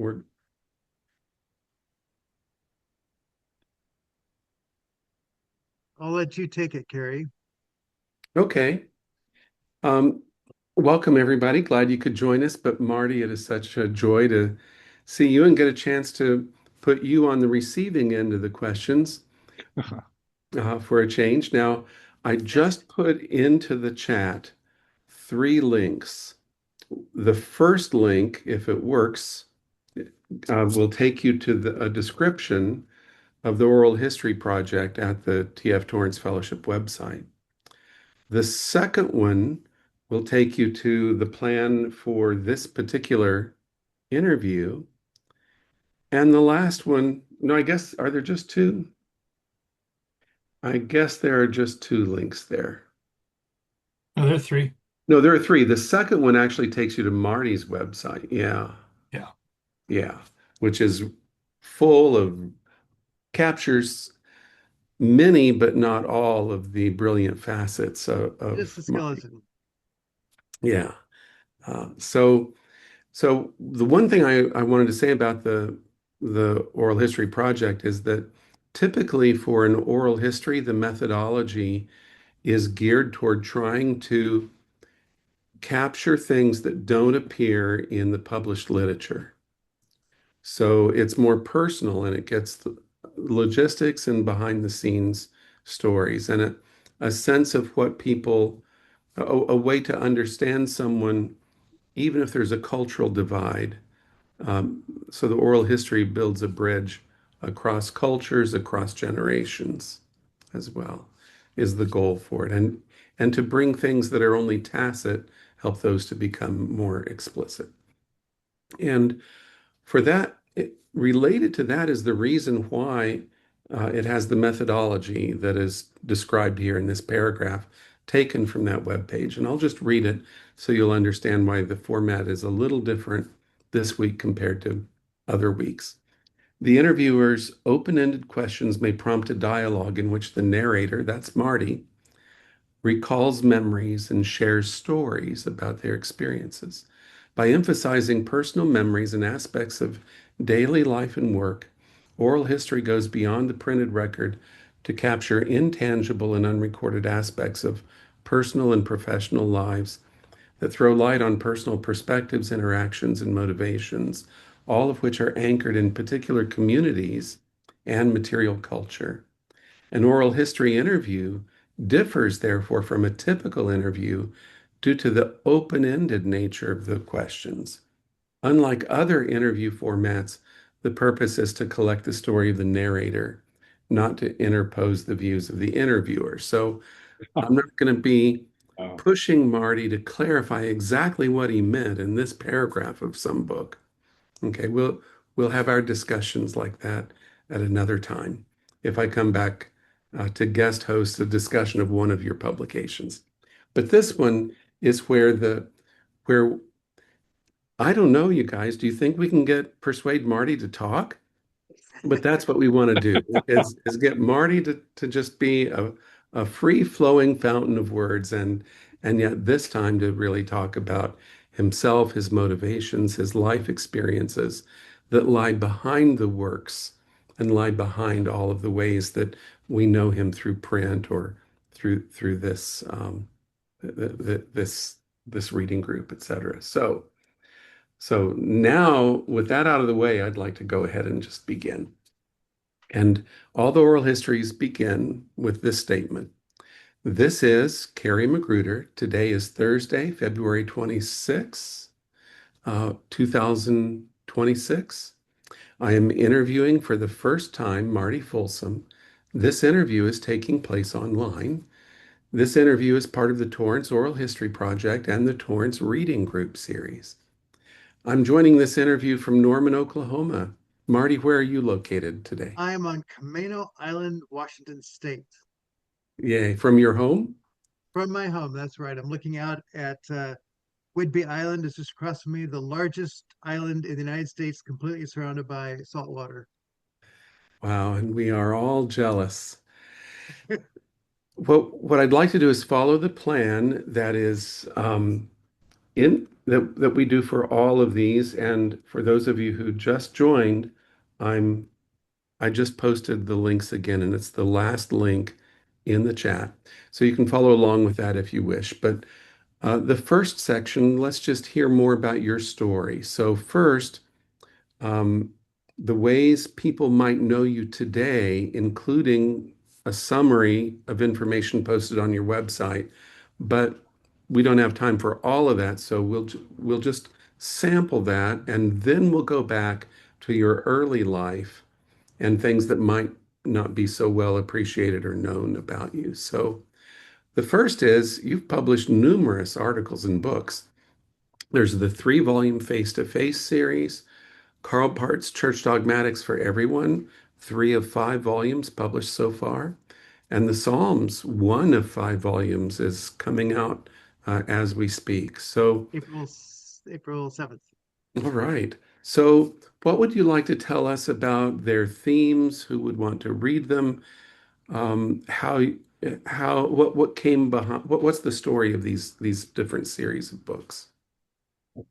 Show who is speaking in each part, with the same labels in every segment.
Speaker 1: we're
Speaker 2: I'll let you take it, Kerry.
Speaker 1: okay. Um, Welcome everybody. Glad you could join us. But Marty, it is such a joy to see you and get a chance to put you on the receiving end of the questions for a change. Now, I
Speaker 2: Yes.
Speaker 1: just put into the chat three links. The first link, if it works, will take you to a description of the Oral History Project at the TF Torrance Fellowship website. The second one will take you to the plan for this particular interview. And the last one, no, I guess, are there just two? I guess there are just two links there.
Speaker 3: No, there are three.
Speaker 1: No, there are three. The second one actually takes you to Marty's website. Yeah,
Speaker 3: Yeah.
Speaker 1: yeah, which is full of captures many, but not all of the brilliant facets
Speaker 2: Just a
Speaker 1: of Marty.
Speaker 2: skeleton.
Speaker 1: Yeah. So the one thing I wanted to say about the oral history project is that typically for an oral history, the methodology is geared toward trying to capture things that don't appear in the published literature. So it's more personal and it gets the logistics and behind the scenes stories and a sense of what people, a way to understand someone, even if there's a cultural divide. So the oral history builds a bridge across cultures, across generations as well, is the goal for it. And to bring things that are only tacit, help those to become more explicit. And for that, related to that is the reason why it has the methodology that is described here in this paragraph, taken from that web page. And I'll just read it so you'll understand why the format is a little different this week compared to other weeks. The interviewer's open-ended questions may prompt a dialogue in which the narrator, that's Marty, recalls memories and shares stories about their experiences. By emphasizing personal memories and aspects of daily life and work, oral history goes beyond the printed record to capture intangible and unrecorded aspects of personal and professional lives that throw light on personal perspectives, interactions, and motivations, all of which are anchored in particular communities and material culture. An oral history interview differs, therefore, from a typical interview due to the open-ended nature of the questions. Unlike other interview formats, the purpose is to collect the story of the narrator, not to interpose the views of the interviewer. So I'm not going to be
Speaker 3: Oh.
Speaker 1: pushing Marty to clarify exactly what he meant in this paragraph of some book. Okay, we'll have our discussions like that at another time. If I come back to guest host a discussion of one of your publications. But this one is where I don't know, you guys, do you think we can persuade Marty to talk? But that's what we want to do is get Marty to just be a free-flowing fountain of words and yet this time to really talk about himself, his motivations, his life experiences that lie behind the works and lie behind all of the ways that we know him through print or through this this reading group, etc. So now with that out of the way, I'd like to go ahead and just begin. And all the oral histories begin with this statement. This is Kerry Magruder. Today is Thursday, February 26, 2026. I am interviewing for the first time Marty Folsom. This interview is taking place online. This interview is part of the Torrance Oral History Project and the Torrance Reading Group series. I'm joining this interview from Norman, Oklahoma. Marty, where are you located today?
Speaker 2: I am on Camano Island, Washington State.
Speaker 1: Yay, from your home?
Speaker 2: From my home, that's right. I'm looking out at Whidbey Island. It's just across from me, the largest island in the United States, completely surrounded by salt water.
Speaker 1: Wow, and we are all jealous. What I'd like to do is follow the plan that is in that we do for all of these. And for those of you who just joined, I'm I just posted the links again, and it's the last link in the chat. So you can follow along with that if you wish. But the first section, let's just hear more about your story. So first, um, the ways people might know you today, including a summary of information posted on your website. But we don't have time for all of that, so we'll just sample that, and then we'll go back to your early life and things that might not be so well appreciated or known about you. So the first is you've published numerous articles and books. There's the three-volume Face-to-Face series, Karl Barth's Church Dogmatics for Everyone, 3 of 5 volumes published so far. And the Psalms, 1 of 5 volumes, is coming out as we speak. So,
Speaker 2: April 7th.
Speaker 1: all right. So, what would you like to tell us about their themes? Who would want to read them? How, what came behind? What's the story of these different series of books?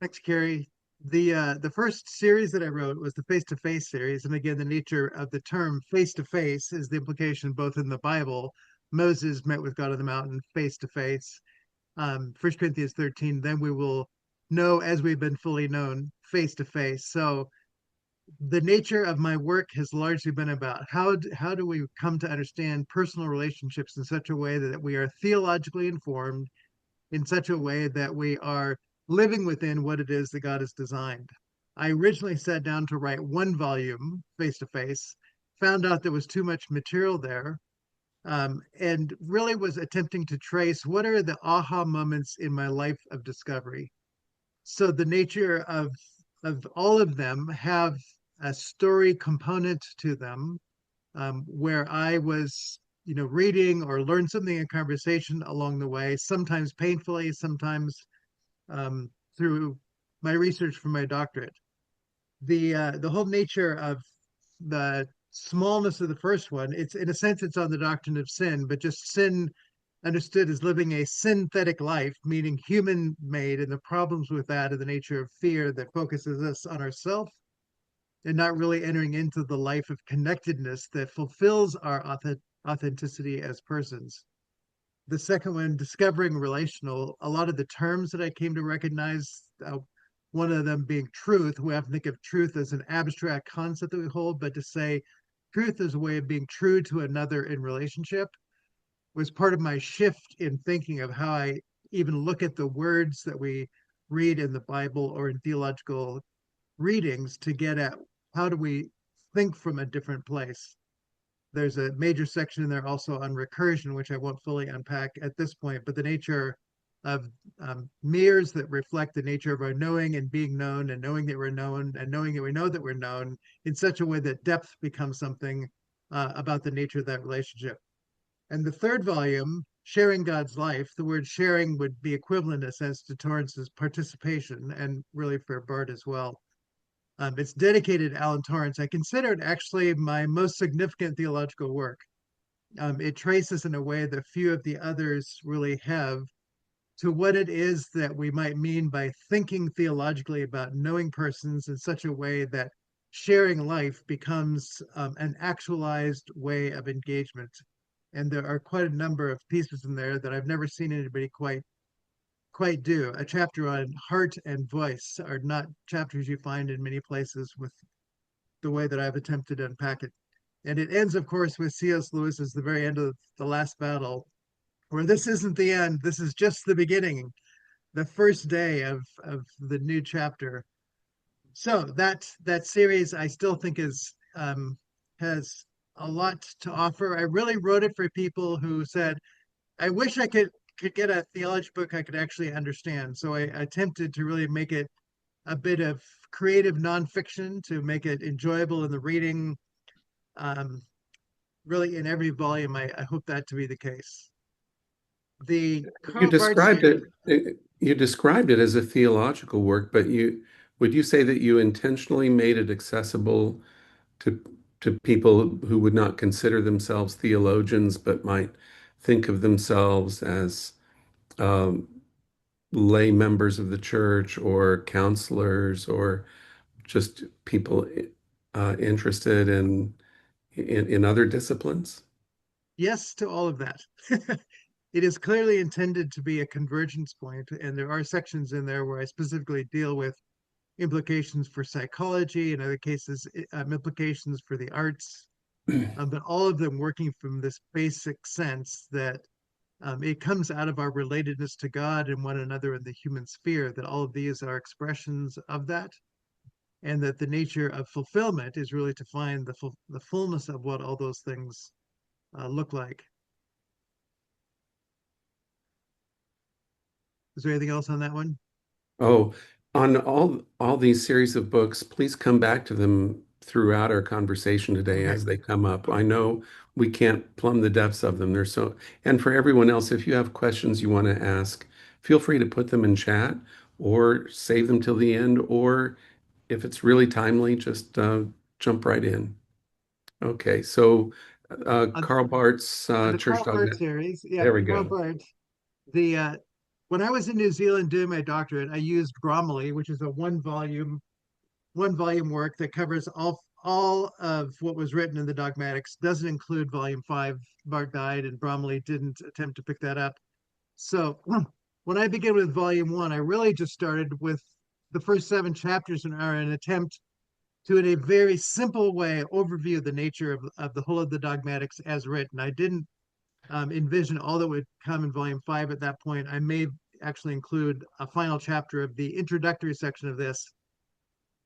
Speaker 2: Thanks, Kerry. The first series that I wrote was the face-to-face series, and again, the nature of the term face-to-face is the implication both in the Bible. Moses met with God on the mountain face to face. 1 Corinthians 13, then we will know as we've been fully known face to face. So the nature of my work has largely been about how do we come to understand personal relationships in such a way that we are theologically informed, in such a way that we are living within what it is that God has designed. I originally sat down to write 1 volume face to face, found out there was too much material there, and really was attempting to trace what are the aha moments in my life of discovery. So the nature of all of them have a story component to them, where I was, reading or learned something in conversation along the way, sometimes painfully, sometimes through my research for my doctorate. The whole nature of the smallness of the first one, it's in a sense it's on the doctrine of sin, but just sin understood as living a synthetic life, meaning human made, and the problems with that and the nature of fear that focuses us on ourselves and not really entering into the life of connectedness that fulfills our authenticity as persons. The second one, discovering relational, a lot of the terms that I came to recognize, one of them being truth. We often think of truth as an abstract concept that we hold, but to say truth is a way of being true to another in relationship was part of my shift in thinking of how I even look at the words that we read in the Bible or in theological readings to get at how do we think from a different place. There's a major section in there also on recursion, which I won't fully unpack at this point, but the nature of mirrors that reflect the nature of our knowing and being known, and knowing that we're known, and knowing that we know that we're known in such a way that depth becomes something about the nature of that relationship. And the third volume, Sharing God's Life, the word sharing would be equivalent in a sense to Torrance's participation, and really for Bart as well. It's dedicated to Alan Torrance. I consider it actually my most significant theological work. It traces in a way that few of the others really have to what it is that we might mean by thinking theologically about knowing persons in such a way that sharing life becomes an actualized way of engagement. And there are quite a number of pieces in there that I've never seen anybody quite do. A chapter on heart and voice are not chapters you find in many places with the way that I've attempted to unpack it. And it ends, of course, with C.S. Lewis's The Very End of the Last Battle, where this isn't the end, this is just the beginning, the first day of the new chapter. So that series I still think is has a lot to offer. I really wrote it for people who said, I wish I could get a theology book I could actually understand. So I attempted to really make it a bit of creative nonfiction to make it enjoyable in the reading. Um, really, in every volume, I hope that to be the case. The
Speaker 1: You
Speaker 2: Karl Barth
Speaker 1: described
Speaker 2: series,
Speaker 1: it as a theological work, but you would you say that you intentionally made it accessible to people who would not consider themselves theologians, but might think of themselves as um, lay members of the church or counselors or just people interested in other disciplines?
Speaker 2: Yes to all of that. It is clearly intended to be a convergence point, and there are sections in there where I specifically deal with implications for psychology, in other cases, implications for the arts, but all of them working from this basic sense that it comes out of our relatedness to God and one another in the human sphere, that all of these are expressions of that, and that the nature of fulfillment is really to find the fullness of what all those things look like. Is there anything else on that one?
Speaker 1: Oh, on all these series of books, please come back to them throughout our conversation today
Speaker 2: Okay.
Speaker 1: as they come up. I know we can't plumb the depths of them. They're so, and for everyone else, if you have questions you want to ask, feel free to put them in chat or save them till the end, or if it's really timely, just jump right in. Okay, so
Speaker 2: On,
Speaker 1: Karl Barth's
Speaker 2: on the
Speaker 1: Church
Speaker 2: Carl Barth
Speaker 1: Dogma.
Speaker 2: series, yeah,
Speaker 1: There we
Speaker 2: Carl
Speaker 1: go.
Speaker 2: Barth, the when I was in New Zealand doing my doctorate, I used Bromley, which is a one volume work that covers all of what was written in the dogmatics. Doesn't include volume 5. Bart died, and Bromley didn't attempt to pick that up. So when I began with volume 1, I really just started with the first 7 chapters and are an attempt to, in a very simple way, overview the nature of the whole of the dogmatics as written. I didn't envision all that would come in volume 5 at that point. I may actually include a final chapter of the introductory section of this,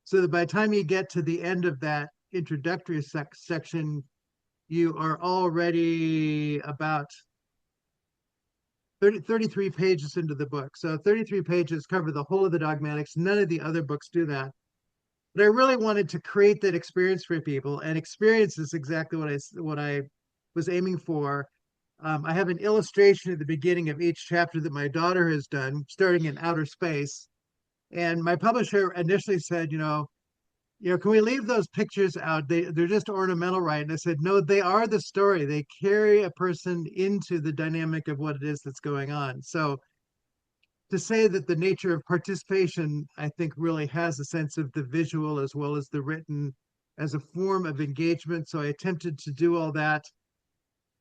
Speaker 2: so that by the time you get to the end of that introductory section, you are already about 33 pages into the book. So 33 pages cover the whole of the dogmatics. None of the other books do that. But I really wanted to create that experience for people, and experience is exactly what I was aiming for. I have an illustration at the beginning of each chapter that my daughter has done, starting in outer space. And my publisher initially said, can we leave those pictures out? They're just ornamental, right? And I said, no, they are the story. They carry a person into the dynamic of what it is that's going on. So to say that the nature of participation, I think, really has a sense of the visual as well as the written as a form of engagement. So I attempted to do all that.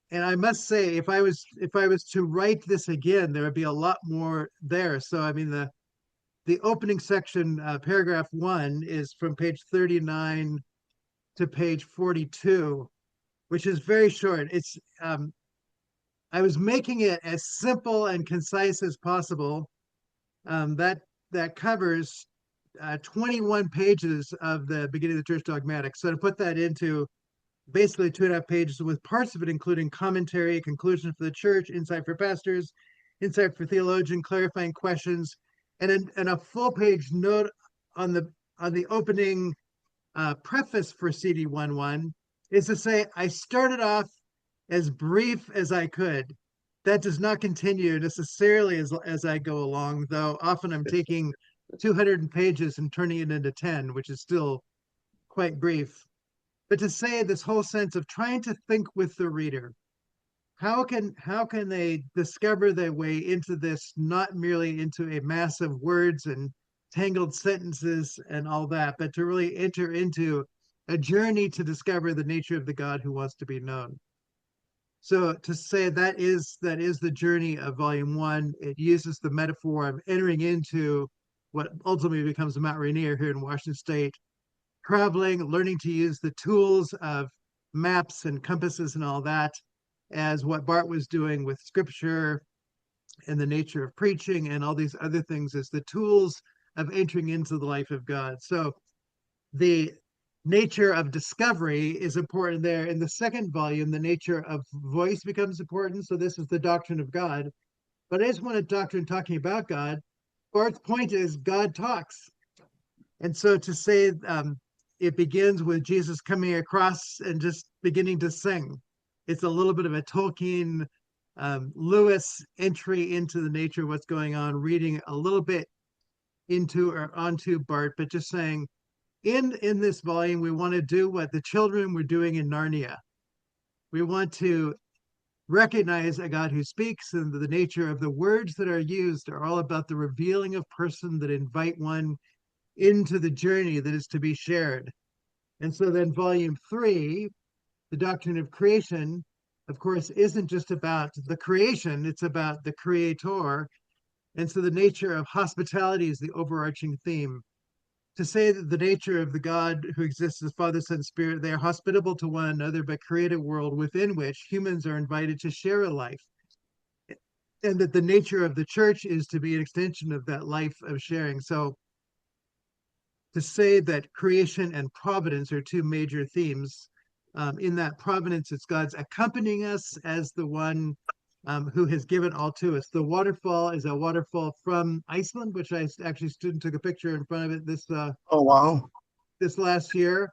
Speaker 2: And I must say, if I was to write this again, there would be a lot more there. So I mean, the opening section, paragraph 1, is from page 39 to page 42, which is very short. I was making it as simple and concise as possible. That covers 21 pages of the beginning of the church dogmatics. So to put that into basically 2.5 pages, with parts of it including commentary, conclusion for the church, insight for pastors, insight for theologian, clarifying questions, and a full page note on the opening preface for CD11, is to say I started off as brief as I could. That does not continue necessarily as I go along, though often I'm taking 200 pages and turning it into 10, which is still quite brief. But to say this whole sense of trying to think with the reader, how can they discover their way into this, not merely into a mass of words and tangled sentences and all that, but to really enter into a journey to discover the nature of the God who wants to be known. So to say that is the journey of volume 1. It uses the metaphor of entering into what ultimately becomes Mount Rainier here in Washington State, traveling, learning to use the tools of maps and compasses and all that, as what Bart was doing with scripture and the nature of preaching and all these other things, as the tools of entering into the life of God. So the nature of discovery is important there. In the second volume, the nature of voice becomes important. So this is the doctrine of God. But I just want a doctrine talking about God. Bart's point is God talks. And so to say it begins with Jesus coming across and just beginning to sing, it's a little bit of a Tolkien, Lewis entry into the nature of what's going on, reading a little bit into or onto Bart, but just saying, in this volume, we want to do what the children were doing in Narnia. We want to recognize a God who speaks, and the nature of the words that are used are all about the revealing of person that invite one into the journey that is to be shared. And so then volume 3, the doctrine of creation, of course, isn't just about the creation, it's about the creator. And so the nature of hospitality is the overarching theme. To say that the nature of the God who exists as Father, Son, Spirit, they are hospitable to one another, but create a world within which humans are invited to share a life. And that the nature of the church is to be an extension of that life of sharing. So to say that creation and providence are two major themes. In that providence, it's God's accompanying us as the one who has given all to us. The waterfall is a waterfall from Iceland, which I actually stood and took a picture in front of it
Speaker 4: Oh, wow.
Speaker 2: this last year.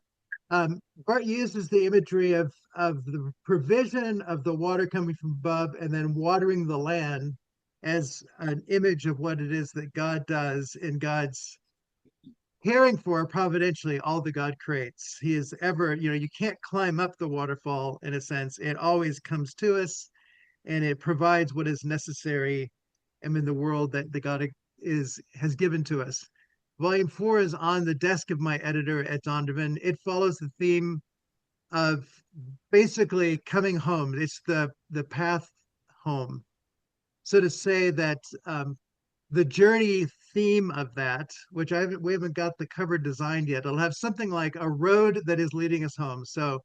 Speaker 2: Bart uses the imagery of the provision of the water coming from above and then watering the land as an image of what it is that God does in God's caring for providentially all that God creates. He is ever, you can't climb up the waterfall in a sense. It always comes to us and it provides what is necessary in the world that the God has given to us. Volume 4 is on the desk of my editor at Zondervan. It follows the theme of basically coming home. It's the path home. So to say that the journey theme of that, which we haven't got the cover designed yet, it'll have something like a road that is leading us home. So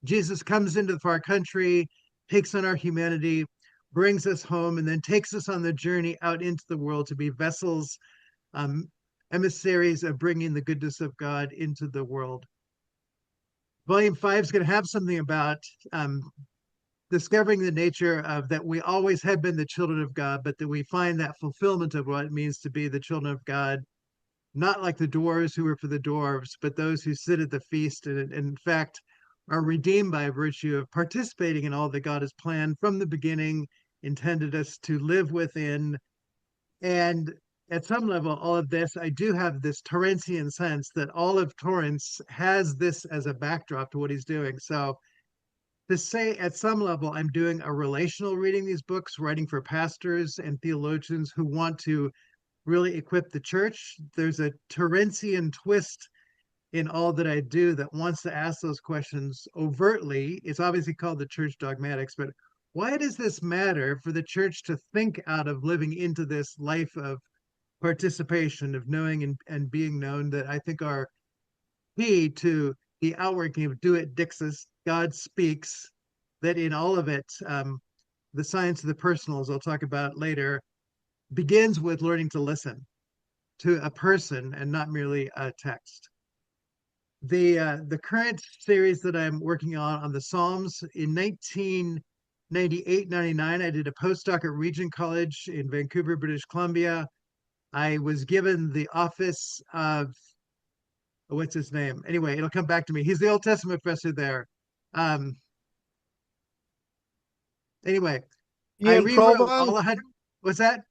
Speaker 2: Jesus comes into the far country, takes on our humanity, brings us home, and then takes us on the journey out into the world to be vessels, emissaries of bringing the goodness of God into the world. Volume 5 is going to have something about discovering the nature of that we always have been the children of God, but that we find that fulfillment of what it means to be the children of God, not like the dwarves who were for the dwarves, but those who sit at the feast and in fact are redeemed by virtue of participating in all that God has planned from the beginning, intended us to live within. And at some level, all of this, I do have this Torrancean sense that all of Torrance has this as a backdrop to what he's doing. So to say at some level, I'm doing a relational reading these books, writing for pastors and theologians who want to really equip the church. There's a Torrancean twist in all that I do that wants to ask those questions overtly. It's obviously called the church dogmatics, but why does this matter for the church to think out of living into this life of participation, of knowing and being known, that I think are key to the outworking of do it Dixis, God speaks, that in all of it, the science of the personal, as I'll talk about later, begins with learning to listen to a person and not merely a text. The current series that I'm working on the Psalms, in 1998, 99, I did a postdoc at Regent College in Vancouver, British Columbia. I was given the office of, what's his name? Anyway, it'll come back to me. He's the Old Testament professor there. Anyway, I
Speaker 4: Ian
Speaker 2: rewrote
Speaker 4: Provan?
Speaker 2: all 100. What's that?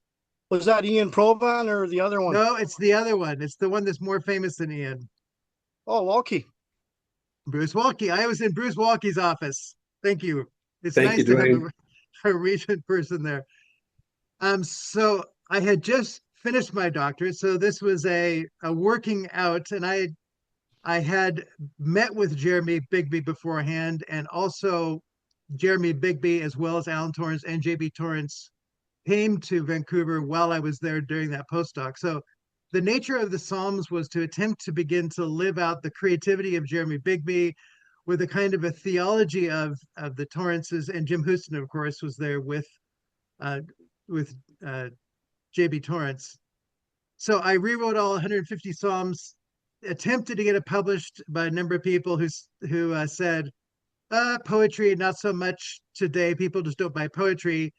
Speaker 4: Was that Ian Provan or the other one?
Speaker 2: No, it's the other one. It's the one that's more famous than Ian.
Speaker 4: Oh, Walkie.
Speaker 2: Bruce Walkie. I was in Bruce Walkie's office. Thank you. It's
Speaker 1: Thank you,
Speaker 2: nice to have
Speaker 1: Dwayne.
Speaker 2: a Regent person there. So I had just finished my doctorate, so this was a working out, and I had met with Jeremy Bigby beforehand, and also Jeremy Bigby, as well as Alan Torrance and JB Torrance, came to Vancouver while I was there during that postdoc. So the nature of the Psalms was to attempt to begin to live out the creativity of Jeremy Bigby with a kind of a theology of the Torrances, and Jim Houston, of course, was there uh, with JB Torrance. So I rewrote all 150 Psalms, attempted to get it published by a number of people who said, poetry, not so much today. People just don't buy poetry.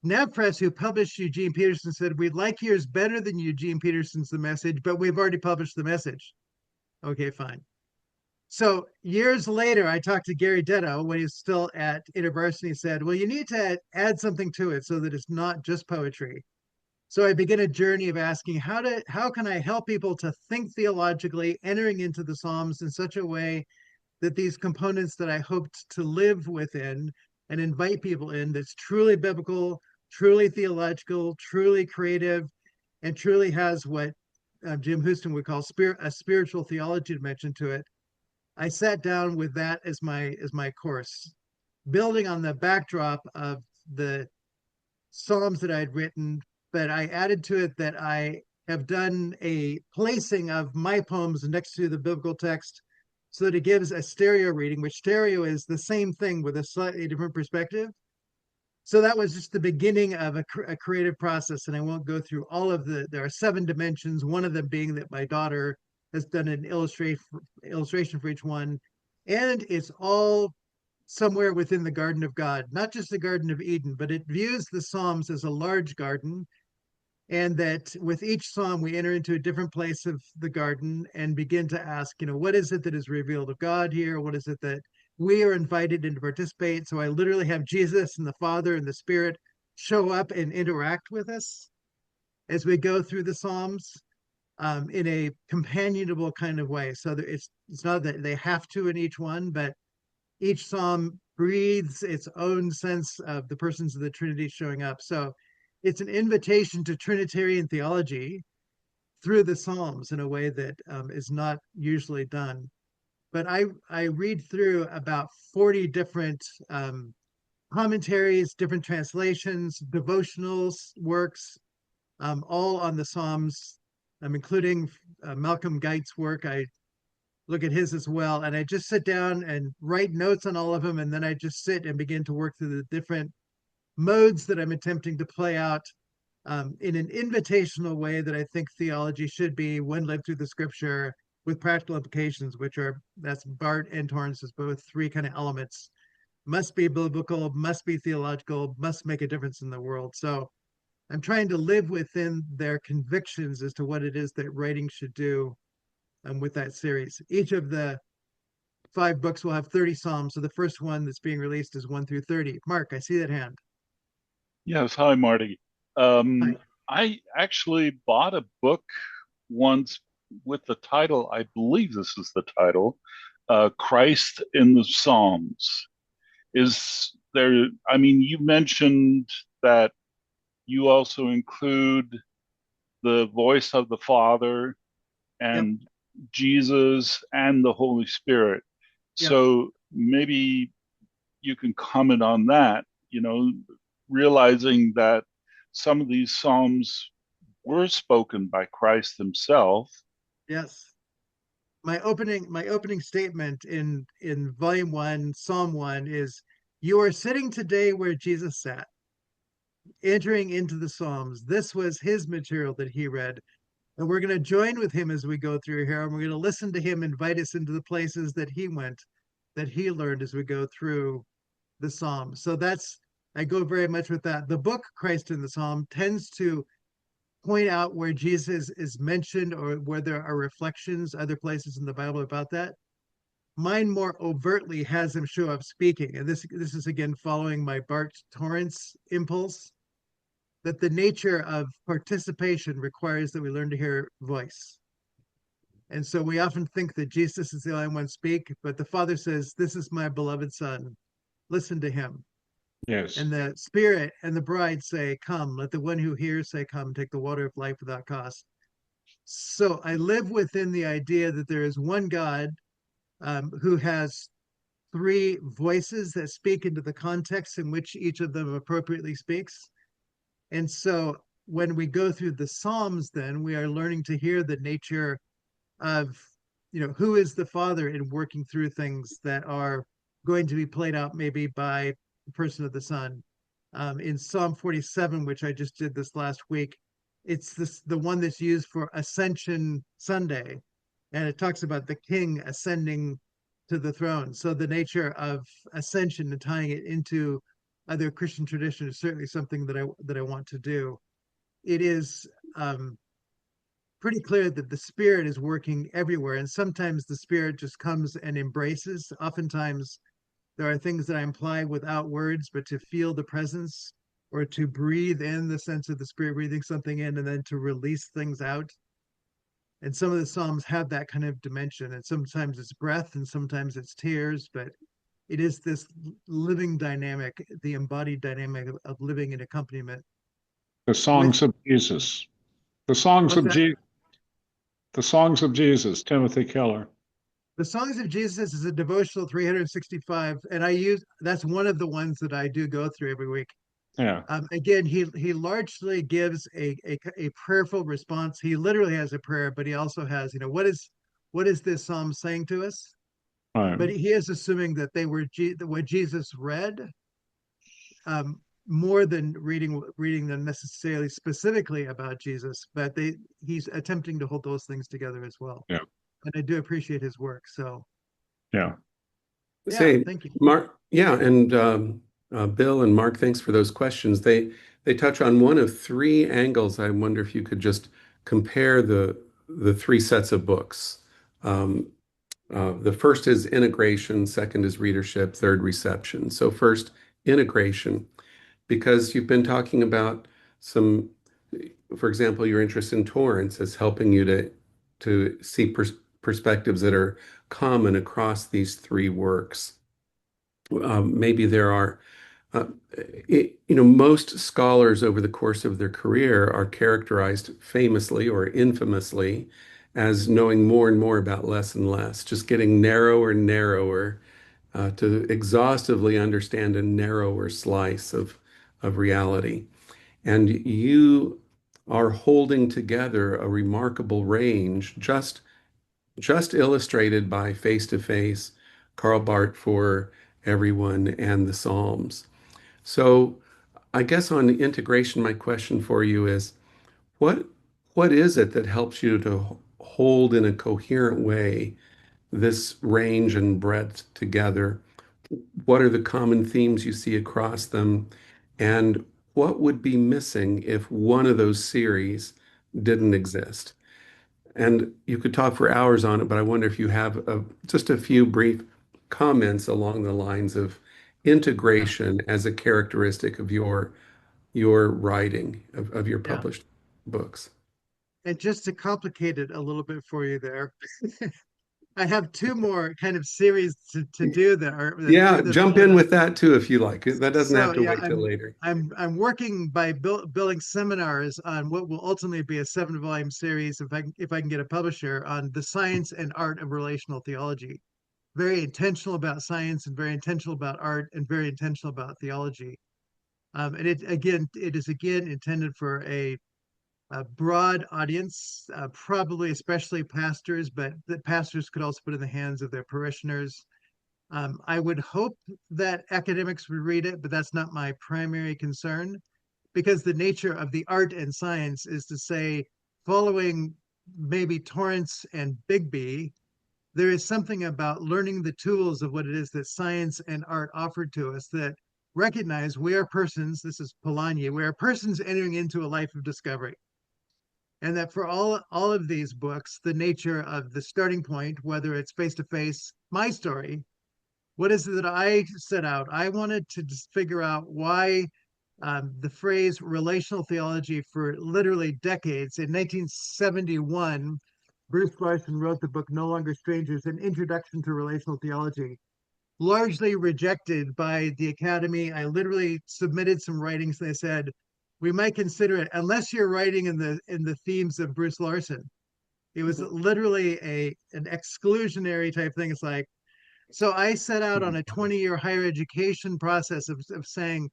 Speaker 2: NavPress, who published Eugene Peterson, said, we'd like yours better than Eugene Peterson's The Message, but we've already published The Message. Okay, fine. So years later, I talked to Gary Detto when he was still at InterVarsity. He said, well, you need to add something to it so that it's not just poetry. So I began a journey of asking how can I help people to think theologically, entering into the Psalms in such a way that these components that I hoped to live within and invite people in that's truly biblical, truly theological, truly creative, and truly has what Jim Houston would call a spiritual theology dimension to it. I sat down with that as my course, building on the backdrop of the Psalms that I'd written, but I added to it that I have done a placing of my poems next to the biblical text so that it gives a stereo reading, which stereo is the same thing with a slightly different perspective. So that was just the beginning of a creative process. And I won't go through all of there are 7 dimensions, one of them being that my daughter has done an illustration for each one. And it's all somewhere within the Garden of God, not just the Garden of Eden, but it views the Psalms as a large garden. And that with each psalm, we enter into a different place of the garden and begin to ask, what is it that is revealed of God here? What is it that we are invited in to participate? So I literally have Jesus and the Father and the Spirit show up and interact with us as we go through the Psalms in a companionable kind of way. So it's not that they have to in each one, but each psalm breathes its own sense of the persons of the Trinity showing up. So it's an invitation to Trinitarian theology through the Psalms in a way that is not usually done. But I read through about 40 different commentaries, different translations, devotionals, works, all on the Psalms, including Malcolm Geit's work. I look at his as well. And I just sit down and write notes on all of them. And then I just sit and begin to work through the different modes that I'm attempting to play out in an invitational way that I think theology should be when lived through the scripture with practical implications, that's Barth and Torrance as both 3 kind of elements. Must be biblical, must be theological, must make a difference in the world. So I'm trying to live within their convictions as to what it is that writing should do with that series. Each of the 5 books will have 30 Psalms. So the first one that's being released is 1 through 30. Mark, I see that hand.
Speaker 5: Yes, hi, Marty.
Speaker 2: Hi.
Speaker 5: I actually bought a book once with the title, I believe this is the title, Christ in the Psalms. Is there, I mean, you mentioned that you also include the voice of the Father and Jesus and the Holy Spirit.
Speaker 2: Yep.
Speaker 5: So maybe you can comment on that, realizing that some of these Psalms were spoken by Christ himself.
Speaker 2: Yes. My opening statement in volume 1, Psalm 1 is, you are sitting today where Jesus sat, entering into the Psalms. This was his material that he read. And we're going to join with him as we go through here. And we're going to listen to him invite us into the places that he went, that he learned as we go through the Psalm. So I go very much with that. The book Christ in the Psalm tends to point out where Jesus is mentioned or where there are reflections, other places in the Bible about that. Mine more overtly has him show up speaking. And this is again following my Barth Torrance impulse, that the nature of participation requires that we learn to hear voice. And so we often think that Jesus is the only one speak, but the Father says, this is my beloved Son. Listen to him.
Speaker 1: Yes.
Speaker 2: And the Spirit and the bride say, come. Let the one who hears say, come, take the water of life without cost. So I live within the idea that there is one God who has 3 voices that speak into the context in which each of them appropriately speaks. And so when we go through the Psalms, then we are learning to hear the nature of, who is the Father in working through things that are going to be played out maybe by the person of the Son. In Psalm 47, which I just did this last week, it's the one that's used for Ascension Sunday. And it talks about the King ascending to the throne. So the nature of ascension and tying it into other Christian tradition is certainly something that I want to do. It is pretty clear that the Spirit is working everywhere, and sometimes the Spirit just comes and embraces. Oftentimes, there are things that I imply without words, but to feel the presence or to breathe in the sense of the Spirit breathing something in and then to release things out. And some of the Psalms have that kind of dimension, and sometimes it's breath and sometimes it's tears, but it is this living dynamic, the embodied dynamic of living in accompaniment
Speaker 6: The
Speaker 2: with
Speaker 6: songs of Jesus. The songs
Speaker 2: what's
Speaker 6: of
Speaker 2: that?
Speaker 6: Jesus. The songs of Jesus, Timothy Keller.
Speaker 2: The Songs of Jesus is a devotional 365, and that's one of the ones that I do go through every week.
Speaker 6: Yeah,
Speaker 2: Again, he largely gives a prayerful response. He literally has a prayer, but he also has, what is this psalm saying to us?
Speaker 6: right.
Speaker 2: But he is assuming that they were what Jesus read, more than reading them necessarily specifically about Jesus, but he's attempting to hold those things together as well.
Speaker 6: Yeah,
Speaker 2: And I do appreciate his work. So
Speaker 6: yeah.
Speaker 2: yeah,
Speaker 1: Say,
Speaker 2: thank you.
Speaker 1: Mark, yeah, and Bill and Mark, thanks for those questions. They touch on one of three angles. I wonder if you could just compare the three sets of books. Um, the first is integration, second is readership, third reception. So first, integration, because you've been talking about some, for example, your interest in Torrance is helping you to see perspectives that are common across these three works. Maybe there are, uh, most scholars over the course of their career are characterized famously or infamously as knowing more and more about less and less, just getting narrower and narrower to exhaustively understand a narrower slice of reality. And you are holding together a remarkable range, just illustrated by Face to Face, Karl Barth for Everyone, and the Psalms. So I guess on integration, my question for you is what what is it that helps you to hold in a coherent way this range and breadth together? What are the common themes you see across them? And what would be missing if one of those series didn't exist? And you could talk for hours on it, but I wonder if you have just a few brief comments along the lines of
Speaker 2: Yeah,
Speaker 1: integration as a characteristic of your writing, of your
Speaker 2: yeah.
Speaker 1: published books.
Speaker 2: And just to complicate it a little bit for you there, I have two more kind of series to do that are the two
Speaker 1: Yeah,
Speaker 2: that
Speaker 1: jump
Speaker 2: followed
Speaker 1: in
Speaker 2: up.
Speaker 1: with that too if you like. That doesn't have
Speaker 2: So
Speaker 1: to
Speaker 2: yeah,
Speaker 1: wait till later.
Speaker 2: I'm working by building seminars on what will ultimately be a 7 volume series if I can get a publisher on the science and art of relational theology. Very intentional about science and very intentional about art and very intentional about theology. And it is again intended for a broad audience, probably especially pastors, but the pastors could also put in the hands of their parishioners. I would hope that academics would read it, but that's not my primary concern because the nature of the art and science is to say, following maybe Torrance and Bigby, there is something about learning the tools of what it is that science and art offered to us that recognize we are persons. This is Polanyi. We are persons entering into a life of discovery, and that for all of these books, the nature of the starting point, whether it's face to face, my story, what is it that I set out? I wanted to just figure out why the phrase relational theology for literally decades. In 1971, Bruce Larson wrote the book No Longer Strangers, an introduction to relational theology, largely rejected by the Academy. I literally submitted some writings. They said, we might consider it unless you're writing in the themes of Bruce Larson. It was literally an exclusionary type thing. It's like, so I set out on a 20-year higher education process of saying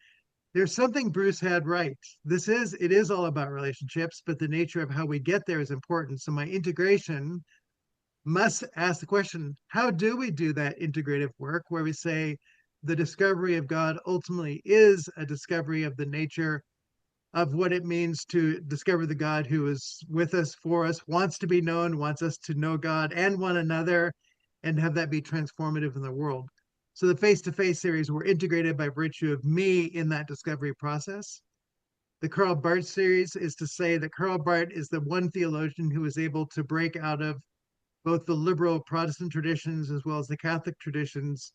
Speaker 2: there's something Bruce had right. It is all about relationships, but the nature of how we get there is important. So my integration must ask the question, how do we do that integrative work where we say the discovery of God ultimately is a discovery of the nature of what it means to discover the God who is with us, for us, wants to be known, wants us to know God and one another, and have that be transformative in the world. So the face to face series were integrated by virtue of me in that discovery process. The Karl Barth series is to say that Karl Barth is the one theologian who was able to break out of both the liberal Protestant traditions as well as the Catholic traditions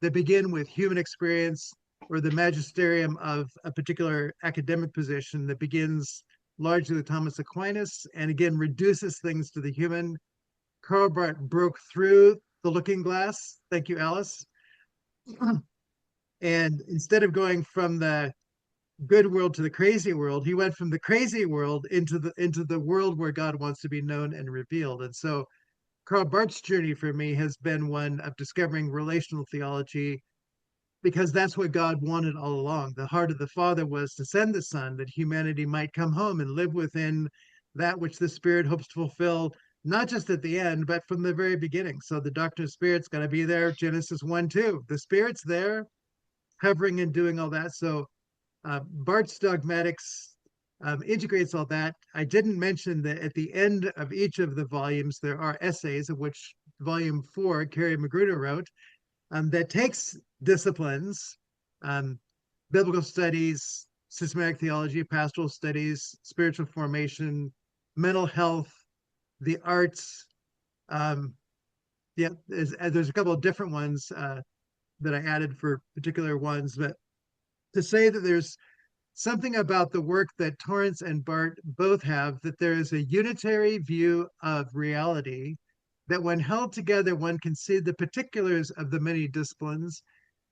Speaker 2: that begin with human experience or the magisterium of a particular academic position that begins largely with Thomas Aquinas and again reduces things to the human. Karl Barth broke through the looking glass. Thank you, Alice. And instead of going from the good world to the crazy world, he went from the crazy world into the world where God wants to be known and revealed. And so Karl Barth's journey for me has been one of discovering relational theology, because that's what God wanted all along. The heart of the Father was to send the Son that humanity might come home and live within that which the Spirit hopes to fulfill, not just at the end, but from the very beginning. So the doctrine of Spirit's got to be there. Genesis 1, 2. The Spirit's there, hovering and doing all that. So Barth's dogmatics integrates all that. I didn't mention that at the end of each of the volumes, there are essays, of which volume 4, Kerry Magruder wrote, that takes disciplines, um, biblical studies, systematic theology, pastoral studies, spiritual formation, mental health, the arts. Yeah, there's a couple of different ones that I added for particular ones, but to say that there's something about the work that Torrance and Barth both have, that there is a unitary view of reality, that when held together, one can see the particulars of the many disciplines,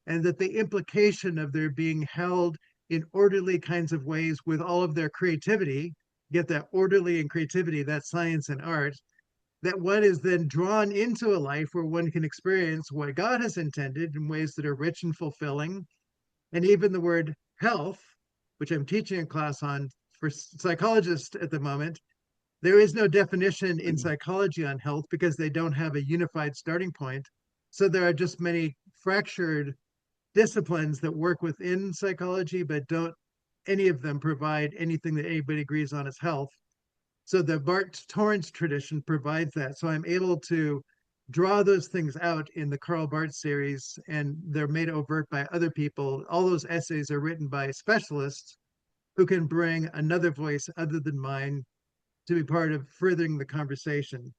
Speaker 2: and that the implication of their being held in orderly kinds of ways with all of their creativity, get that orderly and creativity, that science and art, that one is then drawn into a life where one can experience what God has intended in ways that are rich and fulfilling. And even the word health, which I'm teaching a class on for psychologists at the moment, there is no definition in psychology on health because they don't have a unified starting point. So there are just many fractured disciplines that work within psychology, but don't any of them provide anything that anybody agrees on as health. So the Barth Torrance tradition provides that. So I'm able to draw those things out in the Karl Barth series, and they're made overt by other people. All those essays are written by specialists who can bring another voice other than mine to be part of furthering the conversation.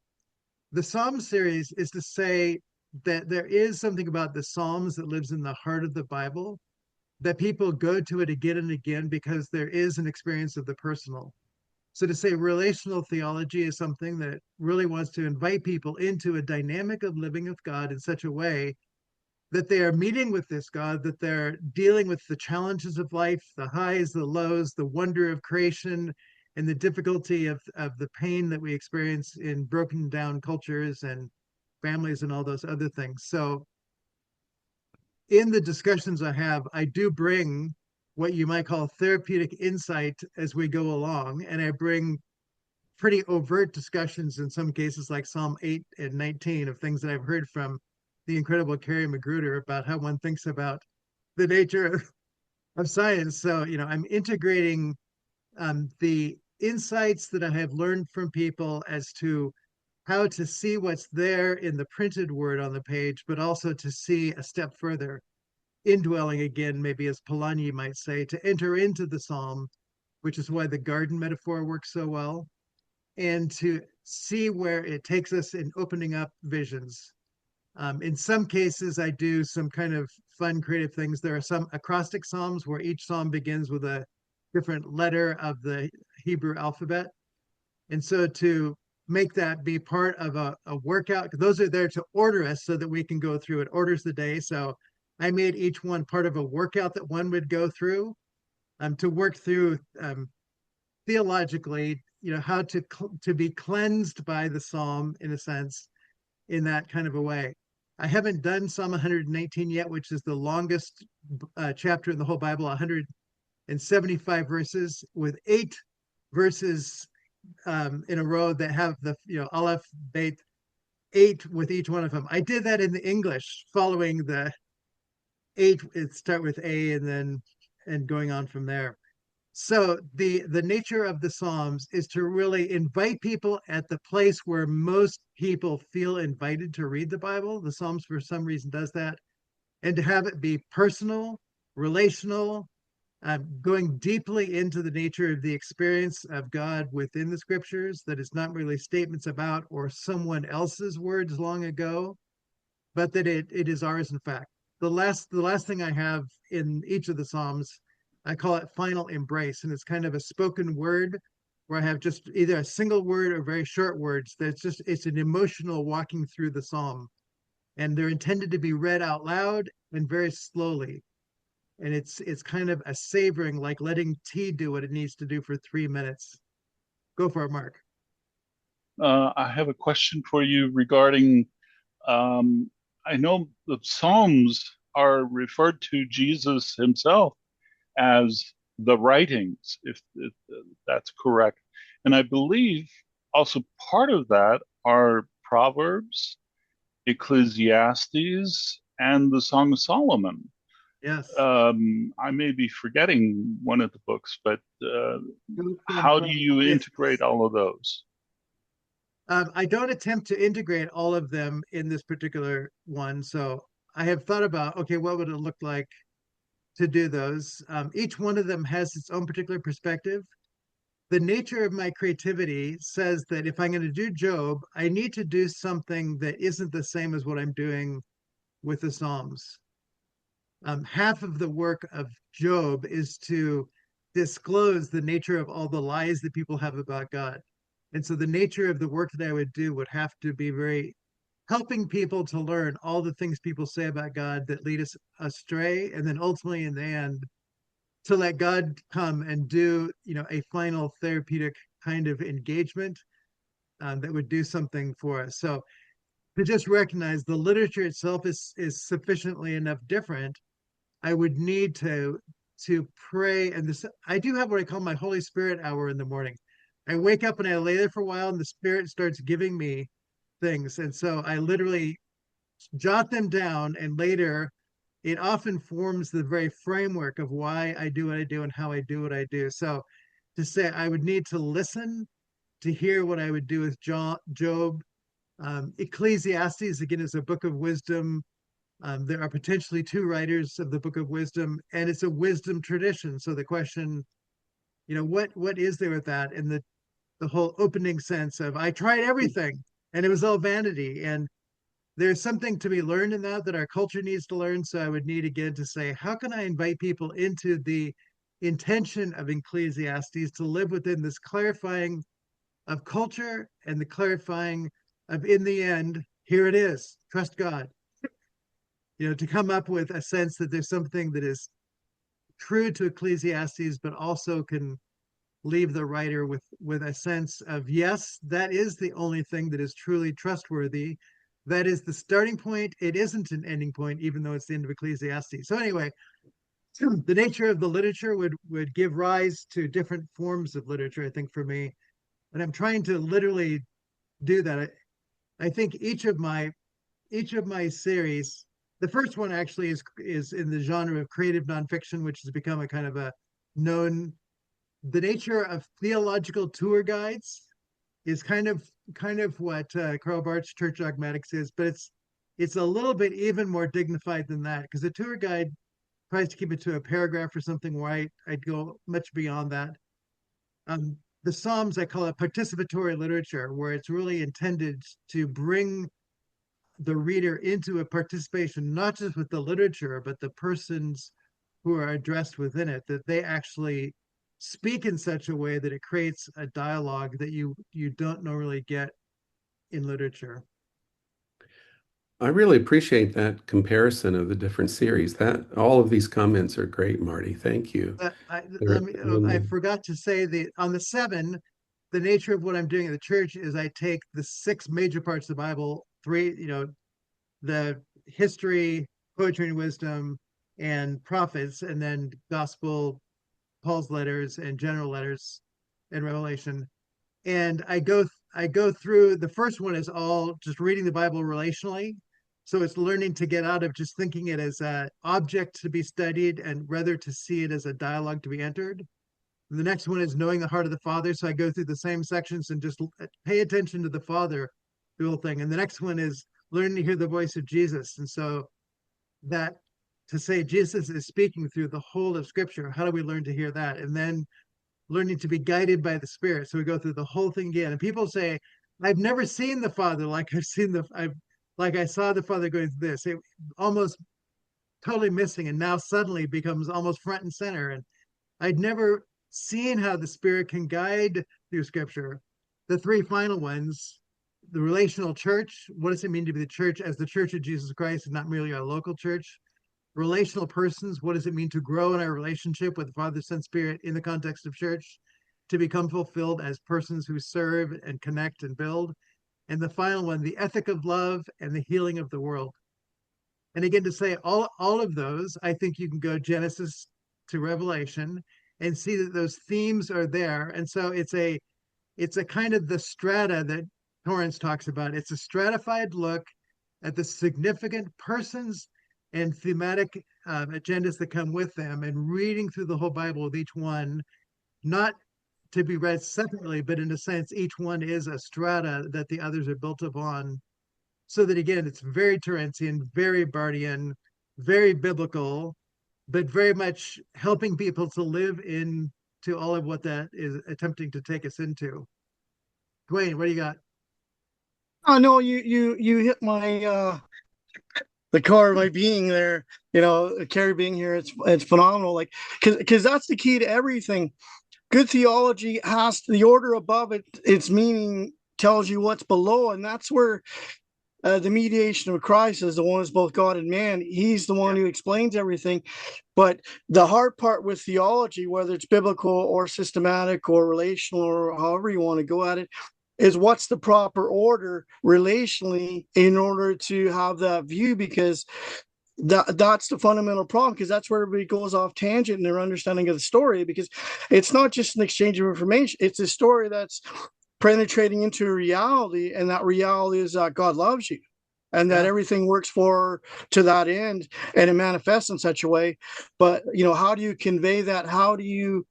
Speaker 2: The Psalm series is to say that there is something about the Psalms that lives in the heart of the Bible, that people go to it again and again because there is an experience of the personal. So to say relational theology is something that really wants to invite people into a dynamic of living with God in such a way that they are meeting with this God, that they're dealing with the challenges of life, the highs, the lows, the wonder of creation, and the difficulty of the pain that we experience in broken down cultures and families and all those other things. So in the discussions I have, I do bring what you might call therapeutic insight as we go along, and I bring pretty overt discussions in some cases, like Psalm 8 and 19, of things that I've heard from the incredible Kerry Magruder about how one thinks about the nature of science. So, I'm integrating the insights that I have learned from people as to how to see what's there in the printed word on the page, but also to see a step further, indwelling again, maybe as Polanyi might say, to enter into the psalm, which is why the garden metaphor works so well, and to see where it takes us in opening up visions. In some cases, I do some kind of fun, creative things. There are some acrostic psalms where each psalm begins with a different letter of the Hebrew alphabet. And so to make that be part of a workout, those are there to order us so that we can go through it, orders the day. So I made each one part of a workout that one would go through to work through theologically, how to be cleansed by the psalm in a sense, in that kind of a way. I haven't done Psalm 119 yet, which is the longest chapter in the whole Bible, 175 verses with 8 verses in a row that have the Aleph, Beit, 8 with each one of them. I did that in the English, following the 8. It start with A and going on from there. So the nature of the Psalms is to really invite people at the place where most people feel invited to read the Bible. The Psalms, for some reason, does that, and to have it be personal, relational, going deeply into the nature of the experience of God within the Scriptures. That is not really statements about or someone else's words long ago, but that it is ours in fact. The last thing I have in each of the Psalms, I call it Final Embrace, and it's kind of a spoken word where I have just either a single word or very short words. It's an emotional walking through the psalm. and they're intended to be read out loud and very slowly. And it's kind of a savoring, like letting tea do what it needs to do for 3 minutes. Go for it, Mark.
Speaker 5: I have a question for you regarding, um, I know the Psalms are referred to Jesus himself as the writings, if that's correct. And I believe also part of that are Proverbs, Ecclesiastes, and the Song of Solomon.
Speaker 2: Yes.
Speaker 5: I may be forgetting one of the books, but
Speaker 2: Go
Speaker 5: how do
Speaker 2: from
Speaker 5: you integrate all of those?
Speaker 2: I don't attempt to integrate all of them in this particular one. So I have thought about, okay, what would it look like to do those? Each one of them has its own particular perspective. The nature of my creativity says that if I'm going to do Job, I need to do something that isn't the same as what I'm doing with the Psalms. Half of the work of Job is to disclose the nature of all the lies that people have about God. And so the nature of the work that I would do would have to be very helping people to learn all the things people say about God that lead us astray. And then ultimately in the end, to let God come and do, a final therapeutic kind of engagement that would do something for us. So to just recognize the literature itself is sufficiently enough different. I would need to pray, and this I do have what I call my Holy Spirit hour in the morning. I wake up and I lay there for a while, and the Spirit starts giving me things, and so I literally jot them down, and later it often forms the very framework of why I do what I do and how I do what I do. So to say I would need to listen to hear what I would do with Job. Ecclesiastes, again, is a book of wisdom. There are potentially two writers of the Book of Wisdom, and it's a wisdom tradition. So the question, what is there with that? And the whole opening sense of I tried everything and it was all vanity. And there's something to be learned in that our culture needs to learn. So I would need again to say, how can I invite people into the intention of Ecclesiastes to live within this clarifying of culture and the clarifying of in the end, here it is, trust God. To come up with a sense that there's something that is true to Ecclesiastes, but also can leave the writer with a sense of, yes, that is the only thing that is truly trustworthy. That is the starting point. It isn't an ending point, even though it's the end of Ecclesiastes. So anyway, the nature of the literature would give rise to different forms of literature, I think, for me. And I'm trying to literally do that. I think each of my series, the first one actually is in the genre of creative nonfiction, which has become a kind of a known. The nature of theological tour guides is kind of what Karl Barth's church dogmatics is, but it's a little bit even more dignified than that, because a tour guide tries to keep it to a paragraph or something where I'd go much beyond that. The Psalms, I call it participatory literature, where it's really intended to bring the reader into a participation, not just with the literature, but the persons who are addressed within it, that they actually speak in such a way that it creates a dialogue that you don't normally get in literature.
Speaker 1: I really appreciate that comparison of the different series. That all of these comments are great, Marty. Thank you.
Speaker 2: I forgot to say on the 7, the nature of what I'm doing at the church is I take the 6 major parts of the Bible, 3, the history, poetry and wisdom, and prophets, and then gospel, Paul's letters, and general letters, and Revelation. And I go through. The first one is all just reading the Bible relationally. So it's learning to get out of just thinking it as an object to be studied and rather to see it as a dialogue to be entered. And the next one is knowing the heart of the Father. So I go through the same sections and just pay attention to the Father, the whole thing. And the next one is learning to hear the voice of Jesus. And so that to say Jesus is speaking through the whole of Scripture, how do we learn to hear that? And then learning to be guided by the Spirit. So we go through the whole thing again. And people say, I've never seen the Father like I saw the Father going through this. It almost totally missing, and now suddenly becomes almost front and center. And I'd never seen how the Spirit can guide through Scripture. The 3 final ones, the relational church. What does it mean to be the church as the Church of Jesus Christ and not merely our local church? Relational persons. What does it mean to grow in our relationship with the Father, Son, Spirit in the context of church, to become fulfilled as persons who serve and connect and build? And the final one, the ethic of love and the healing of the world. And again, to say all of those, I think you can go Genesis to Revelation and see that those themes are there. And so it's a kind of the strata that Torrance talks about. It's a stratified look at the significant persons and thematic agendas that come with them, and reading through the whole Bible with each one, not to be read separately, but in a sense, each one is a strata that the others are built upon. So that again, it's very Torrancean, very Barthian, very biblical, but very much helping people to live into all of what that is attempting to take us into. Dwayne, what do you got?
Speaker 4: I know you hit my the core of my being there. Kerry being here, it's phenomenal. Like, because that's the key to everything. Good theology has the order above it. Its meaning tells you what's below, and that's where the mediation of Christ is the one who's both God and man. He's the one who explains everything. But the hard part with theology, whether it's biblical or systematic or relational or however you want to go at it, is what's the proper order relationally in order to have that view, because that's the fundamental problem, because that's where everybody goes off tangent in their understanding of the story, because it's not just an exchange of information. It's a story that's penetrating into reality, and that reality is that God loves you and that everything works to that end, and it manifests in such a way. But how do you convey that? How do you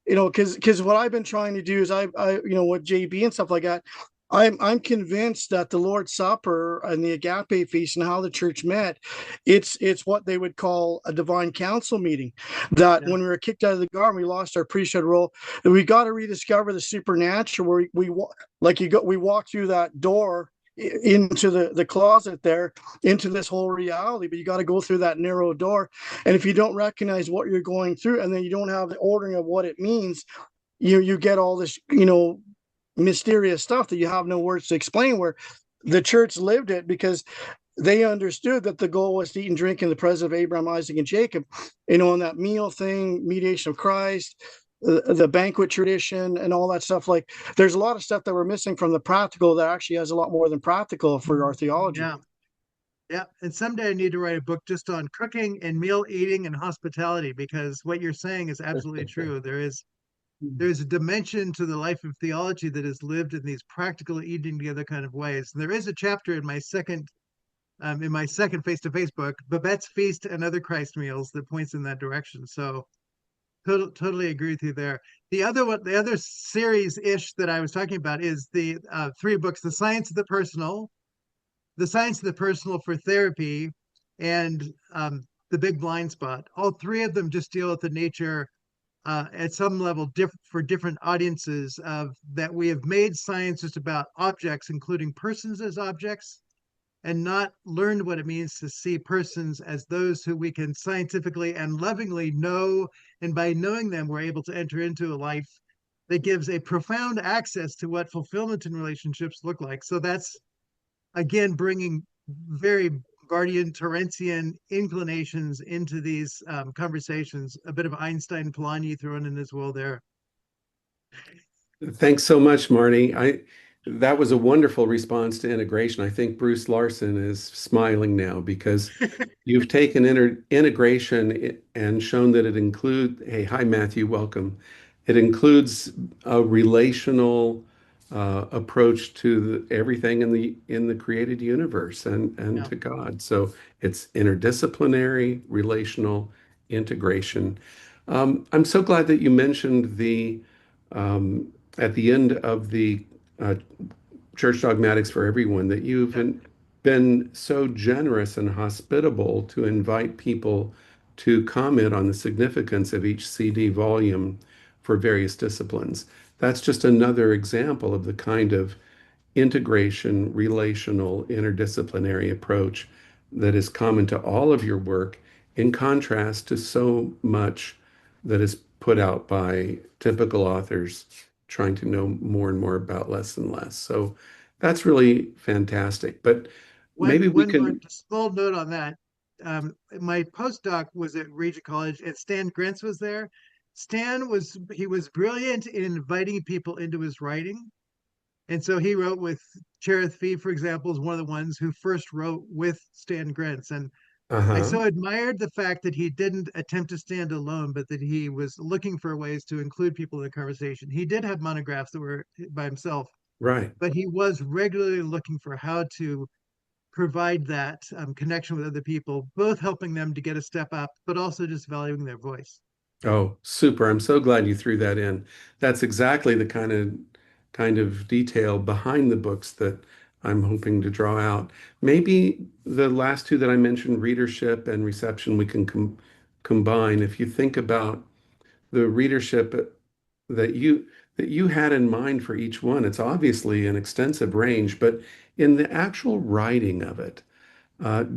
Speaker 4: because what I've been trying to do is I with JB and stuff like that, I'm convinced that the Lord's Supper and the Agape Feast and how the church met, it's what they would call a divine council meeting. That when we were kicked out of the garden, we lost our priesthood role. We got to rediscover the supernatural. Where we walk through that door into the closet there, into this whole reality, but you got to go through that narrow door. And if you don't recognize what you're going through, and then you don't have the ordering of what it means, you get all this mysterious stuff that you have no words to explain, where the church lived it because they understood that the goal was to eat and drink in the presence of Abraham, Isaac, and Jacob, on that meal thing, mediation of Christ, the banquet tradition, and all that stuff. Like, there's a lot of stuff that we're missing from the practical that actually has a lot more than practical for our theology.
Speaker 2: Yeah. And someday I need to write a book just on cooking and meal eating and hospitality, because what you're saying is absolutely true. There's a dimension to the life of theology that is lived in these practical eating together kind of ways. And there is a chapter in my second face-to-face book, Babette's Feast and Other Christ Meals, that points in that direction. So totally agree with you there. The other series-ish that I was talking about is the 3 books: The Science of the Personal for Therapy, and The Big Blind Spot. All 3 of them just deal with the nature at some level for different audiences of that we have made science just about objects, including persons as objects, and not learned what it means to see persons as those who we can scientifically and lovingly know, and by knowing them we're able to enter into a life that gives a profound access to what fulfillment in relationships look like. So that's again bringing very Barthian, Torrentian inclinations into these conversations. A bit of Einstein, Polanyi thrown in as well there.
Speaker 1: Thanks so much, Marty. That was a wonderful response to integration. I think Bruce Larson is smiling now because you've taken integration and shown that it includes, hey, hi, Matthew, welcome. It includes a relational approach to everything in the created universe and to God. So it's interdisciplinary, relational integration. I'm so glad that you mentioned at the end of the Church Dogmatics for Everyone, that you've been so generous and hospitable to invite people to comment on the significance of each CD volume for various disciplines. That's just another example of the kind of integration, relational, interdisciplinary approach that is common to all of your work, in contrast to so much that is put out by typical authors trying to know more and more about less and less. So That's really fantastic. But
Speaker 2: One
Speaker 1: maybe we
Speaker 2: one more
Speaker 1: can,
Speaker 2: small note on that. My postdoc was at Regent College, and Stan Grentz was there. Stan was brilliant in inviting people into his writing, and so he wrote with Cherith Fee, for example, is one of the ones who first wrote with Stan Grentz, and I
Speaker 1: uh-huh,
Speaker 2: so admired the fact that he didn't attempt to stand alone, but that he was looking for ways to include people in the conversation. He did have monographs that were by himself,
Speaker 1: right.
Speaker 2: but he was regularly looking for how to provide that connection with other people, both helping them to get a step up, but also just valuing their voice.
Speaker 1: Oh, super. I'm so glad you threw that in. That's exactly the kind of detail behind the books that I'm hoping to draw out. Maybe the last two that I mentioned, readership and reception, we can combine. If you think about the readership that you that you had in mind for each one, it's obviously an extensive range, but in the actual writing of it,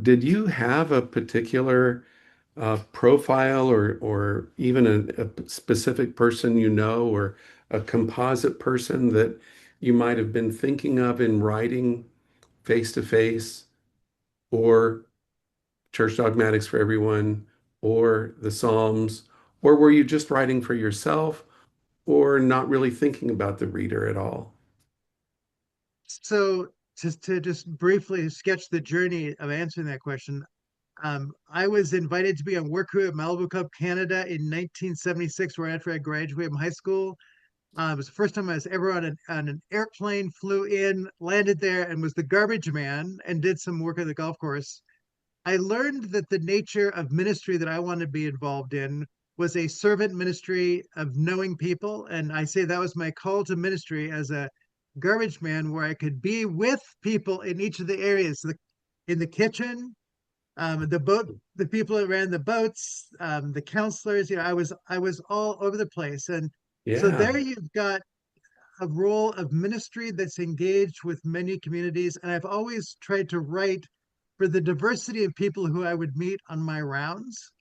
Speaker 1: did you have a particular profile or even a specific person you know, or a composite person that you might have been thinking of in writing face to face, or Church Dogmatics for Everyone, or the Psalms, or were you just writing for yourself, or not really thinking about the reader at all?
Speaker 2: So to just briefly sketch the journey of answering that question, I was invited to be on work crew at Malibu Club Canada in 1976, right after I graduated from high school. It was the first time I was ever on an airplane, flew in, landed there, and was the garbage man and did some work at the golf course. I learned that the nature of ministry that I wanted to be involved in was a servant ministry of knowing people. And I say that was my call to ministry as a garbage man, where I could be with people in each of the areas, in the kitchen, the boat, the people that ran the boats, the counselors. I was all over the place, and so
Speaker 1: Yeah.
Speaker 2: there you've got a role of ministry that's engaged with many communities. And I've always tried to write for the diversity of people who I would meet on my rounds,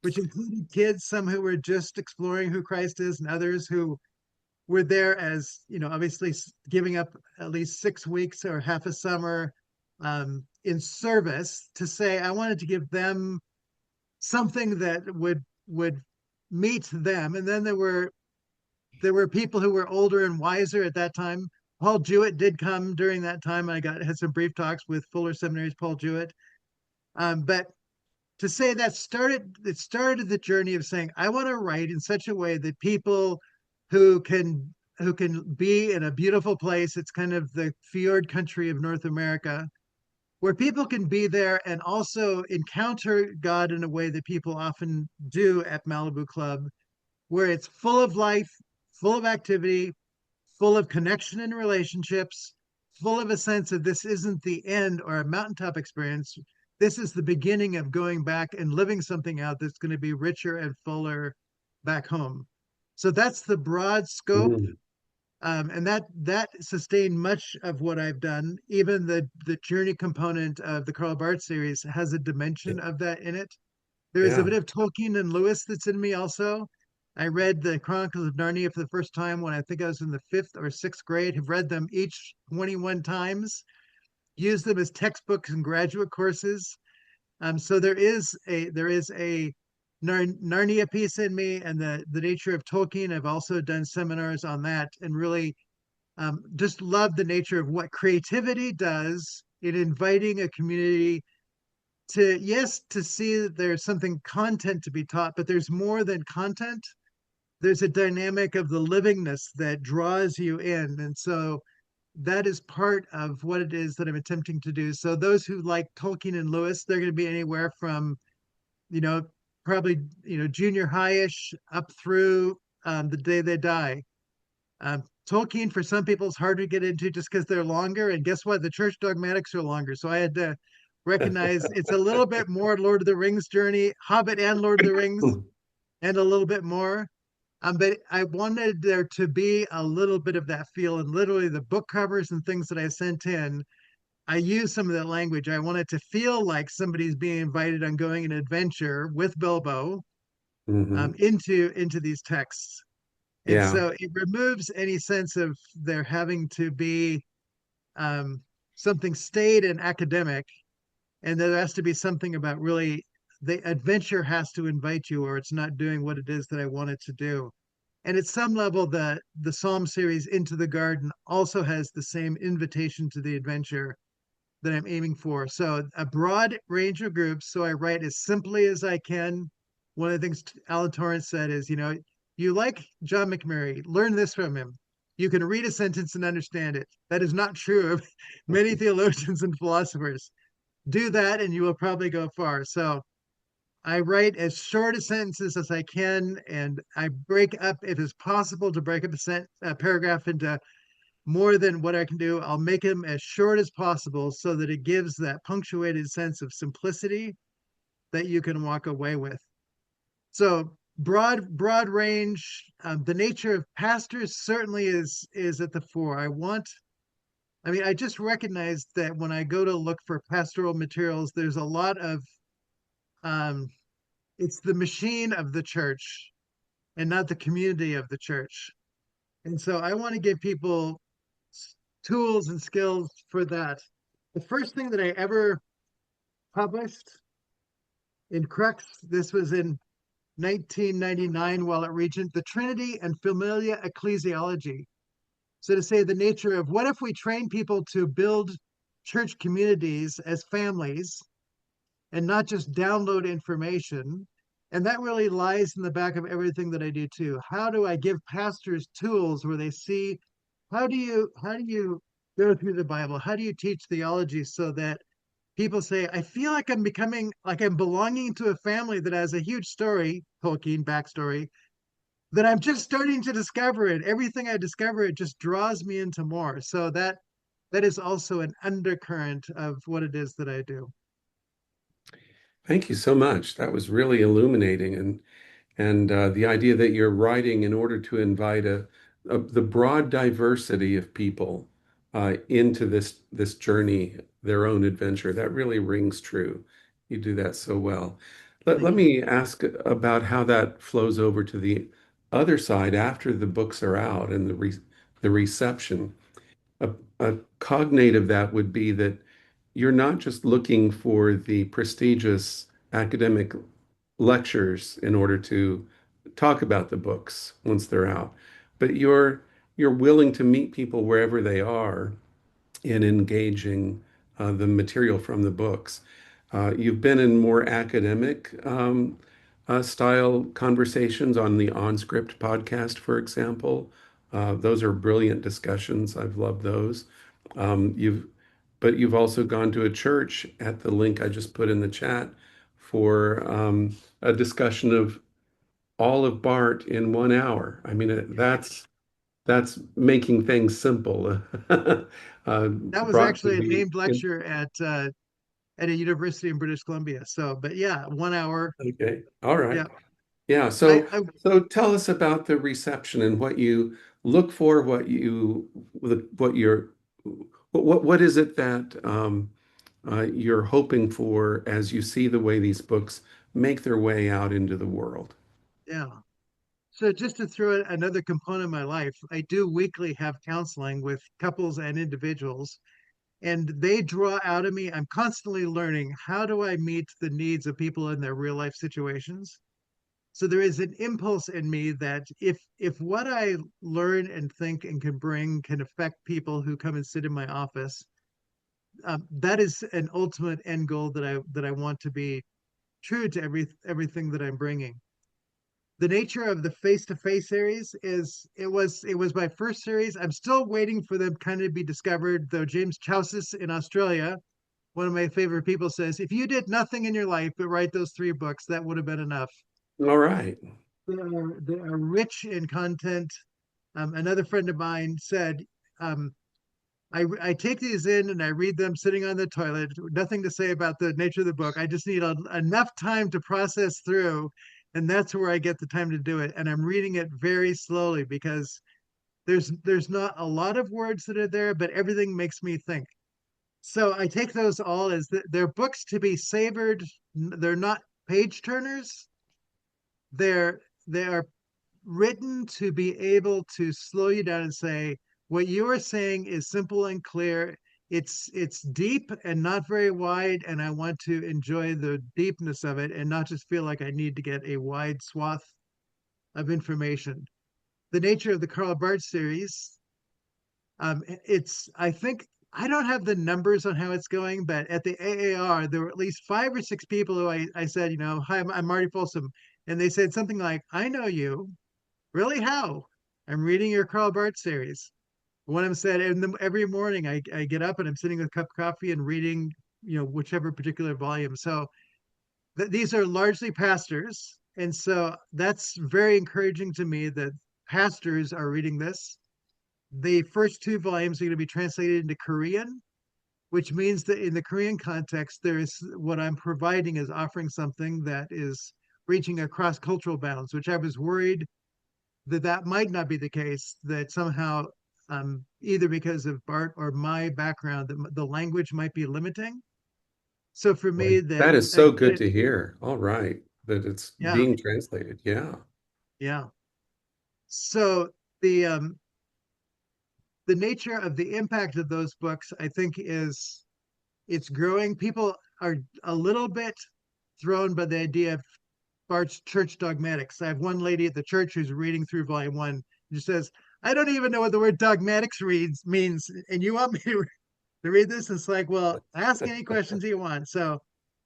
Speaker 2: which included kids, some who were just exploring who Christ is, and others who were there as, obviously giving up at least 6 weeks or half a summer in service to say, I wanted to give them something that would meet them. And then there were people who were older and wiser at that time. Paul Jewett did come during that time. I had some brief talks with Fuller Seminary's Paul Jewett. But to say that started the journey of saying, I want to write in such a way that people who can who can be in a beautiful place. It's kind of the fjord country of North America, where people can be there and also encounter God in a way that people often do at Malibu Club, where it's full of life, full of activity, full of connection and relationships, full of a sense of this isn't the end or a mountaintop experience. This is the beginning of going back and living something out that's going to be richer and fuller back home. So that's the broad scope.
Speaker 1: Mm,
Speaker 2: And that sustained much of what I've done. Even the journey component of the Karl Barth series has a dimension of that in it. There is a
Speaker 1: yeah.
Speaker 2: bit of Tolkien and Lewis that's in me also. I read the Chronicles of Narnia for the first time when I think I was in the fifth or sixth grade. Have read them each 21 times. Used them as textbooks and graduate courses. So there is a Narnia piece in me, and the nature of Tolkien. I've also done seminars on that, and really just love the nature of what creativity does in inviting a community to, yes, to see that there's something content to be taught, but there's more than content. There's a dynamic of the livingness that draws you in. And so that is part of what it is that I'm attempting to do. So those who like Tolkien and Lewis, they're going to be anywhere from, you know, probably, junior high-ish up through the day they die. Tolkien, for some people, is harder to get into just because they're longer. And guess what? The church dogmatics are longer. So I had to recognize it's a little bit more Lord of the Rings journey, Hobbit and Lord of the Rings, and a little bit more. But I wanted there to be a little bit of that feel. And literally, the book covers and things that I sent in, I used some of that language. I wanted to feel like somebody's being invited on going an adventure with Bilbo
Speaker 1: Hmm.
Speaker 2: into these texts. And
Speaker 1: Yeah.
Speaker 2: so it removes any sense of there having to be something staid and academic, and there has to be something about really the adventure has to invite you, or it's not doing what it is that I want it to do. And at some level, the Psalm series Into the Garden also has the same invitation to the adventure that I'm aiming for. So a broad range of groups. So I write as simply as I can. One of the things Alan Torrance said is, you like John McMurray, learn this from him. You can read a sentence and understand it. That is not true of many theologians and philosophers. Do that and you will probably go far. So I write as short a sentences as I can, and I break up, if it's possible, to break up a paragraph into more than what I can do. I'll make them as short as possible so that it gives that punctuated sense of simplicity that you can walk away with. So broad range. The nature of pastors certainly is at the fore. I just recognized that when I go to look for pastoral materials, there's a lot of um, it's the machine of the church and not the community of the church. And so I want to give people tools and skills for that. The first thing that I ever published in Crux, this was in 1999 while at Regent, The Trinity and Familia Ecclesiology. So to say the nature of what if we train people to build church communities as families and not just download information. And that really lies in the back of everything that I do too. How do I give pastors tools where they see how do you go through the Bible? How do you teach theology so that people say, I feel like I'm becoming like I'm belonging to a family that has a huge story, Tolkien backstory, that I'm just starting to discover it. Everything I discover, it just draws me into more. So that is also an undercurrent of what it is that I do.
Speaker 1: Thank you so much. That was really illuminating, and the idea that you're writing in order to invite the broad diversity of people into this journey, their own adventure, that really rings true. You do that so well. Let
Speaker 2: Thank you.
Speaker 1: me ask about how that flows over to the other side after the books are out and the reception. A cognate of that would be that you're not just looking for the prestigious academic lectures in order to talk about the books once they're out, but you're willing to meet people wherever they are in engaging the material from the books. You've been in more academic style conversations on the OnScript podcast, for example. Those are brilliant discussions. I've loved those. You've but you've also gone to a church at the link I just put in the chat for a discussion of all of Bart in 1 hour. I mean, that's making things simple.
Speaker 2: That was
Speaker 1: Brought to
Speaker 2: actually a
Speaker 1: the
Speaker 2: named lecture at a university in British Columbia. So, but yeah, 1 hour.
Speaker 1: okay, all right,
Speaker 2: Yeah.
Speaker 1: yeah.
Speaker 2: I,
Speaker 1: So
Speaker 2: I
Speaker 1: so tell us about the reception and what you look for, what you're what is it that you're hoping for as you see the way these books make their way out into the world.
Speaker 2: yeah. So just to throw in another component of my life, I do weekly have counseling with couples and individuals, and they draw out of me. I'm constantly learning how do I meet the needs of people in their real life situations. So there is an impulse in me that if what I learn and think and can bring can affect people who come and sit in my office, that is an ultimate end goal that I want to be true to everything that I'm bringing. The nature of the face-to-face series is it was my first series. I'm still waiting for them kind of be discovered, though James Chaucis in Australia, one of my favorite people, says, if you did nothing in your life but write those 3 books, that would have been enough.
Speaker 1: All right.
Speaker 2: They are rich in content. Another friend of mine said, um, I take these in and I read them sitting on the toilet. Nothing to say about the nature of the book. I just need enough time to process through, and that's where I get the time to do it. And I'm reading it very slowly because there's not a lot of words that are there, but everything makes me think. So I take those all as they're books to be savored. They're not page turners. They are written to be able to slow you down and say, what you are saying is simple and clear. It's deep and not very wide, and I want to enjoy the deepness of it and not just feel like I need to get a wide swath of information. The nature of the Karl Barth series, it's I think I don't have the numbers on how it's going, but at the AAR, there were at least 5 or 6 people who I said, hi, I'm Marty Folsom. And they said something like, I know you. Really? How? I'm reading your Karl Barth series. One of them said, every morning I get up and I'm sitting with a cup of coffee and reading, whichever particular volume. So these are largely pastors. And so that's very encouraging to me that pastors are reading this. The first 2 volumes are going to be translated into Korean, which means that in the Korean context, there is what I'm providing is offering something that is reaching across cultural bounds, which I was worried that might not be the case, that somehow either because of Bart or my background, that the language might be limiting. So for
Speaker 1: Boy,
Speaker 2: me, that
Speaker 1: that is so good to hear. All right, that it's
Speaker 2: yeah,
Speaker 1: being translated. Yeah.
Speaker 2: yeah. So the the nature of the impact of those books, I think, is it's growing. People are a little bit thrown by the idea of Bart's church dogmatics. I have one lady at the church who's reading through volume 1 and says, I don't even know what the word dogmatics means. And you want me to read this? It's like, well, ask any questions you want. So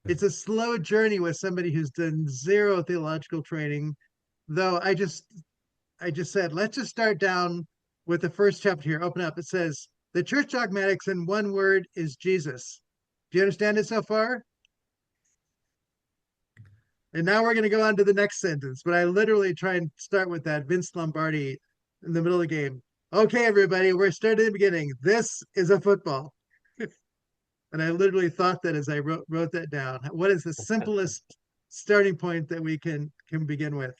Speaker 2: it's a slow journey with somebody who's done zero theological training. Though I just said, let's just start down with the first chapter here. Open up. It says, the church dogmatics in one word is Jesus. Do you understand it so far? And now we're going to go on to the next sentence, but I literally try and start with that Vince Lombardi in the middle of the game. Okay, everybody, we're starting at the beginning. This is a football. And I literally thought that as I wrote that down. What is the simplest starting point that we can begin with?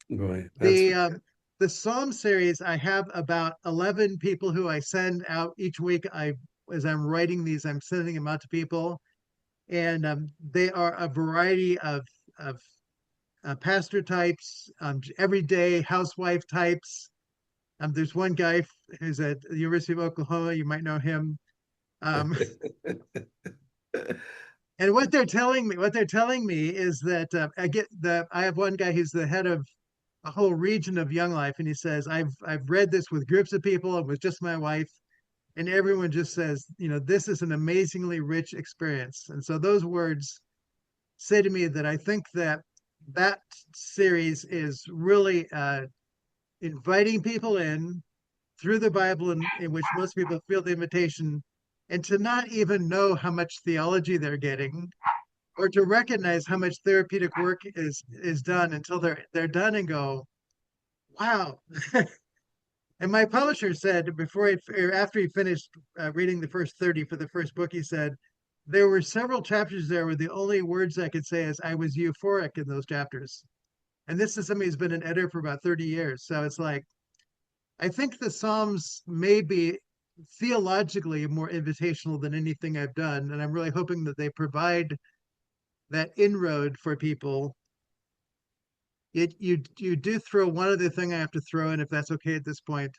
Speaker 1: Boy, that's
Speaker 2: The Psalm series, I have about 11 people who I send out each week. As I'm writing these, I'm sending them out to people, and they are a variety of pastor types, everyday housewife types. There's one guy who's at the University of Oklahoma. You might know him. Um, and what they're telling me is that I have one guy who's the head of a whole region of Young Life, and he says, I've read this with groups of people and with just my wife, and everyone just says, this is an amazingly rich experience. And so those words say to me that I think that series is really inviting people in through the Bible, in which most people feel the invitation, and to not even know how much theology they're getting, or to recognize how much therapeutic work is done until they're done and go, wow. And my publisher said after he finished reading the first 30 for the first book, he said there were several chapters there where the only words I could say is I was euphoric in those chapters. And this is somebody who's been an editor for about 30 years. So it's like, I think the Psalms may be theologically more invitational than anything I've done. And I'm really hoping that they provide that inroad for people. You do throw one other thing I have to throw in, if that's okay at this point.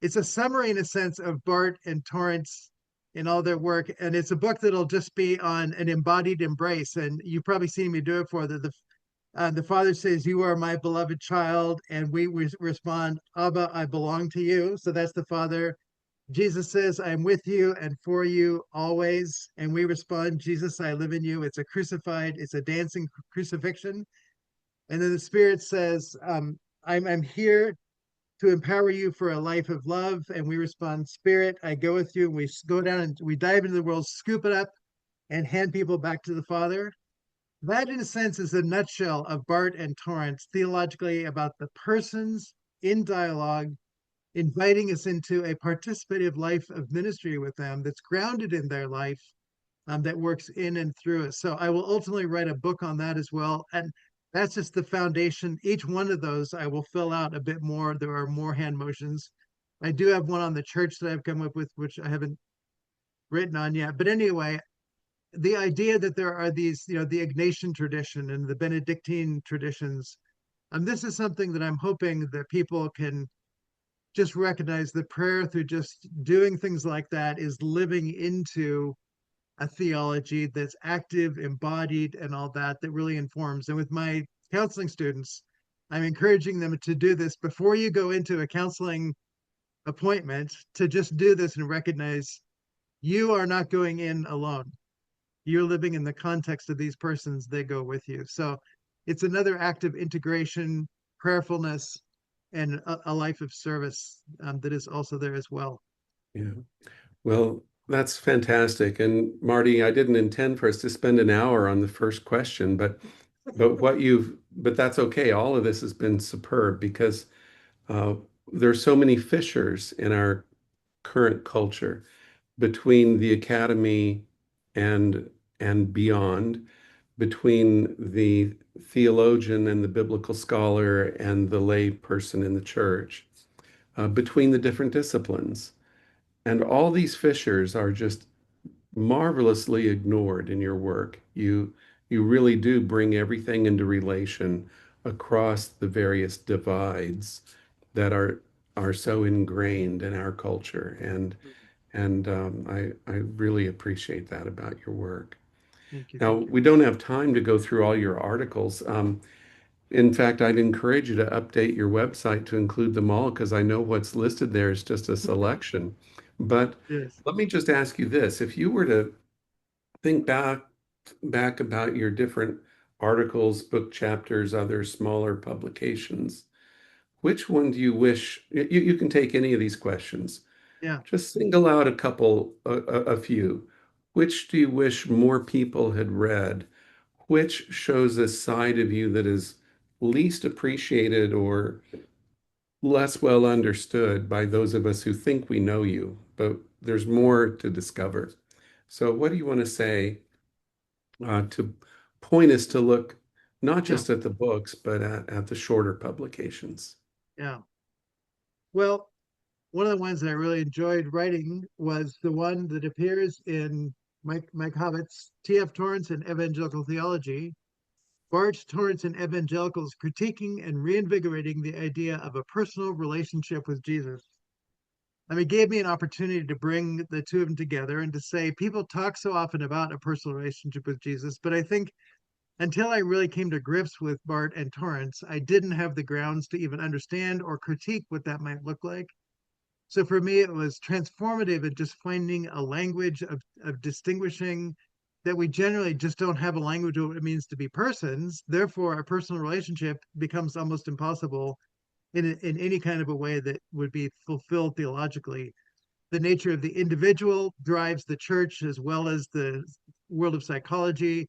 Speaker 2: It's a summary, in a sense, of Bart and Torrance in all their work. And it's a book that'll just be on an embodied embrace. And you've probably seen me do it for the father says, you are my beloved child. And we respond, Abba, I belong to you. So that's the father. Jesus says, I'm with you and for you always. And we respond, Jesus, I live in you. It's a dancing crucifixion. And then the Spirit says, I'm here to empower you for a life of love. And we respond, Spirit, I go with you. And we go down and we dive into the world, scoop it up, and hand people back to the Father. That, in a sense, is a nutshell of Bart and Torrance theologically, about the persons in dialogue, inviting us into a participative life of ministry with them that's grounded in their life, that works in and through us. So I will ultimately write a book on that as well. And that's just the foundation. Each one of those I will fill out a bit more. There are more hand motions. I do have one on the church that I've come up with, which I haven't written on yet. But anyway, the idea that there are these, the Ignatian tradition and the Benedictine traditions, this is something that I'm hoping that people can just recognize the prayer through just doing things like that is living into a theology that's active, embodied, and all that, that really informs. And with my counseling students, I'm encouraging them to do this before you go into a counseling appointment, to just do this and recognize you are not going in alone. You're living in the context of these persons, they go with you. So it's another act of integration, prayerfulness, and a life of service that is also there as well.
Speaker 1: Yeah. Well, that's fantastic. And Marty, I didn't intend for us to spend an hour on the first question, but that's okay. All of this has been superb because uh, there's so many fissures in our current culture between the academy and beyond, between the theologian and the biblical scholar and the lay person in the church, between the different disciplines. And all these fissures are just marvelously ignored in your work. You really do bring everything into relation across the various divides that are so ingrained in our culture. And I really appreciate that about your work.
Speaker 2: Thank you.
Speaker 1: Now,
Speaker 2: Thank you.
Speaker 1: we don't have time to go through all your articles. In fact, I'd encourage you to update your website to include them all because I know what's listed there is just a selection. But
Speaker 2: Yes.
Speaker 1: let me just ask you this. If you were to think back about your different articles, book chapters, other smaller publications, which one do you wish you can take any of these questions?
Speaker 2: Yeah.
Speaker 1: Just single out a few. Which do you wish more people had read? Which shows a side of you that is least appreciated or less well understood by those of us who think we know you, but there's more to discover. So, what do you want to say to point us to look not
Speaker 2: Yeah.
Speaker 1: just at the books, but at the shorter publications?
Speaker 2: Yeah. Well, one of the ones that I really enjoyed writing was the one that appears in Mike Hobbitt's T.F. Torrance and Evangelical Theology, Bart Torrance and Evangelicals critiquing and reinvigorating the idea of a personal relationship with Jesus. I mean, it gave me an opportunity to bring the two of them together and to say, people talk so often about a personal relationship with Jesus, but I think until I really came to grips with Bart and Torrance, I didn't have the grounds to even understand or critique what that might look like. So for me, it was transformative in just finding a language of distinguishing that we generally just don't have a language of what it means to be persons. Therefore, a personal relationship becomes almost impossible in any kind of a way that would be fulfilled theologically. The nature of the individual drives the church as well as the world of psychology.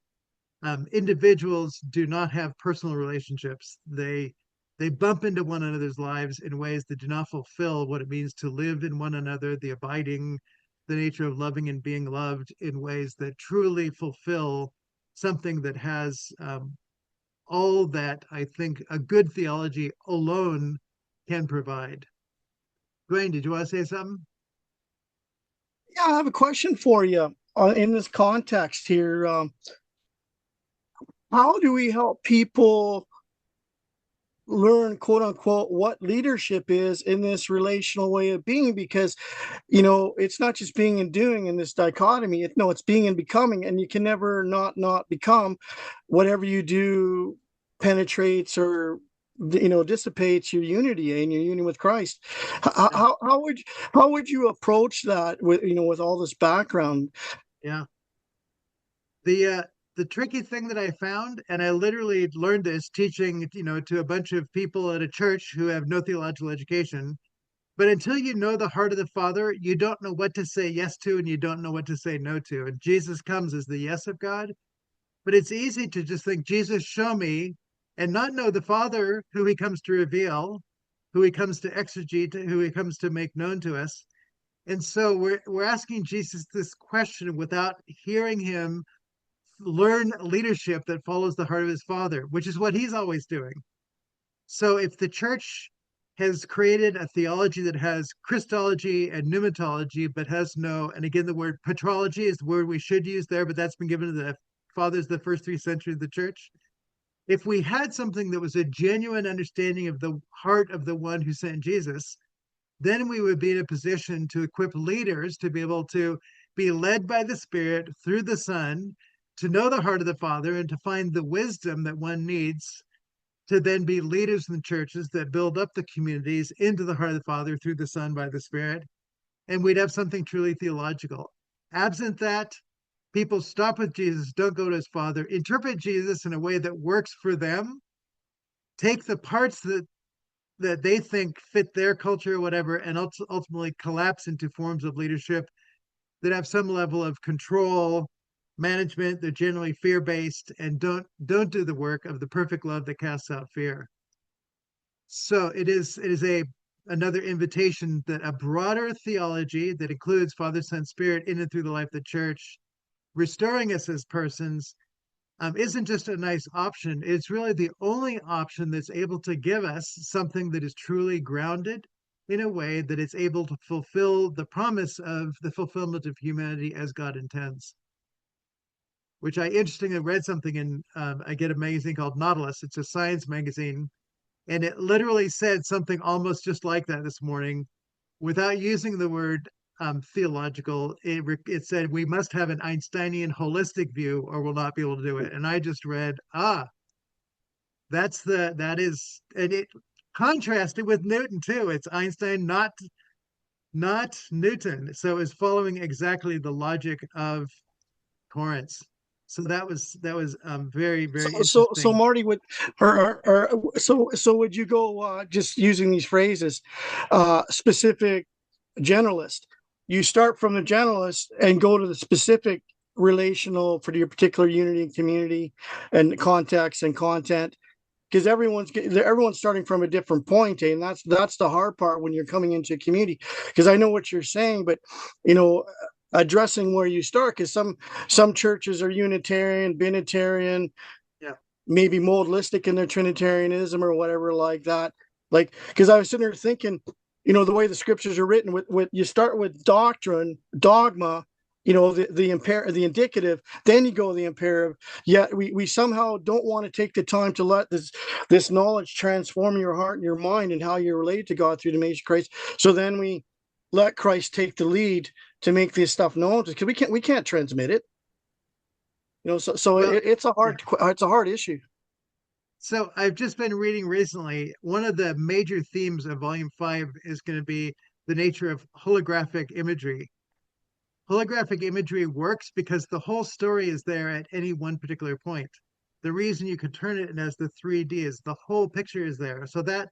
Speaker 2: Individuals do not have personal relationships. They bump into one another's lives in ways that do not fulfill what it means to live in one another, the abiding, the nature of loving and being loved in ways that truly fulfill something that has all that I think a good theology alone can provide. Dwayne, did you want to say something?
Speaker 4: Yeah, I have a question for you in this context here. How do we help people learn, quote unquote, what leadership is in this relational way of being? Because, it's not just being and doing in this dichotomy. It's being and becoming, and you can never not become. Whatever you do penetrates or dissipates your unity and your union with Christ. How would you approach that with all this background?
Speaker 2: Yeah. The tricky thing that I found, and I literally learned this teaching, to a bunch of people at a church who have no theological education. But until you know the heart of the Father, you don't know what to say yes to, and you don't know what to say no to. And Jesus comes as the yes of God. But it's easy to just think, Jesus, show me, and not know the Father, who he comes to reveal, who he comes to exegete, who he comes to make known to us. And so we're asking Jesus this question without hearing him learn leadership that follows the heart of his Father, which is what he's always doing. So if the church has created a theology that has Christology and pneumatology, but has no, and again, the word patrology is the word we should use there, but that's been given to the fathers the first 3 centuries of the church. If we had something that was a genuine understanding of the heart of the one who sent Jesus, then we would be in a position to equip leaders to be able to be led by the Spirit through the Son, to know the heart of the Father, and to find the wisdom that one needs to then be leaders in the churches that build up the communities into the heart of the Father through the Son by the Spirit. And we'd have something truly theological. Absent that, people stop with Jesus, don't go to his Father, interpret Jesus in a way that works for them, take the parts that they think fit their culture or whatever, and ultimately collapse into forms of leadership that have some level of control, management. They're generally fear-based and don't do the work of the perfect love that casts out fear. So it is another invitation that a broader theology that includes Father, Son, Spirit in and through the life of the church, restoring us as persons, isn't just a nice option. It's really the only option that's able to give us something that is truly grounded in a way that it's able to fulfill the promise of the fulfillment of humanity as God intends. Which I interestingly read something in, I get a magazine called Nautilus. It's a science magazine. And it literally said something almost just like that this morning without using the word theological. It said we must have an Einsteinian holistic view or we'll not be able to do it. And I just read, that is, and it contrasted with Newton too. It's Einstein, not Newton. So it's following exactly the logic of Torrance. So that was very, very
Speaker 4: So
Speaker 2: interesting.
Speaker 4: Marty would, so would you go just using these phrases, specific generalist? You start from the generalist and go to the specific relational for your particular unity and community and context and content, because everyone's starting from a different point, and that's the hard part when you're coming into a community. Because I know what you're saying, but you know, addressing where you start, because some churches are Unitarian, Binitarian,
Speaker 2: Yeah.
Speaker 4: maybe modalistic in their Trinitarianism or whatever like that. Like, because I was sitting there thinking, the way the scriptures are written, with you start with doctrine, dogma, the indicative, then you go to the imperative. Yet we somehow don't want to take the time to let this knowledge transform your heart and your mind and how you're related to God through the image of Christ. So then we let Christ take the lead to make this stuff known, because we can't transmit it. So
Speaker 2: Well,
Speaker 4: it's a hard issue.
Speaker 2: So I've just been reading recently, one of the major themes of Volume 5 is going to be the nature of holographic imagery. Holographic imagery works because the whole story is there at any one particular point. The reason you could turn it as the 3D is the whole picture is there. So that,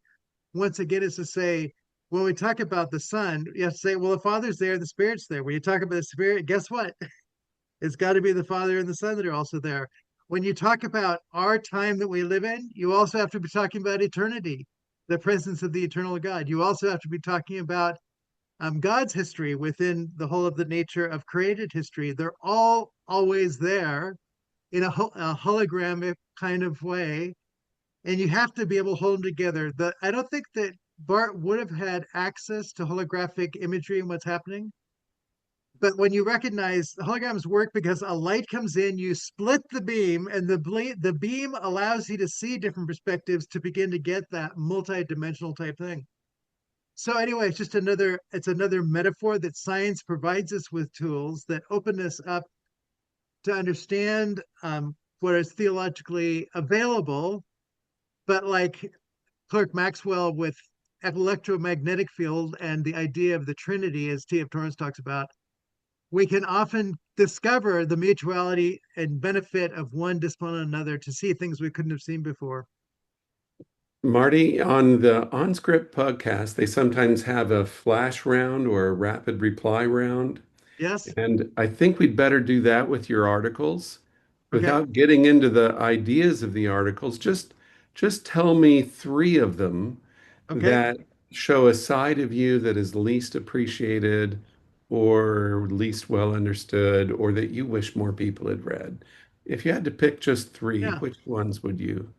Speaker 2: once again, is to say, when we talk about the Son, you have to say, well, the Father's there, the Spirit's there. When you talk about the Spirit, guess what? It's got to be the Father and the Son that are also there. When you talk about our time that we live in, you also have to be talking about eternity, the presence of the eternal God. You also have to be talking about God's history within the whole of the nature of created history. They're all always there in a hologramic kind of way, and you have to be able to hold them together. I don't think that Bart would have had access to holographic imagery and what's happening. But when you recognize the holograms work because a light comes in, you split the beam, and the beam allows you to see different perspectives to begin to get that multi-dimensional type thing. So anyway, it's another metaphor that science provides us with tools that open us up to understand what is theologically available. But like Clerk Maxwell with electromagnetic field and the idea of the Trinity, as T.F. Torrance talks about, we can often discover the mutuality and benefit of one discipline and another to see things we couldn't have seen before.
Speaker 1: Marty, on the OnScript podcast, they sometimes have a flash round or a rapid reply round.
Speaker 2: Yes.
Speaker 1: And I think we'd better do that with your articles.
Speaker 2: Okay.
Speaker 1: Without getting into the ideas of the articles, just tell me three of them
Speaker 2: Okay.
Speaker 1: that show a side of you that is least appreciated or least well understood, or that you wish more people had read. If you had to pick just three,
Speaker 2: Yeah.
Speaker 1: which ones would you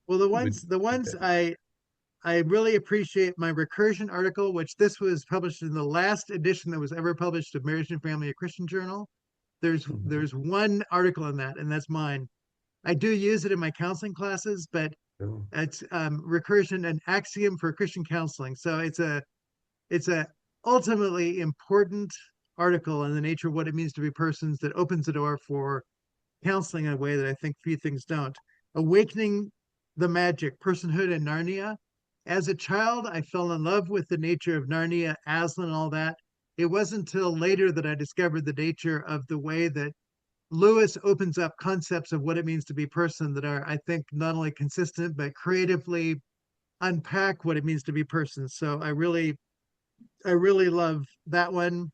Speaker 2: Well, the
Speaker 1: would
Speaker 2: ones I really appreciate my recursion article, which this was published in the last edition that was ever published of Marriage and Family, a Christian journal.
Speaker 1: Mhm.
Speaker 2: There's one article in that, and that's mine. I do use it in my counseling classes, but
Speaker 1: No.
Speaker 2: it's recursion, an axiom for Christian counseling. So it's It's a ultimately important article on the nature of what it means to be persons that opens the door for counseling in a way that I think few things don't. Awakening the Magic, Personhood in Narnia. As a child, I fell in love with the nature of Narnia, Aslan, and all that. It wasn't until later that I discovered the nature of the way that Lewis opens up concepts of what it means to be person that are, I think, not only consistent, but creatively unpack what it means to be person. So I really love that one.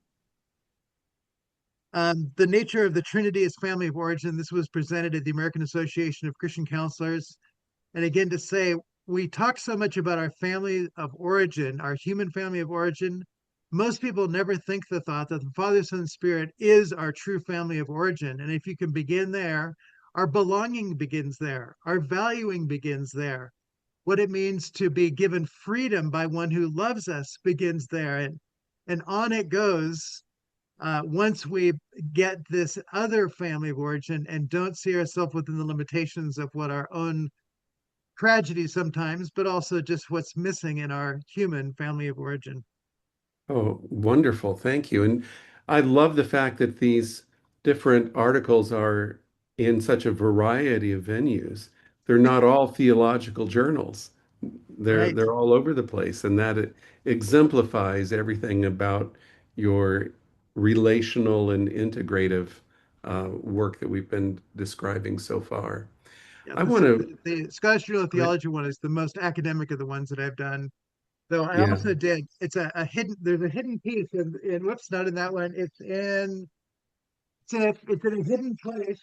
Speaker 2: The nature of the Trinity as family of origin. This was presented at the American Association of Christian Counselors. And again, to say, we talk so much about our family of origin, our human family of origin. Most people never think the thought that the Father, Son, and Spirit is our true family of origin. And if you can begin there, our belonging begins there, our valuing begins there. What it means to be given freedom by one who loves us begins there. And on it goes once we get this other family of origin and don't see ourselves within the limitations of what our own tragedy sometimes, but also just what's missing in our human family of origin.
Speaker 1: Oh, wonderful. Thank you. And I love the fact that these different articles are in such a variety of venues. They're not all theological journals. They're
Speaker 2: Right.
Speaker 1: they're all over the place, and that it exemplifies everything about your relational and integrative work that we've been describing so far.
Speaker 2: Yeah,
Speaker 1: I want to,
Speaker 2: the Scottish Journal of Theology one is the most academic of the ones that I've done. Though I
Speaker 1: yeah.
Speaker 2: also did, it's a hidden, there's a hidden piece in whoops, not in that one. It's in a hidden place.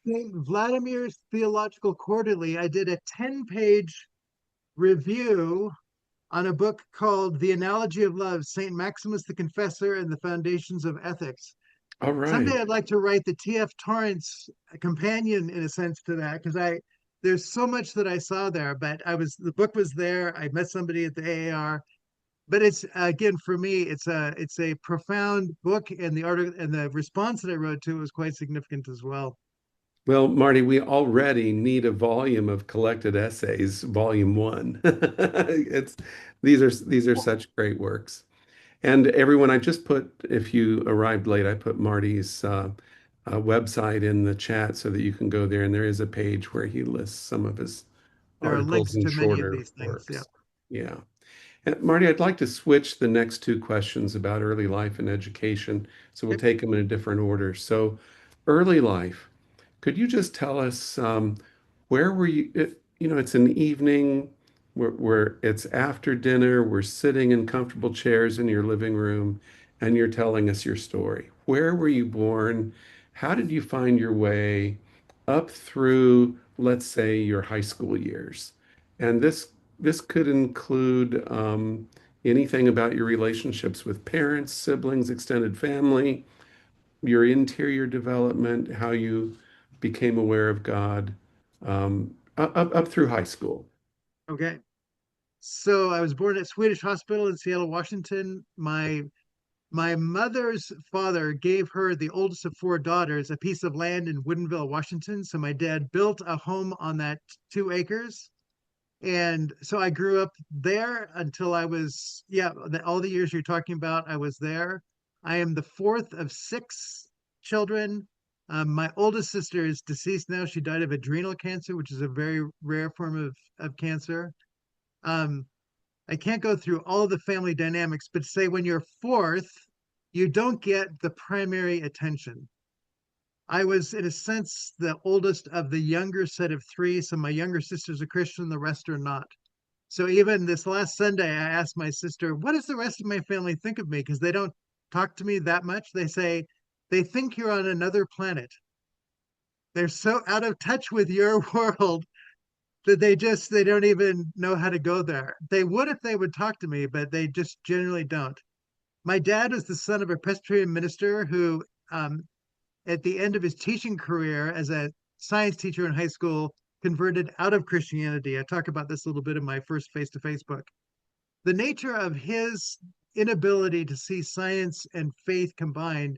Speaker 2: St. Vladimir's Theological Quarterly. I did a 10-page review on a book called The Analogy of Love, St. Maximus the Confessor and the Foundations of Ethics.
Speaker 1: All
Speaker 2: Someday
Speaker 1: right.
Speaker 2: I'd like to write the T.F. Torrance companion in a sense to that, because there's so much that I saw there, but the book was there. I met somebody at the AAR, but it's again for me, it's a profound book, and the article and the response that I wrote to it was quite significant as well.
Speaker 1: Well, Marty, we already need a volume of collected essays, volume one. It's these are such great works. And everyone, I just put, if you arrived late, I put Marty's website in the chat so that you can go there. And there is a page where he lists some of his
Speaker 2: There are
Speaker 1: articles
Speaker 2: links
Speaker 1: and
Speaker 2: to many of
Speaker 1: shorter
Speaker 2: these things. Yeah.
Speaker 1: works. Yeah. And Marty, I'd like to switch the next two questions about early life and education. So we'll
Speaker 2: Okay.
Speaker 1: take them in a different order. So, early life, could you just tell us where were you? It's an evening where it's after dinner, we're sitting in comfortable chairs in your living room, and you're telling us your story. Where were you born? How did you find your way up through, let's say, your high school years? And this could include anything about your relationships with parents, siblings, extended family, your interior development, how you became aware of God, up through high school.
Speaker 2: Okay. So I was born at Swedish Hospital in Seattle, Washington. My mother's father gave her, the oldest of four daughters, a piece of land in Woodinville, Washington. So my dad built a home on that 2 acres. And so I grew up there until I was, yeah, all the years you're talking about, I was there. I am the fourth of six children. My oldest sister is deceased now. She died of adrenal cancer, which is a very rare form of cancer. Um, I can't go through all the family dynamics, but say when you're fourth, you don't get the primary attention. I was, in a sense, the oldest of the younger set of three. So my younger sister's a Christian, the rest are not. So even this last Sunday, I asked my sister, what does the rest of my family think of me? Because they don't talk to me that much. They say they think you're on another planet. They're so out of touch with your world that they don't even know how to go there. They would if they would talk to me, but they just generally don't. My dad was the son of a Presbyterian minister who, at the end of his teaching career as a science teacher in high school, converted out of Christianity. I talk about this a little bit in my first face to face book. The nature of his inability to see science and faith combined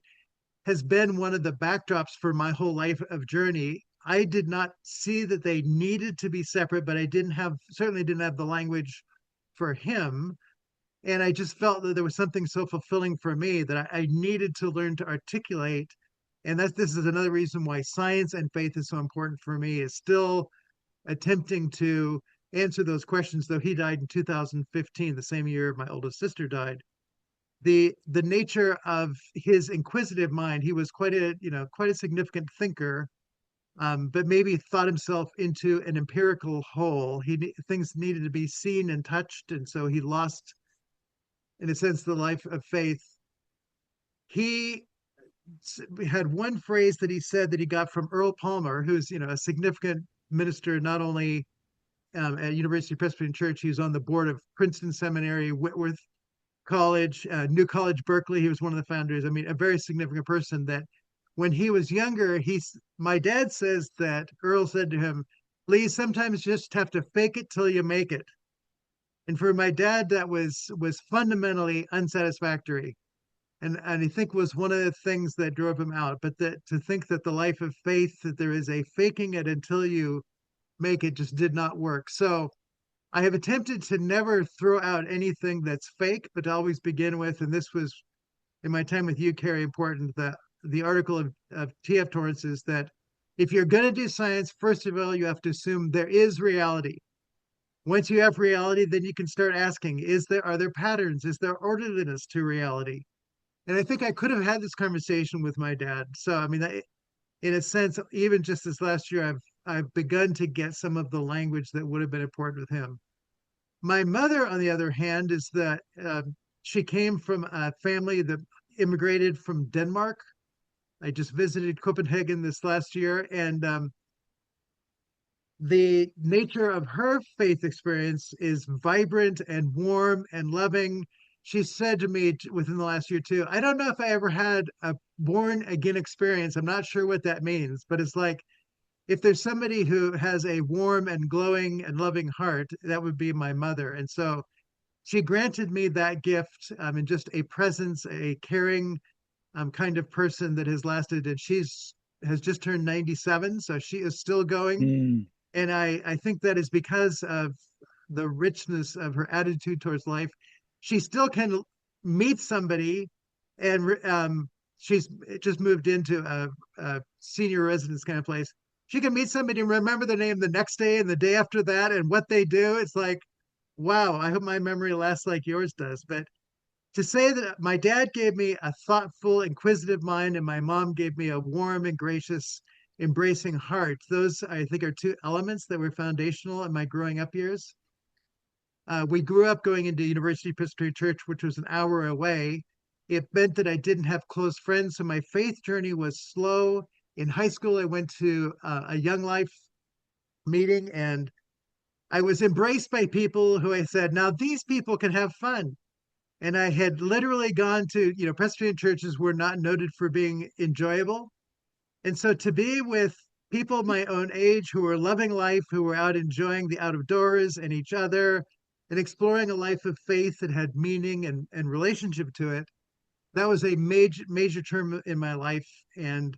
Speaker 2: has been one of the backdrops for my whole life of journey. I did not see that they needed to be separate, but I certainly didn't have the language for him. And I just felt that there was something so fulfilling for me that I needed to learn to articulate. And this is another reason why science and faith is so important for me, is still attempting to answer those questions, though he died in 2015, the same year my oldest sister died. The nature of his inquisitive mind, he was quite a significant thinker, but maybe thought himself into an empirical hole. Things needed to be seen and touched, and so he lost, in a sense, the life of faith. He had one phrase that he said that he got from Earl Palmer, who's a significant minister, not only at University Presbyterian Church. He was on the board of Princeton Seminary, Whitworth College, New College, Berkeley. He was one of the founders. I mean, a very significant person. That when he was younger, my dad says that Earl said to him, "Lee, sometimes you just have to fake it till you make it." And for my dad, that was fundamentally unsatisfactory, and I think was one of the things that drove him out. But that to think that the life of faith, that there is a faking it until you make it, just did not work. So I have attempted to never throw out anything that's fake, but to always begin with, and this was in my time with you, Kerry, important, the article of T.F. Torrance is that if you're going to do science, first of all, you have to assume there is reality. Once you have reality, then you can start asking, are there patterns? Is there orderliness to reality? And I think I could have had this conversation with my dad. So, I mean, in a sense, even just this last year, I've begun to get some of the language that would have been important with him. My mother, on the other hand, is that she came from a family that immigrated from Denmark. I just visited Copenhagen this last year, and the nature of her faith experience is vibrant and warm and loving. She said to me within the last year too, "I don't know if I ever had a born again experience. I'm not sure what that means, but it's like, if there's somebody who has a warm and glowing and loving heart, that would be my mother." And so she granted me that gift, and just a presence, a caring kind of person that has lasted. And has just turned 97, so she is still going.
Speaker 6: Mm.
Speaker 2: And I think that is because of the richness of her attitude towards life. She still can meet somebody, and she's just moved into a senior residence kind of place. She can meet somebody and remember their name the next day and the day after that and what they do. It's like, wow, I hope my memory lasts like yours does. But to say that my dad gave me a thoughtful, inquisitive mind, and my mom gave me a warm and gracious, embracing heart, those I think are two elements that were foundational in my growing up years. We grew up going into University Presbyterian Church, which was an hour away. It meant that I didn't have close friends, so my faith journey was slow. In high school, I went to a Young Life meeting, and I was embraced by people who I said, now these people can have fun. And I had literally gone to, Presbyterian churches were not noted for being enjoyable. And so to be with people my own age who were loving life, who were out enjoying the out of doors and each other and exploring a life of faith that had meaning and relationship to it, that was a major term in my life. And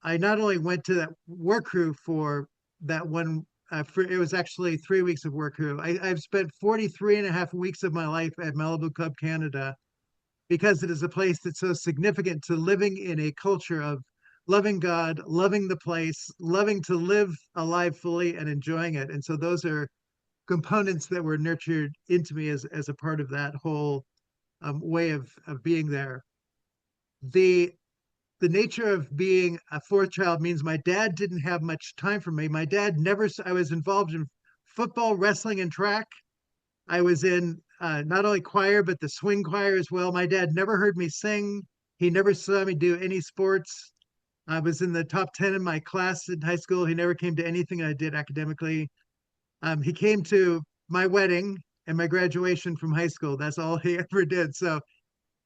Speaker 2: I not only went to that work crew for that one, it was actually 3 weeks of work crew. I've spent 43 and a half weeks of my life at Malibu Club Canada, because it is a place that's so significant to living in a culture of loving God, loving the place, loving to live alive fully and enjoying it. And so those are components that were nurtured into me as a part of that whole way of being there. The nature of being a fourth child means my dad didn't have much time for me. My dad never, I was involved in football, wrestling, and track. I was in not only choir, but the swing choir as well. My dad never heard me sing. He never saw me do any sports. I was in the top 10 in my class in high school. He never came to anything I did academically. He came to my wedding and my graduation from high school. That's all he ever did. So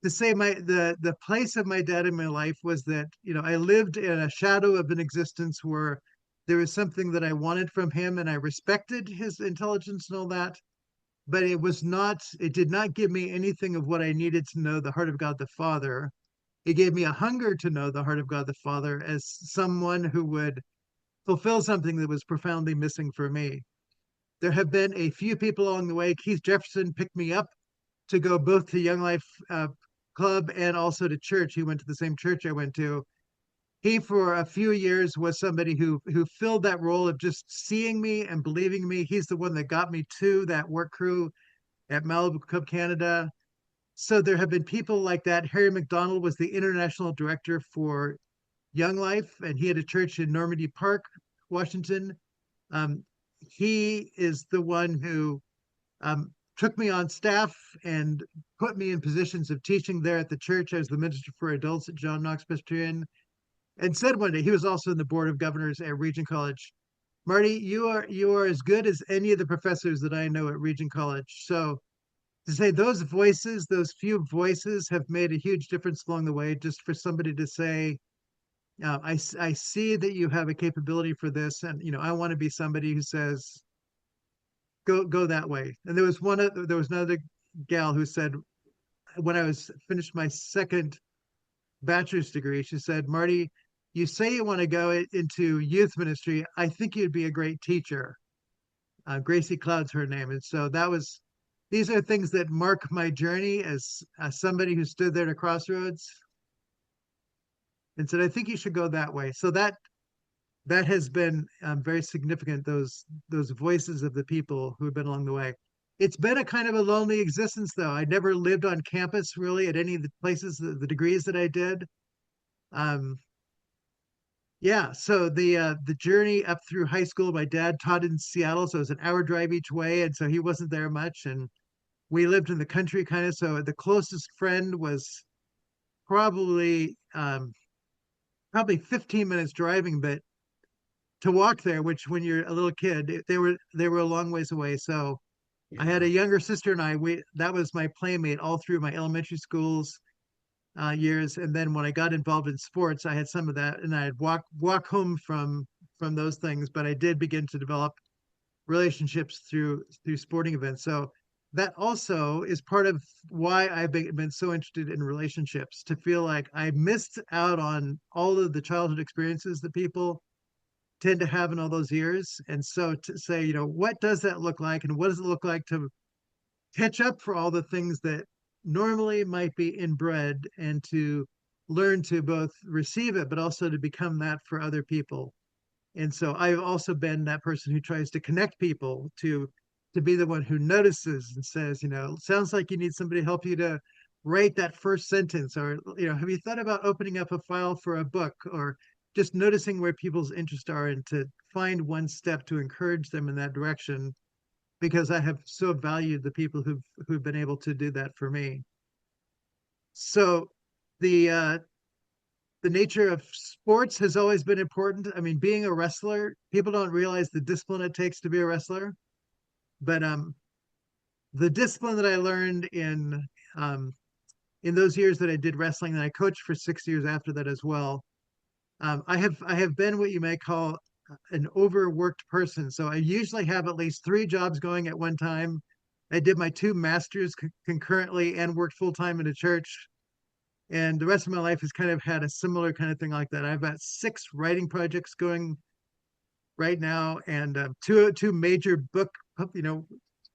Speaker 2: to say the place of my dad in my life was that, I lived in a shadow of an existence where there was something that I wanted from him, and I respected his intelligence and all that. But it did not give me anything of what I needed to know the heart of God the Father. It gave me a hunger to know the heart of God the Father as someone who would fulfill something that was profoundly missing for me. There have been a few people along the way. Keith Jefferson picked me up to go both to Young Life Club and also to church. He went to the same church I went to. He, for a few years, was somebody who filled that role of just seeing me and believing me. He's the one that got me to that work crew at Malibu Cup Canada. So there have been people like that. Harry McDonald was the international director for Young Life, and he had a church in Normandy Park, Washington. Um, he is the one who took me on staff and put me in positions of teaching there at the church. I was the minister for adults at John Knox Presbyterian, and said one day, he was also in the board of governors at Regent College. Marty, you are as good as any of the professors that I know at Regent College. So to say those voices, those few voices, have made a huge difference along the way. Just for somebody to say, I see that you have a capability for this, and I want to be somebody who says, go that way. And there was another gal who said, when I was finished my second bachelor's degree, she said, Marty, you say you want to go into youth ministry. I think you'd be a great teacher. Gracie Cloud's her name. And so these are things that mark my journey as somebody who stood there at a crossroads and said, I think you should go that way. So that has been very significant, those voices of the people who have been along the way. It's been a kind of a lonely existence, though. I never lived on campus really at any of the places, the degrees that I did. Yeah, so the journey up through high school, my dad taught in Seattle, so it was an hour drive each way, and so he wasn't there much, and we lived in the country kind of. So the closest friend was probably 15 minutes driving, but to walk there, which when you're a little kid, they were a long ways away. So I had a younger sister, and that was my playmate all through my elementary schools years. And then when I got involved in sports, I had some of that, and I'd walk home from those things. But I did begin to develop relationships through sporting events. So that also is part of why I've been so interested in relationships, to feel like I missed out on all of the childhood experiences that people tend to have in all those years. And so to say, what does that look like, and what does it look like to catch up for all the things that normally might be inbred, and to learn to both receive it, but also to become that for other people. And so I've also been that person who tries to connect people, to be the one who notices and says, sounds like you need somebody to help you to write that first sentence, or have you thought about opening up a file for a book, or just noticing where people's interests are, and to find one step to encourage them in that direction, because I have so valued the people who've been able to do that for me. So the nature of sports has always been important. I mean, being a wrestler, people don't realize the discipline it takes to be a wrestler, but the discipline that I learned in those years that I did wrestling, and I coached for 6 years after that as well. I have been what you may call an overworked person. So I usually have at least 3 jobs going at one time. I did my 2 masters concurrently and worked full time in a church. And the rest of my life has kind of had a similar kind of thing like that. I've got 6 writing projects going right now, and two major book,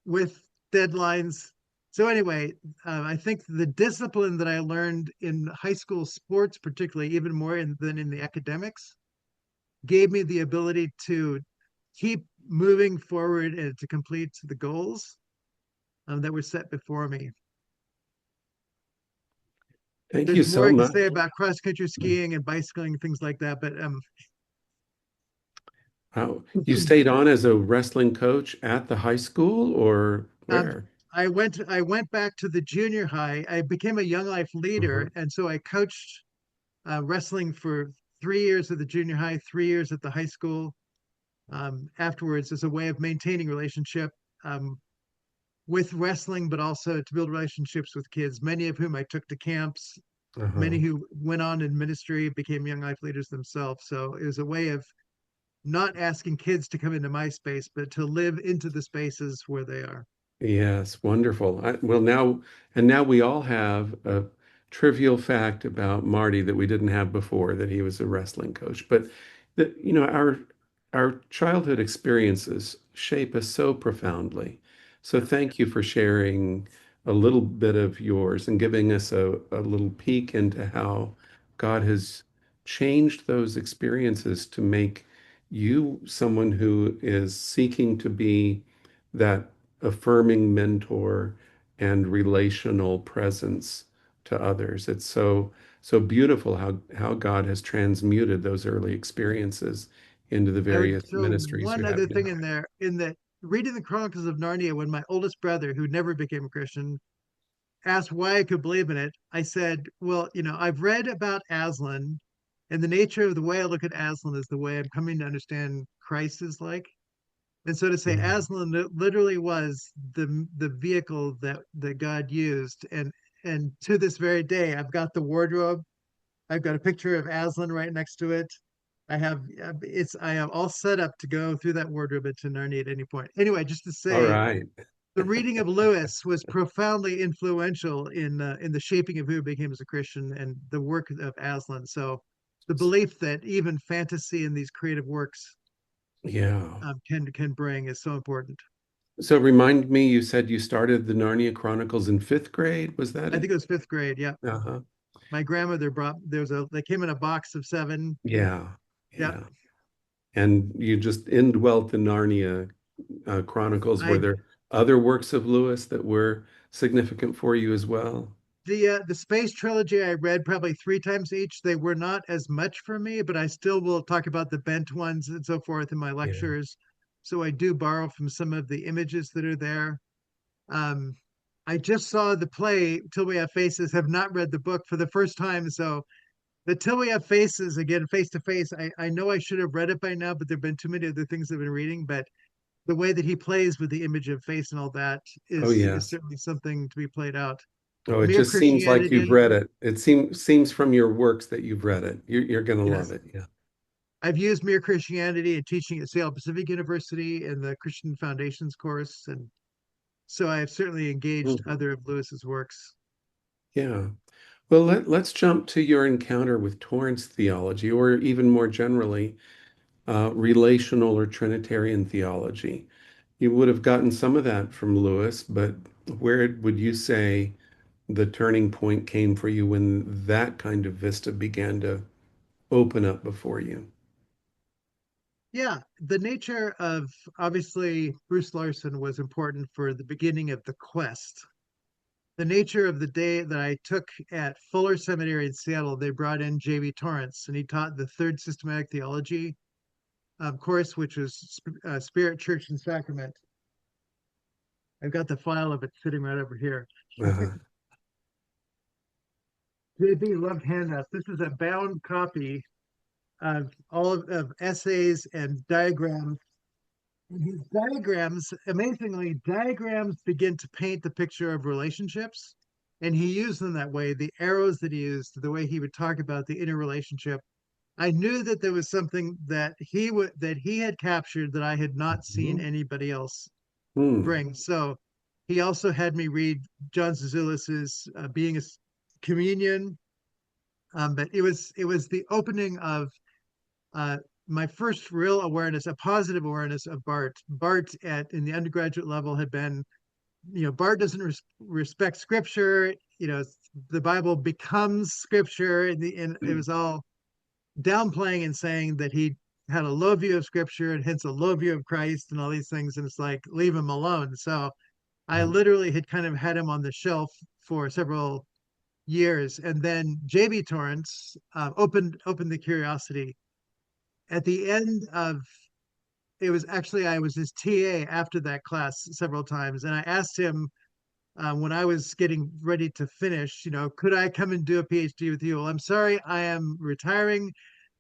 Speaker 2: with deadlines. So anyway, I think the discipline that I learned in high school sports, particularly, even more than in the academics, gave me the ability to keep moving forward and to complete the goals that were set before me.
Speaker 1: Thank you
Speaker 2: There's more
Speaker 1: so
Speaker 2: I can
Speaker 1: much.
Speaker 2: say about cross country skiing and bicycling and things like that, but
Speaker 1: Wow. You stayed on as a wrestling coach at the high school, or
Speaker 2: um,
Speaker 1: where?
Speaker 2: I went back to the junior high. I became a Young Life leader,
Speaker 1: Mhm.
Speaker 2: and so I coached wrestling for 3 years at the junior high, 3 years at the high school. Afterwards, as a way of maintaining relationship with wrestling, but also to build relationships with kids, many of whom I took to camps, many
Speaker 1: Uh-huh.
Speaker 2: who went on in ministry, became Young Life leaders themselves. So it was a way of not asking kids to come into my space, but to live into the spaces where they are.
Speaker 1: Yes, wonderful. Well, now we all have a trivial fact about Marty that we didn't have before, that he was a wrestling coach. But our our childhood experiences shape us so profoundly. So thank you for sharing a little bit of yours and giving us a little peek into how God has changed those experiences to make you someone who is seeking to be that affirming mentor and relational presence to others. It's so beautiful how God has transmuted those early experiences into the
Speaker 2: I would
Speaker 1: various
Speaker 2: throw
Speaker 1: ministries you
Speaker 2: one
Speaker 1: have
Speaker 2: other thing
Speaker 1: now.
Speaker 2: in there. In the reading the Chronicles of Narnia, when my oldest brother, who never became a Christian, asked why I could believe in it, I said, well, I've read about Aslan, and the nature of the way I look at Aslan is the way I'm coming to understand Christ is like. And so to say
Speaker 1: Yeah.
Speaker 2: Aslan literally was the vehicle that God used. And to this very day, I've got the wardrobe. I've got a picture of Aslan right next to it. I am all set up to go through that wardrobe into Narnia at any point. Anyway, just to
Speaker 1: All
Speaker 2: say,
Speaker 1: right.
Speaker 2: the reading of Lewis was profoundly influential in the shaping of who he became as a Christian and the work of Aslan. So the belief that even fantasy and these creative works
Speaker 1: Yeah.
Speaker 2: can bring is so important.
Speaker 1: So remind me, you said you started the Narnia Chronicles in fifth grade. Was that
Speaker 2: I think
Speaker 1: it?
Speaker 2: it was fifth grade. Yeah,
Speaker 1: Uh-huh.
Speaker 2: my grandmother brought they came in a box of seven.
Speaker 1: Yeah.
Speaker 2: Yeah,
Speaker 1: Yeah. And you just indwelt the Narnia Chronicles. Were
Speaker 2: I
Speaker 1: there other works of Lewis that were significant for you as well?
Speaker 2: the space trilogy I read probably three times each. They were not as much for me, but I still will talk about the bent ones and so forth in my
Speaker 1: Yeah.
Speaker 2: lectures. So I do borrow from some of the images that are there. Um, I just saw the play Till We Have Faces. Have not read the book for the first time, so the Till We Have Faces again, face to face. I know I should have read it by now, but there've been too many other things I've been reading. But the way that he plays with the image of face and all that
Speaker 1: Oh,
Speaker 2: is
Speaker 1: yes.
Speaker 2: certainly something to be played out.
Speaker 1: Oh, it
Speaker 2: Mere
Speaker 1: just seems like you've
Speaker 2: Christianity.
Speaker 1: read it. It seems from your works that you've read it. You're going to love
Speaker 2: Yes.
Speaker 1: it. Yeah.
Speaker 2: I've used Mere Christianity and teaching at Sail Pacific University in the Christian Foundations course. And so I've certainly engaged
Speaker 1: Mhm.
Speaker 2: other of Lewis's works.
Speaker 1: Yeah. Well, let's jump to your encounter with Torrance theology, or even more generally, relational or Trinitarian theology. You would have gotten some of that from Lewis, but where would you say the turning point came for you when that kind of vista began to open up before you?
Speaker 2: Yeah, the nature of obviously Bruce Larson was important for the beginning of the quest. The nature of the day that I took at Fuller Seminary in Seattle, they brought in J.B. Torrance, and he taught the third systematic theology course, which was Spirit, Church, and Sacrament. I've got the file of it sitting right over here.
Speaker 1: Uh-huh.
Speaker 2: JB loved handouts. This is a bound copy of all of essays and diagrams. And his diagrams, amazingly, diagrams begin to paint the picture of relationships. And he used them that way. The arrows that he used, the way he would talk about the interrelationship. I knew that there was something that he had captured that I had not seen anybody else
Speaker 1: Hmm.
Speaker 2: bring. So he also had me read John Zizilis's Being a Communion. But it was the opening of uh, my first real awareness, a positive awareness of Bart. Bart at in the undergraduate level had been, Bart doesn't respect scripture. The Bible becomes scripture, and it was all downplaying and saying that he had a low view of scripture and hence a low view of Christ and all these things. And it's like, leave him alone. So I literally had kind of had him on the shelf for several years. And then JB Torrance opened the curiosity. At the end of it was actually I was his TA after that class several times, and I asked him when I was getting ready to finish, could I come and do a PhD with you? Well, I'm sorry, I am retiring,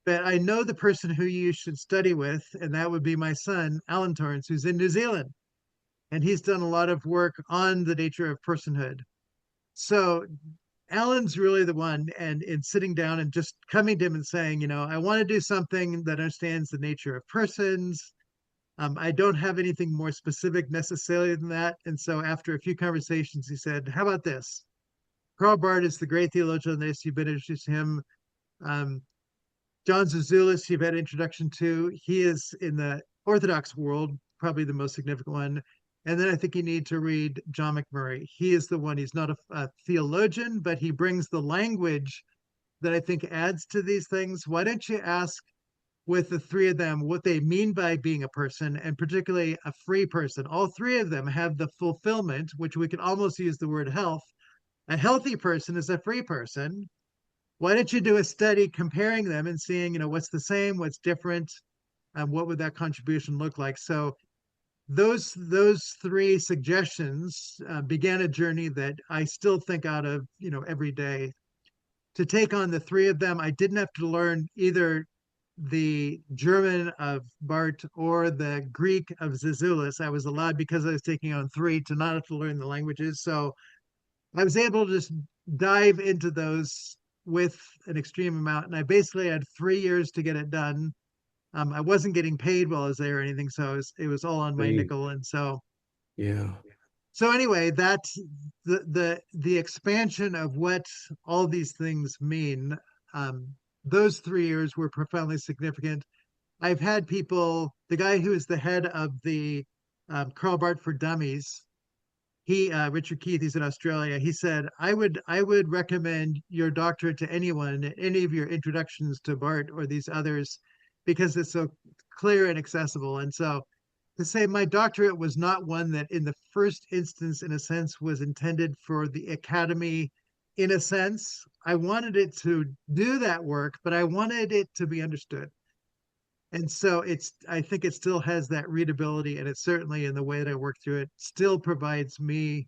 Speaker 2: but I know the person who you should study with, and that would be my son, Alan Torrance, who's in New Zealand, and he's done a lot of work on the nature of personhood. So Alan's really the one, and in sitting down and just coming to him and saying, I want to do something that understands the nature of persons. I don't have anything more specific necessarily than that. And so after a few conversations, he said, how about this? Karl Barth is the great theologian on this. You've been introduced to him. Um, John Zazoulis, you've had introduction to. He is in the Orthodox world, probably the most significant one. And then I think you need to read John McMurray. He is the one, he's not a theologian, but he brings the language that I think adds to these things. Why don't you ask with the three of them what they mean by being a person, and particularly a free person? All three of them have the fulfillment, which we could almost use the word health. A healthy person is a free person. Why don't you do a study comparing them and seeing, what's the same, what's different, and what would that contribution look like? So those three suggestions began a journey that I still think out of, every day. To take on the three of them, I didn't have to learn either the German of Barth or the Greek of Zazoulis. I was allowed, because I was taking on three, to not have to learn the languages. So I was able to just dive into those with an extreme amount. And I basically had 3 years to get it done. I wasn't getting paid while I was there or anything, so it was all on my
Speaker 1: Sweet.
Speaker 2: nickel. And
Speaker 1: Yeah.
Speaker 2: so anyway, that's the expansion of what all these things mean. Um, those 3 years were profoundly significant. I've had people, the guy who is the head of the Karl Barth for Dummies, he Richard Keith, he's in Australia. He said, I would recommend your doctorate to anyone, any of your introductions to Barth or these others, because it's so clear and accessible. And so to say my doctorate was not one that in the first instance, in a sense, was intended for the academy. In a sense, I wanted it to do that work, but I wanted it to be understood. And so I think it still has that readability, and it certainly, in the way that I work through it, still provides me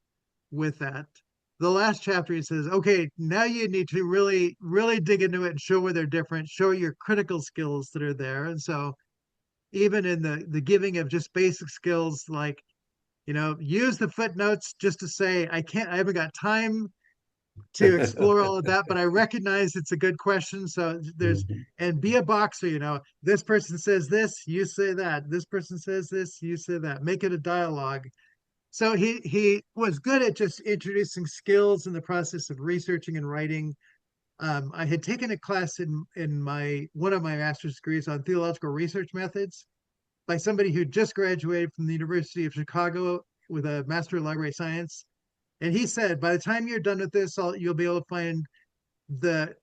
Speaker 2: with that. The last chapter, he says, okay, now you need to really, really dig into it and show where they're different, show your critical skills that are there. And so even in the giving of just basic skills, like, use the footnotes just to say, I haven't got time to explore all of that, but I recognize it's a good question. So
Speaker 1: Mhm.
Speaker 2: and be a boxer, this person says this, you say that. This person says this, you say that. Make it a dialogue. So he was good at just introducing skills in the process of researching and writing. I had taken a class in my one of my master's degrees on theological research methods by somebody who just graduated from the University of Chicago with a Master of Library Science. And he said, by the time you're done with this, you'll be able to find the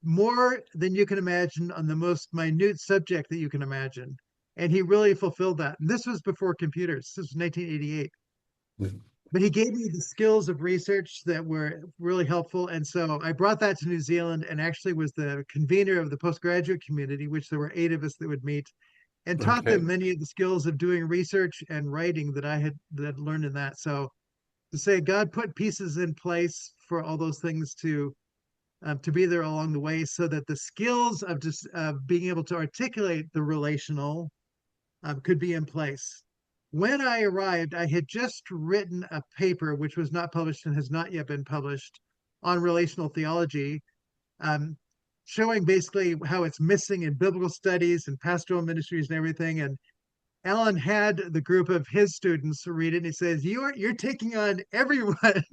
Speaker 2: more than you can imagine on the most minute subject that you can imagine. And he really fulfilled that. And this was before computers. This was 1988. But he gave me the skills of research that were really helpful. And so I brought that to New Zealand and actually was the convener of the postgraduate community, which there were 8 of us that would meet, and taught them
Speaker 1: Okay.
Speaker 2: many of the skills of doing research and writing that I had learned in that. So to say God put pieces in place for all those things to be there along the way, so that the skills of just being able to articulate the relational could be in place. When I arrived, I had just written a paper, which was not published and has not yet been published, on relational theology, um, showing basically how it's missing in biblical studies and pastoral ministries and everything. And Alan had the group of his students read it, and he says, You're taking on everyone.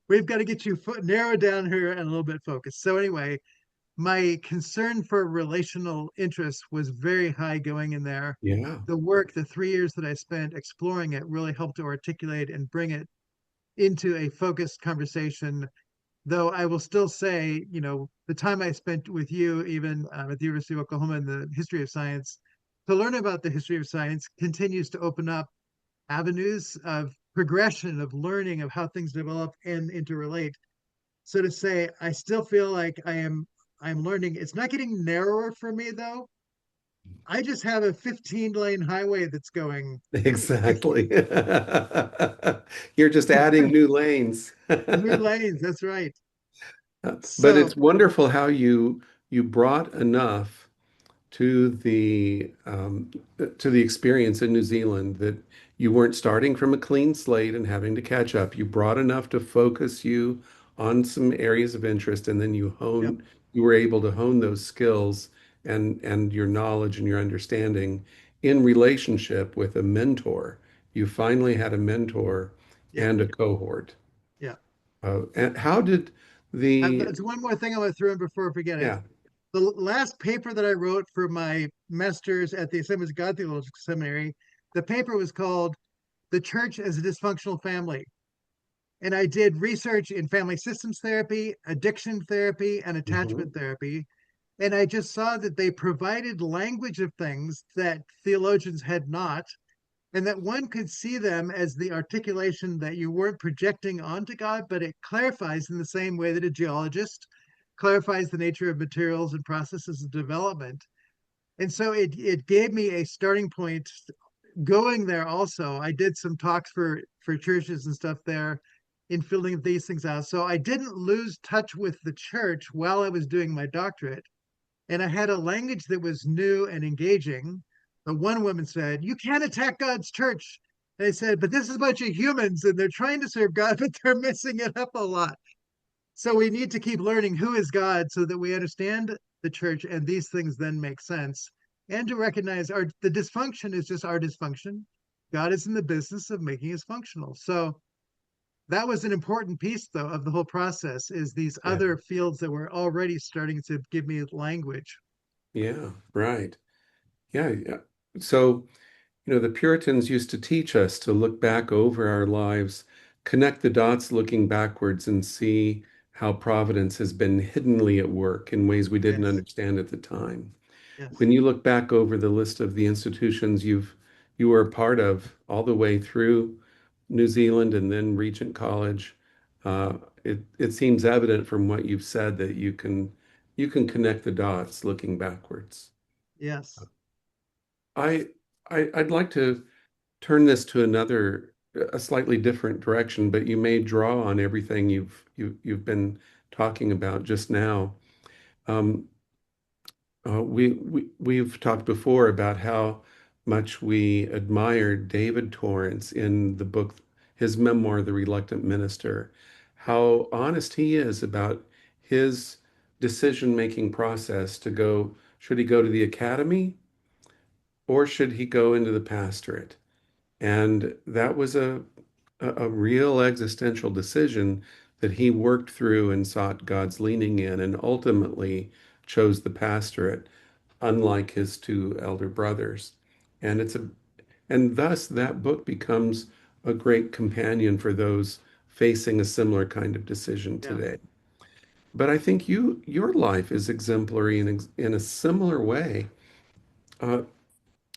Speaker 2: We've got to get you narrowed down here and a little bit focused." So anyway, my concern for relational interest was very high going in there.
Speaker 1: Yeah.
Speaker 2: The 3 years that I spent exploring it, really helped to articulate and bring it into a focused conversation. Though I will still say, the time I spent with you, even at the University of Oklahoma, in the history of science, to learn about the history of science continues to open up avenues of progression, of learning, of how things develop and interrelate. So to say, I still feel like I'm learning. It's not getting narrower for me though. I just have a 15-lane highway that's going just
Speaker 1: Exactly. You're just adding new lanes.
Speaker 2: new lanes. That's right.
Speaker 1: But
Speaker 2: So
Speaker 1: it's wonderful how you brought enough to the experience in New Zealand that you weren't starting from a clean slate and having to catch up. You brought enough to focus you on some areas of interest, and then
Speaker 2: yep,
Speaker 1: you were able to hone those skills and your knowledge and your understanding in relationship with a mentor. You finally had a mentor
Speaker 2: yeah,
Speaker 1: and a cohort.
Speaker 2: yeah.
Speaker 1: And how did the
Speaker 2: That's one more thing I want to throw in before I forget it.
Speaker 1: yeah,
Speaker 2: the last paper that I wrote for my master's at the Assemblies of God Theological Seminary, the paper was called "The Church as a Dysfunctional Family." And I did research in family systems therapy, addiction therapy, and attachment
Speaker 1: Mhm.
Speaker 2: therapy. And I just saw that they provided language of things that theologians had not, and that one could see them as the articulation that you weren't projecting onto God, but it clarifies in the same way that a geologist clarifies the nature of materials and processes of development. And so it gave me a starting point going there also. I did some talks for churches and stuff there in filling these things out. So I didn't lose touch with the church while I was doing my doctorate. And I had a language that was new and engaging. The one woman said, "You can't attack God's church." And I said, "But this is a bunch of humans and they're trying to serve God, but they're messing it up a lot." So we need to keep learning who is God so that we understand the church and these things then make sense. And to recognize the dysfunction is just our dysfunction. God is in the business of making us functional. So that was an important piece though of the whole process is these
Speaker 1: Yeah.
Speaker 2: other fields that were already starting to give me language.
Speaker 1: Yeah, right. Yeah, yeah. So, the Puritans used to teach us to look back over our lives, connect the dots looking backwards, and see how providence has been hiddenly at work in ways we didn't
Speaker 2: Yes.
Speaker 1: understand at the time.
Speaker 2: Yes.
Speaker 1: When you look back over the list of the institutions you were a part of all the way through New Zealand and then Regent College, it seems evident from what you've said that you can connect the dots looking backwards.
Speaker 2: Yes.
Speaker 1: I, I'd like to turn this to a slightly different direction, but you may draw on everything you've been talking about just now. Um, we've talked before about how much we admired David Torrance in the book, his memoir, The Reluctant Minister, how honest he is about his decision-making process to go, should he go to the academy or should he go into the pastorate? And that was a real existential decision that he worked through and sought God's leaning in and ultimately chose the pastorate, unlike his two elder brothers. And and thus that book becomes a great companion for those facing a similar kind of decision
Speaker 2: Yes.
Speaker 1: today. But I think your life is exemplary in a similar way. Uh,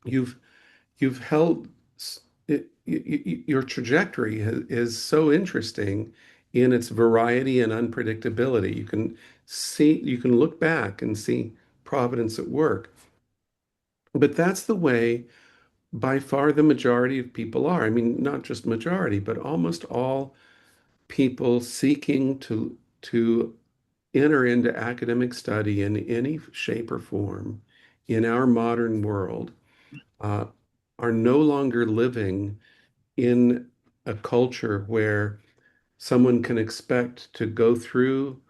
Speaker 1: you've you've held your trajectory is so interesting in its variety and unpredictability. You can look back and see providence at work. But that's the way by far the majority of people are. I mean, not just majority, but almost all people seeking to enter into academic study in any shape or form in our modern world uh, are no longer living in a culture where someone can expect to go through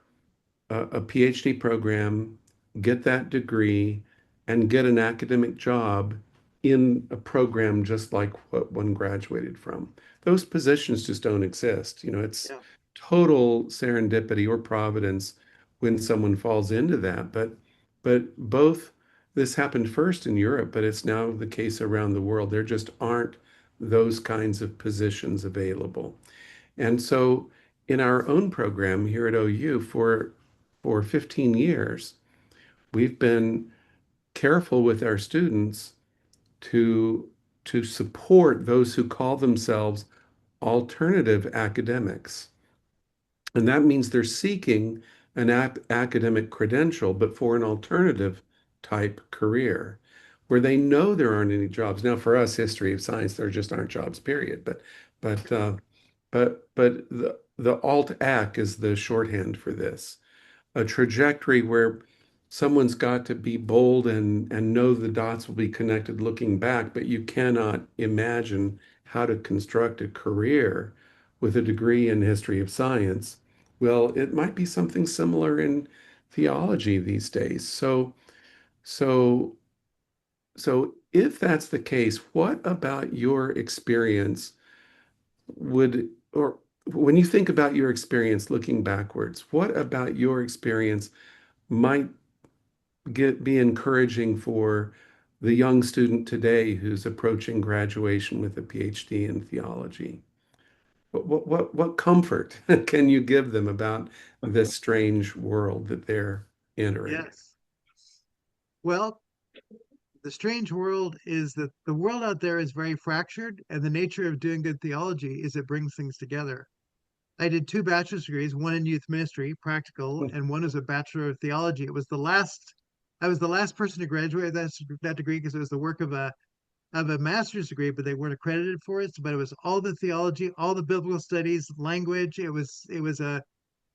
Speaker 1: a PhD program, get that degree, and get an academic job in a program just like what one graduated from. Those positions just don't exist. It's
Speaker 2: Yeah.
Speaker 1: total serendipity or providence when someone falls into that. But both this happened first in Europe, but it's now the case around the world. There just aren't those kinds of positions available. And so in our own program here at OU for 15 years, we've been careful with our students to to support those who call themselves alternative academics. And that means they're seeking an academic credential, but for an alternative type career where they know there aren't any jobs. Now, for us, history of science, there just aren't jobs, period. But the alt ac is the shorthand for this, a trajectory where someone's got to be bold and know the dots will be connected looking back, but you cannot imagine how to construct a career with a degree in history of science. Well, it might be something similar in theology these days. So, so if that's the case, what about your experience or when you think about your experience looking backwards, what about your experience might be encouraging for the young student today who's approaching graduation with a PhD in theology? What comfort can you give them about this strange world that they're entering?
Speaker 2: Yes. Well, the strange world is that the world out there is very fractured, and the nature of doing good theology is it brings things together. I did two bachelor's degrees, one in youth ministry, practical, and one as a bachelor of theology. I was the last person to graduate with that degree because it was the work of a master's degree, but they weren't accredited for it. But it was all the theology, all the biblical studies, language. It was a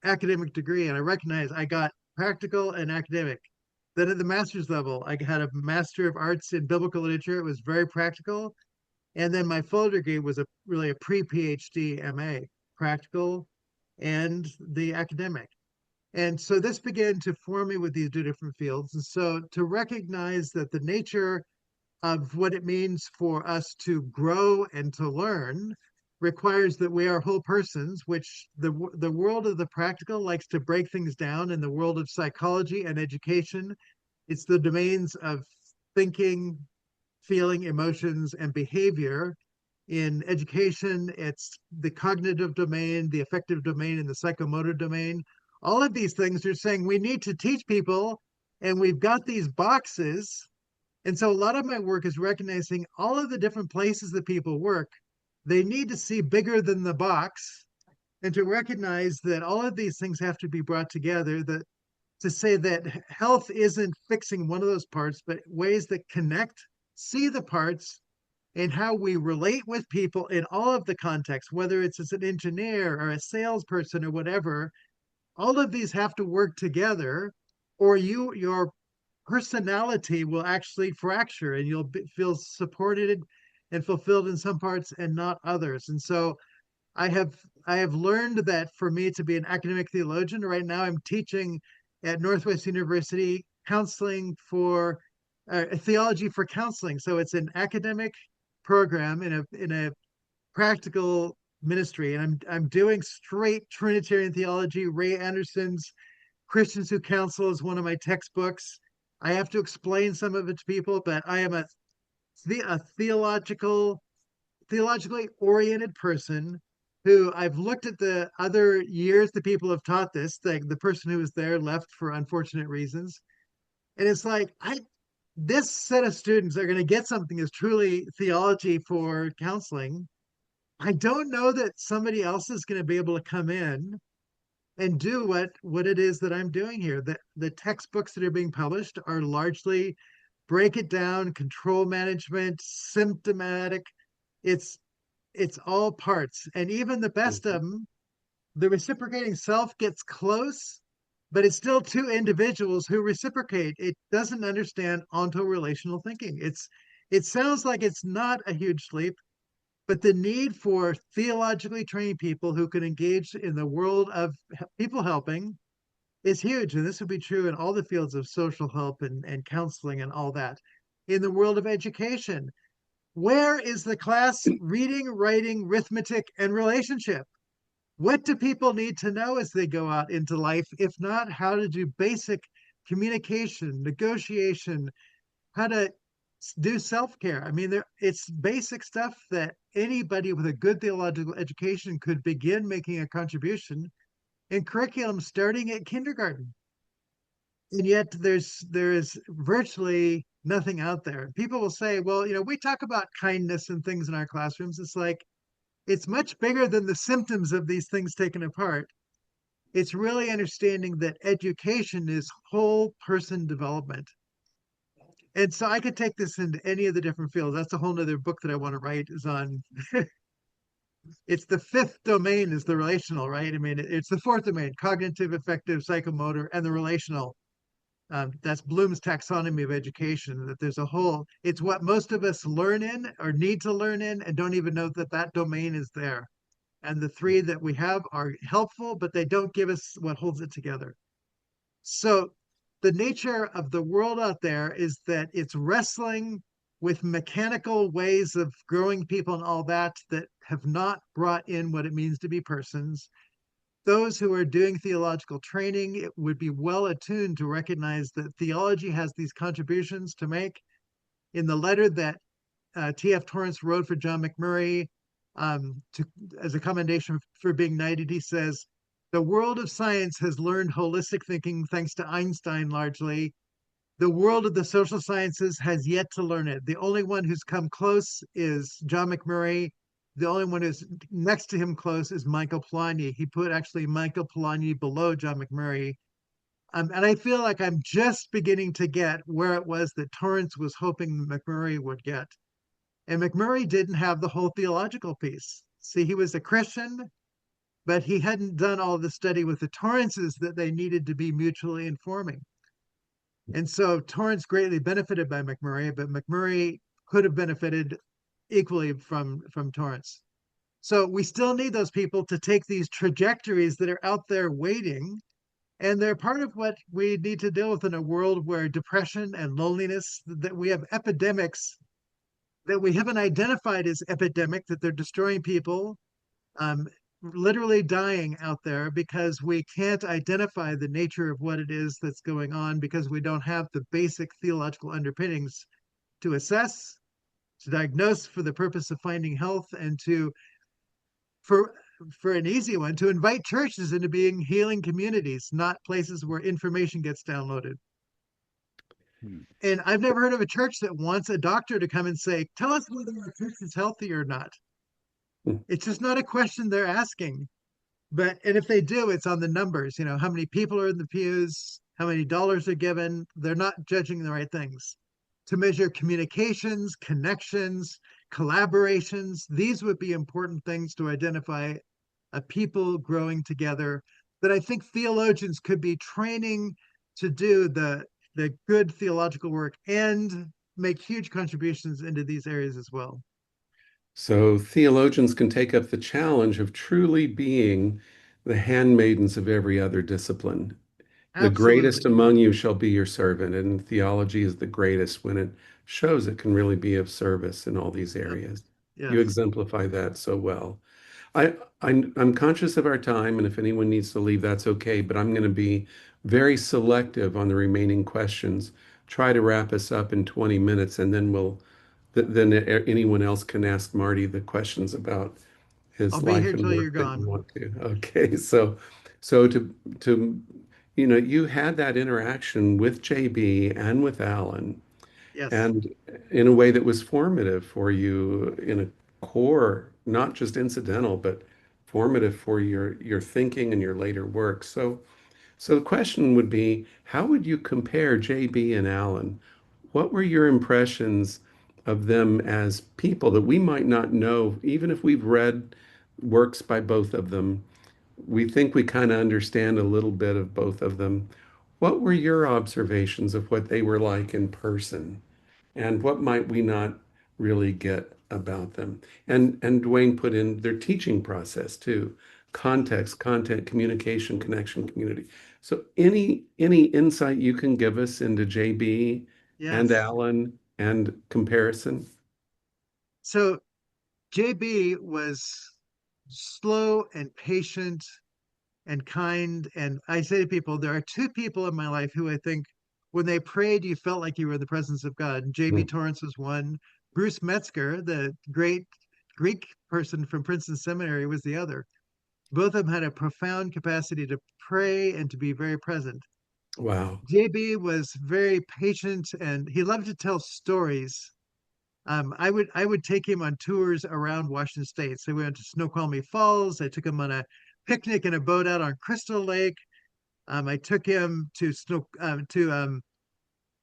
Speaker 2: academic degree, and I recognized I got practical and academic. Then at the master's level, I had a Master of Arts in Biblical Literature. It was very practical. And then my full degree was really a pre-PhD MA, practical and the academic. And so this began to form me with these two different fields. And so to recognize that the nature of what it means for us to grow and to learn requires that we are whole persons, which the world of the practical likes to break things down. In the world of psychology and education, it's the domains of thinking, feeling, emotions, and behavior. In education, it's the cognitive domain, the affective domain, and the psychomotor domain. All of these things are saying we need to teach people, and we've got these boxes. And so a lot of my work is recognizing all of the different places that people work. They need to see bigger than the box and to recognize that all of these things have to be brought together, that to say that health isn't fixing one of those parts, but ways that connect, see the parts, and how we relate with people in all of the contexts, whether it's as an engineer or a salesperson or whatever. All of these have to work together, or your personality will actually fracture, and you'll feel supported and fulfilled in some parts and not others. And so I have learned that for me to be an academic theologian, right now I'm teaching at Northwest University counseling for theology for counseling. So it's an academic program in a practical ministry, and I'm doing straight Trinitarian theology. Ray Anderson's Christians Who Counsel is one of my textbooks. I have to explain some of it to people, but I am a theologically oriented person who I've looked at the other years that people have taught this. The person who was there left for unfortunate reasons. And it's like, this set of students are going to get something as truly theology for counseling. I don't know that somebody else is going to be able to come in and do what it is that I'm doing here. The textbooks that are being published are largely break it down, control management, symptomatic. It's it's all parts. And even the best of them, the reciprocating self gets close, but it's still two individuals who reciprocate. It doesn't understand onto-relational thinking. It sounds like it's not a huge leap, but the need for theologically trained people who can engage in the world of people helping is huge. And this would be true in all the fields of social help and counseling and all that. In the world of education, where is the class reading, writing, arithmetic, and relationship? What do people need to know as they go out into life? If not, how to do basic communication, negotiation, how to do self-care. I mean, it's basic stuff that anybody with a good theological education could begin making a contribution in curriculum starting at kindergarten. And yet there is virtually nothing out there. People will say, well, we talk about kindness and things in our classrooms. It's like, it's much bigger than the symptoms of these things taken apart. It's really understanding that education is whole person development. And so I could take this into any of the different fields. That's a whole nother book that I want to write is on. It's the fifth domain is the relational, right? I mean, it's the fourth domain, cognitive, affective, psychomotor, and the relational. That's Bloom's taxonomy of education, that there's a whole, it's what most of us learn in or need to learn in and don't even know that that domain is there. And the three that we have are helpful, but they don't give us what holds it together. So the nature of the world out there is that it's wrestling with mechanical ways of growing people and all that have not brought in what it means to be persons. those who are doing theological training would be well attuned to recognize that theology has these contributions to make. In the letter that T.F. Torrance wrote for John McMurray as a commendation for being knighted, he says, "The world of science has learned holistic thinking thanks to Einstein largely. The world of the social sciences has yet to learn it. The only one who's come close is John McMurray. The only one who's next to him close is Michael Polanyi." He put actually Michael Polanyi below John McMurray. And I feel like I'm just beginning to get where it was that Torrance was hoping McMurray would get. And McMurray didn't have the whole theological piece. See, he was a Christian, but he hadn't done all the study with the Torrances that they needed to be mutually informing. And so Torrance greatly benefited by McMurray, but McMurray could have benefited equally from Torrance. So we still need those people to take these trajectories that are out there waiting. And they're part of what we need to deal with in a world where depression and loneliness, that we have epidemics that we haven't identified as epidemic, that they're destroying people, um, literally dying out there because we can't identify the nature of what it is that's going on because we don't have the basic theological underpinnings to assess, to diagnose for the purpose of finding health, and to, for an easy one, to invite churches into being healing communities, not places where information gets downloaded. And I've never heard of a church that wants a doctor to come and say, "Tell us whether our church is healthy or not." It's just not a question they're asking. And if they do, it's on the numbers, how many people are in the pews, how many dollars are given. They're not judging the right things. To measure communications, connections, collaborations, these would be important things to identify a people growing together that I think theologians could be training to do the good theological work and make huge contributions into these areas as well.
Speaker 1: So theologians can take up the challenge of truly being the handmaidens of every other discipline. The greatest
Speaker 2: Absolutely.
Speaker 1: among you shall be your servant, and theology is the greatest when it shows it can really be of service in all these
Speaker 2: Yep.
Speaker 1: areas. You
Speaker 2: Yes.
Speaker 1: exemplify that so well. I, I'm conscious of our time, and if anyone needs to leave, that's okay, but I'm going to be very selective on the remaining questions. Try to wrap us up in 20 minutes, and then anyone else can ask Marty the questions about
Speaker 2: I'll
Speaker 1: his
Speaker 2: be
Speaker 1: life
Speaker 2: here
Speaker 1: and
Speaker 2: till you're
Speaker 1: work that you
Speaker 2: gone.
Speaker 1: want to. Okay, so to you had that interaction with JB and with Alan,
Speaker 2: Yes.
Speaker 1: and in a way that was formative for you in a core, not just incidental, but formative for your thinking and your later work. So the question would be, how would you compare JB and Alan? What were your impressions of them as people that we might not know, even if we've read works by both of them? We think we kind of understand a little bit of both of them. What were your observations of what they were like in person? And what might we not really get about them? And Dwayne put in their teaching process too. Context, content, communication, connection, community. So any insight you can give us into JB and
Speaker 2: Yes.
Speaker 1: Alan and comparison?
Speaker 2: So JB was slow and patient and kind. And I say to people, there are two people in my life who I think when they prayed, you felt like you were in the presence of God. And JB
Speaker 1: Mm.
Speaker 2: Torrance was one. Bruce Metzger, the great Greek person from Princeton Seminary, was the other. Both of them had a profound capacity to pray and to be very present.
Speaker 1: Wow.
Speaker 2: JB was very patient and he loved to tell stories. I would take him on tours around Washington State. So we went to Snoqualmie Falls. I took him on a picnic in a boat out on Crystal Lake. I took him to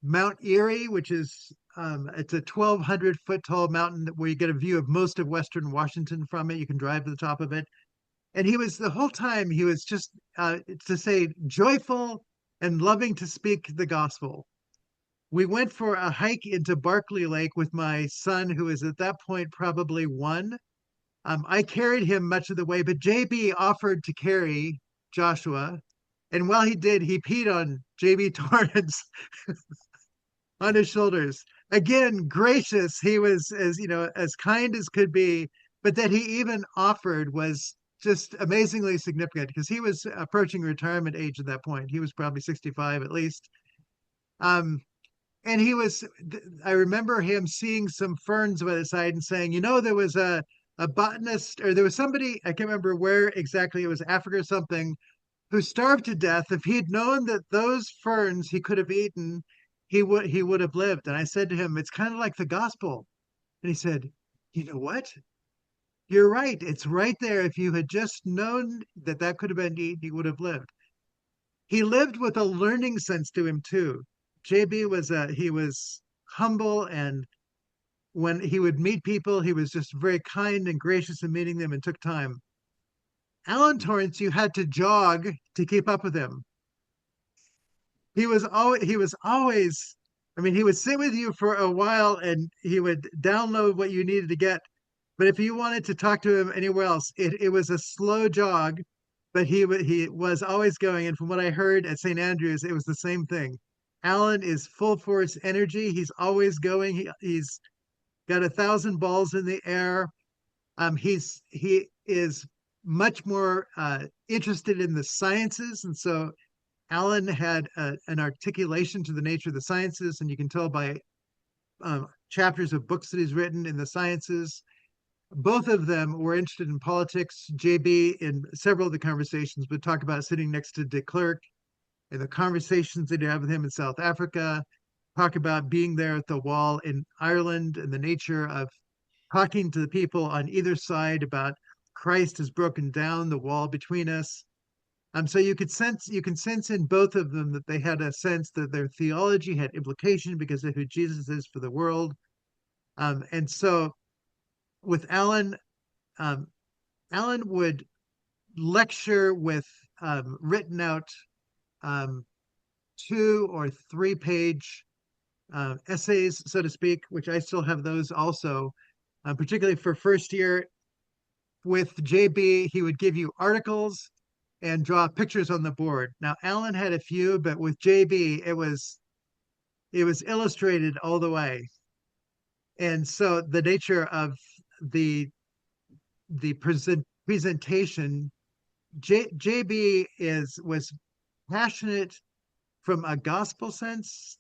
Speaker 2: Mount Erie, which is it's a 1,200-foot tall mountain where you get a view of most of Western Washington from it. You can drive to the top of it, and he was the whole time he was just to say joyful and loving to speak the gospel. We went for a hike into Barkley Lake with my son, who is at that point probably one. I carried him much of the way, but JB offered to carry Joshua. And while he did, he peed on JB Torrance on his shoulders. Again, gracious. He was as kind as could be, but that he even offered was just amazingly significant because he was approaching retirement age at that point. He was probably 65 at least. Um, and I remember him seeing some ferns by the side and saying, there was a botanist, or there was somebody, I can't remember where exactly, it was Africa or something, who starved to death. If he'd known that those ferns he could have eaten, he would have lived. And I said to him, it's kind of like the gospel. And he said, you know what? You're right. It's right there. If you had just known that that could have been eaten, you would have lived. He lived with a learning sense to him too. JB he was humble, and when he would meet people, he was just very kind and gracious in meeting them and took time. Alan Torrance, you had to jog to keep up with him. He was always, I mean, he would sit with you for a while and he would download what you needed to get. But if you wanted to talk to him anywhere else, it was a slow jog, but he was always going. And from what I heard at St. Andrews, it was the same thing. Alan is full force energy. He's always going. He's got 1,000 balls in the air. He is much more interested in the sciences, and so Alan had an articulation to the nature of the sciences, and you can tell by chapters of books that he's written in the sciences. Both of them were interested in politics. JB, in several of the conversations, would talk about sitting next to de Klerk and the conversations that he had with him in South Africa, talk about being there at the wall in Ireland and the nature of talking to the people on either side about Christ has broken down the wall between us. So you can sense in both of them that they had a sense that their theology had implication because of who Jesus is for the world. And so with Alan, Alan would lecture with written out 2 or 3 page essays, so to speak, which I still have those also, particularly for first year. With JB, he would give you articles and draw pictures on the board. Now, Alan had a few, but with JB, it was illustrated all the way. And so the nature of the presentation, JB was passionate from a gospel sense.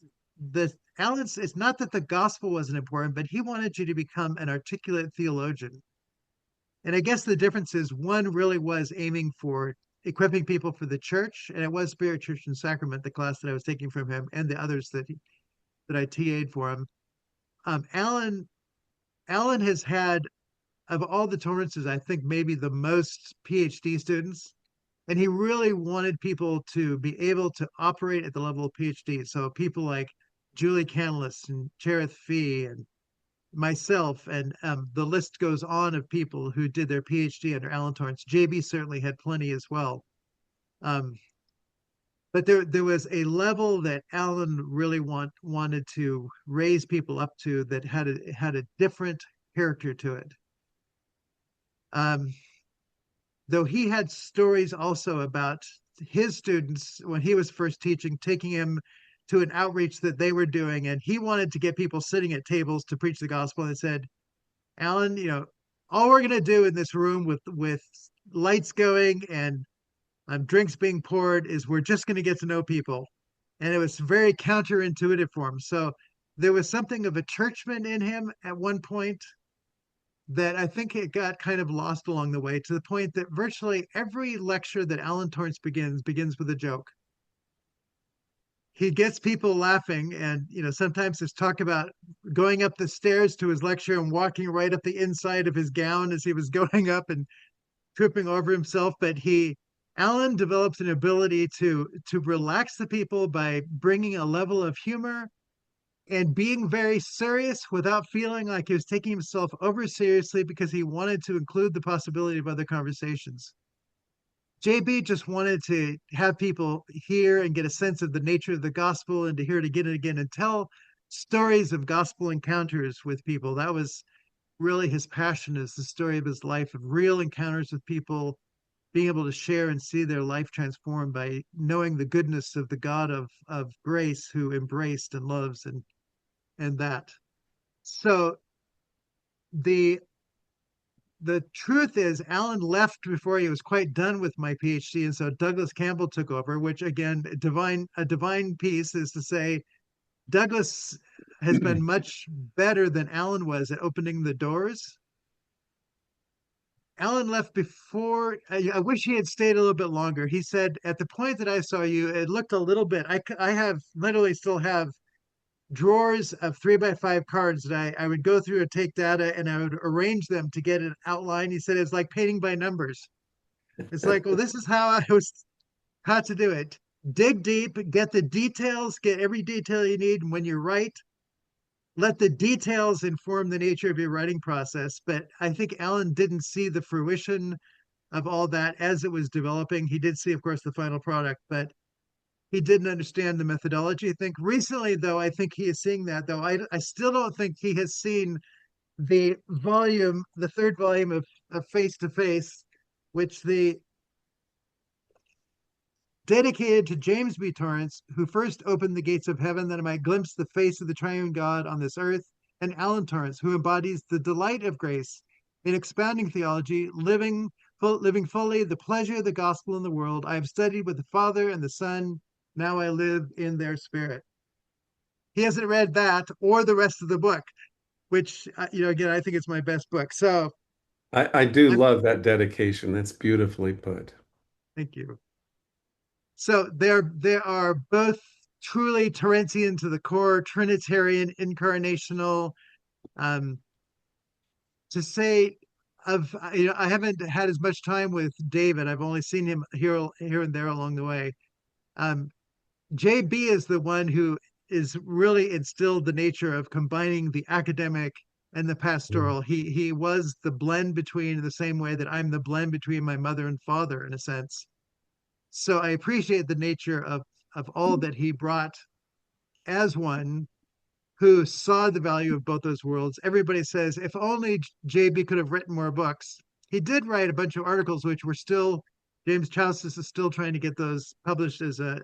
Speaker 2: It's not that the gospel wasn't important, but he wanted you to become an articulate theologian. And I guess the difference is one really was aiming for equipping people for the church, and it was Spirit, Church, and Sacrament, the class that I was taking from him, and the others that I TA'd for him. Alan has had, of all the Torrances, I think maybe the most PhD students, and he really wanted people to be able to operate at the level of PhD. So people like Julie Canlis and Cherith Fee and myself, and the list goes on of people who did their PhD under Alan Torrance. JB certainly had plenty as well. But there was a level that Alan really wanted to raise people up to that had a different character to it. Though he had stories also about his students when he was first teaching, taking him to an outreach that they were doing, and he wanted to get people sitting at tables to preach the gospel. And said, Alan, all we're going to do in this room with lights going and drinks being poured is we're just going to get to know people. And it was very counterintuitive for him. So there was something of a churchman in him at one point that I think it got kind of lost along the way, to the point that virtually every lecture that Alan Torrance begins with a joke. He gets people laughing, and sometimes there's talk about going up the stairs to his lecture and walking right up the inside of his gown as he was going up and tripping over himself. But Alan develops an ability to relax the people by bringing a level of humor and being very serious without feeling like he was taking himself over seriously, because he wanted to include the possibility of other conversations. JB just wanted to have people hear and get a sense of the nature of the gospel, and to hear it again and again and tell stories of gospel encounters with people. That was really his passion, is the story of his life, of real encounters with people, being able to share and see their life transformed by knowing the goodness of the God of grace who embraced and loves and that. So the the truth is Alan left before he was quite done with my PhD, and so Douglas Campbell took over, which again, a divine piece is to say Douglas has been much better than Alan was at opening the doors. Alan left before. I wish he had stayed a little bit longer. He said, at the point that I saw you, it looked a little bit. I have literally still have drawers of 3x5 cards that I would go through and take data and I would arrange them to get an outline. He said it's like painting by numbers. It's like, well, this is how I was how to do it. Dig deep, get the details, get every detail you need. And when you write, let the details inform the nature of your writing process. But I think Alan didn't see the fruition of all that as it was developing. He did see, of course, the final product, but he didn't understand the methodology. I think recently, though, I think he is seeing that, though I still don't think he has seen the third volume of Face to Face, which the dedicated to James B. Torrance, who first opened the gates of heaven that I might glimpse the face of the triune God on this earth, and Alan Torrance, who embodies the delight of grace in expounding theology, living fully the pleasure of the gospel in the world. I have studied with the Father and the Son. Now I live in their spirit. He hasn't read that or the rest of the book, which, again, I think it's my best book. So
Speaker 1: I do
Speaker 2: I'm,
Speaker 1: love that dedication. That's beautifully put.
Speaker 2: thank you. So they are both truly Terentian to the core, Trinitarian, incarnational. Um, to say I haven't had as much time with David. I've only seen him here and there along the way. Um, JB is the one who is really instilled the nature of combining the academic and the pastoral. He was the blend between, the same way that I'm the blend between my mother and father in a sense. So I appreciate the nature of all that he brought as one who saw the value of both those worlds. Everybody says, if only JB could have written more books. He did write a bunch of articles, which were still, James Choustis is still trying to get those published as a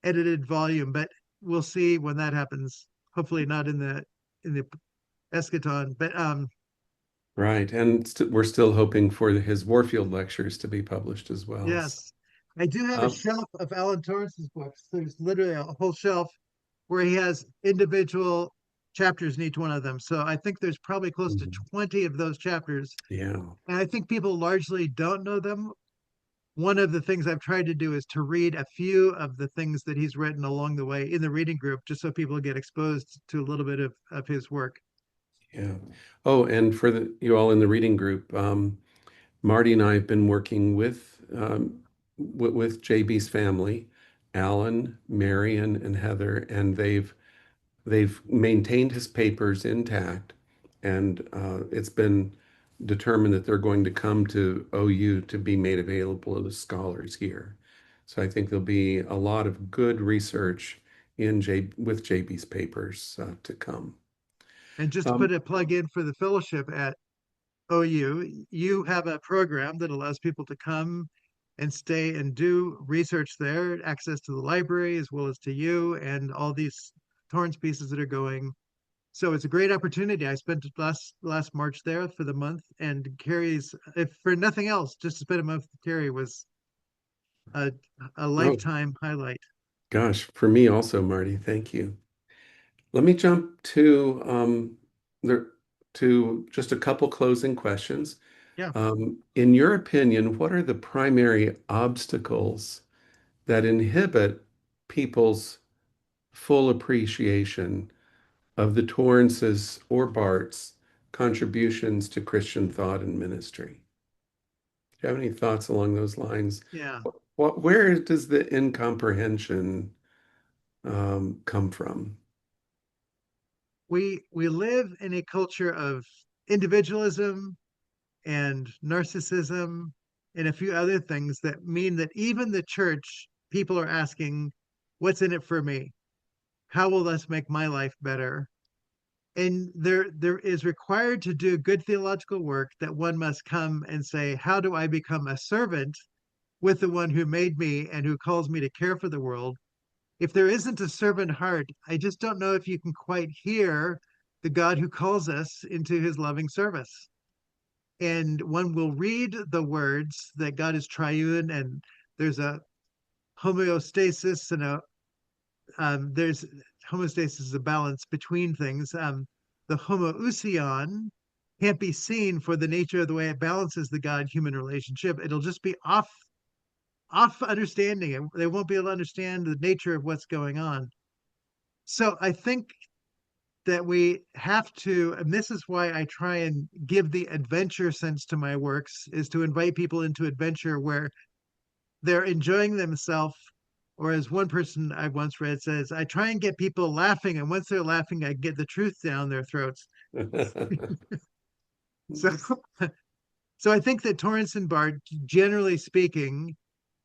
Speaker 2: edited volume, but we'll see when that happens. Hopefully not in the eschaton, but
Speaker 1: Right. And we're still hoping for his Warfield lectures to be published as well.
Speaker 2: yes. I do have a
Speaker 1: Um,
Speaker 2: shelf of Alan Torrance's books. There's literally a whole shelf where he has individual chapters in each one of them. So I think there's probably close to 20 of those chapters.
Speaker 1: yeah.
Speaker 2: And I think people largely don't know them. One of the things I've tried to do is to read a few of the things that he's written along the way in the reading group, just so people get exposed to a little bit of his work.
Speaker 1: Yeah. Oh, and for you all in the reading group, Marty and I have been working with JB's family, Alan, Marion, and Heather, and they've maintained his papers intact, and it's been determined that they're going to come to OU to be made available to scholars here. So I think there'll be a lot of good research with JB's papers to come.
Speaker 2: And just to
Speaker 1: Um,
Speaker 2: put a plug in for the fellowship at OU, you have a program that allows people to come and stay and do research there, access to the library as well as to you and all these Torrance pieces that are going. So it's a great opportunity. I spent last March there for the month, and Kerry's, if for nothing else, just to spend a month with Kerry was a, a
Speaker 1: oh,
Speaker 2: lifetime highlight.
Speaker 1: gosh, for me also, Marty, thank you. Let me jump there to just a couple closing questions.
Speaker 2: Yeah.
Speaker 1: In your opinion, what are the primary obstacles that inhibit people's full appreciation of the Torrance's or Barth's contributions to Christian thought and ministry? Do you have any thoughts along those lines?
Speaker 2: Yeah.
Speaker 1: Where does the incomprehension come from?
Speaker 2: We live in a culture of individualism and narcissism and a few other things that mean that even the church, people are asking, what's in it for me? How will this make my life better? And there is required to do good theological work that one must come and say, how do I become a servant with the one who made me and who calls me to care for the world? If there isn't a servant heart, I just don't know if you can quite hear the God who calls us into his loving service. and one will read the words that God is triune, and there's a homeostasis and there's homeostasis is a balance between things. The homoousion can't be seen for the nature of the way it balances the God-human relationship. It'll just be off understanding it. They won't be able to understand the nature of what's going on. So I think that we have to, and this is why I try and give the adventure sense to my works, is to invite people into adventure where they're enjoying themselves. Or as one person I once read says, I try and get people laughing, and once they're laughing, I get the truth down their throats. So, so I think that Torrance and Barth, generally speaking,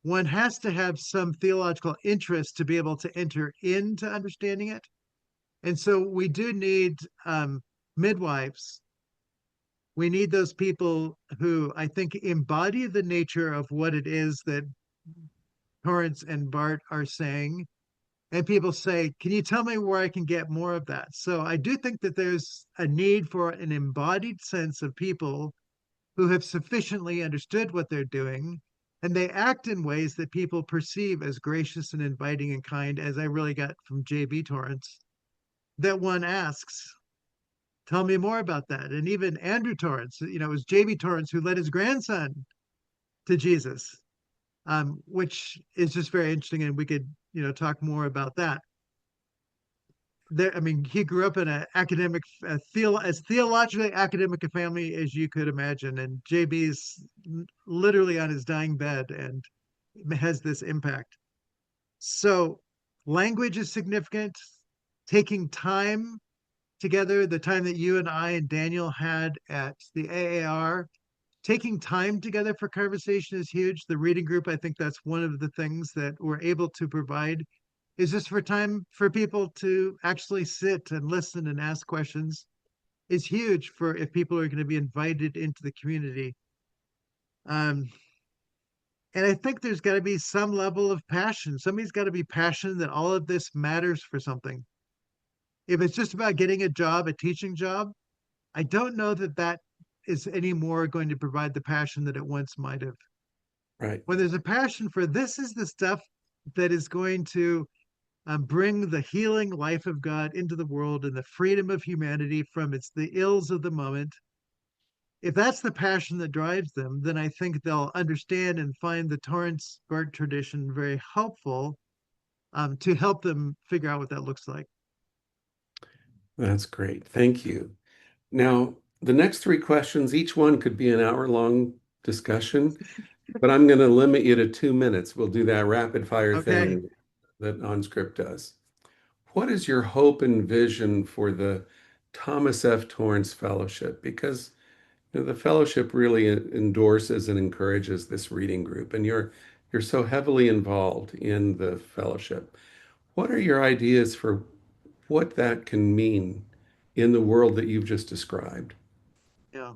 Speaker 2: one has to have some theological interest to be able to enter into understanding it. And so we do need midwives. We need those people who I think embody the nature of what it is that Torrance and Barth are saying. And people say, can you tell me where I can get more of that? So I do think that there's a need for an embodied sense of people who have sufficiently understood what they're doing, and they act in ways that people perceive as gracious and inviting and kind, as I really got from J.B. Torrance, that one asks, tell me more about that. And even Andrew Torrance, it was J.B. Torrance who led his grandson to Jesus, which is just very interesting, and we could, talk more about that. He grew up in an academic, as theologically academic a family as you could imagine, and JB's literally on his dying bed and has this impact. So language is significant. Taking time together, the time that you and I and Daniel had at the AAR, taking time together for conversation is huge. The reading group, I think that's one of the things that we're able to provide, is just for time for people to actually sit and listen and ask questions, is huge for if people are going to be invited into the community. And I think there's got to be some level of passion. Somebody's got to be passionate that all of this matters for something. If it's just about getting a job, a teaching job, I don't know that that is anymore going to provide the passion that it once might have.
Speaker 1: Right.
Speaker 2: When there's a passion for this is the stuff that is going to bring the healing life of God into the world and the freedom of humanity from the ills of the moment. If that's the passion that drives them, then I think they'll understand and find the Torrance-Barth tradition very helpful to help them figure out what that looks like.
Speaker 1: That's great. Thank you. Now, the next three questions, each one could be an hour-long discussion, but I'm going to limit you to 2 minutes. We'll do that rapid fire
Speaker 2: Okay.
Speaker 1: thing that OnScript does. What is your hope and vision for the Thomas F. Torrance Fellowship? Because the fellowship really endorses and encourages this reading group, and you're so heavily involved in the fellowship. What are your ideas for what that can mean in the world that you've just described?
Speaker 2: Yeah.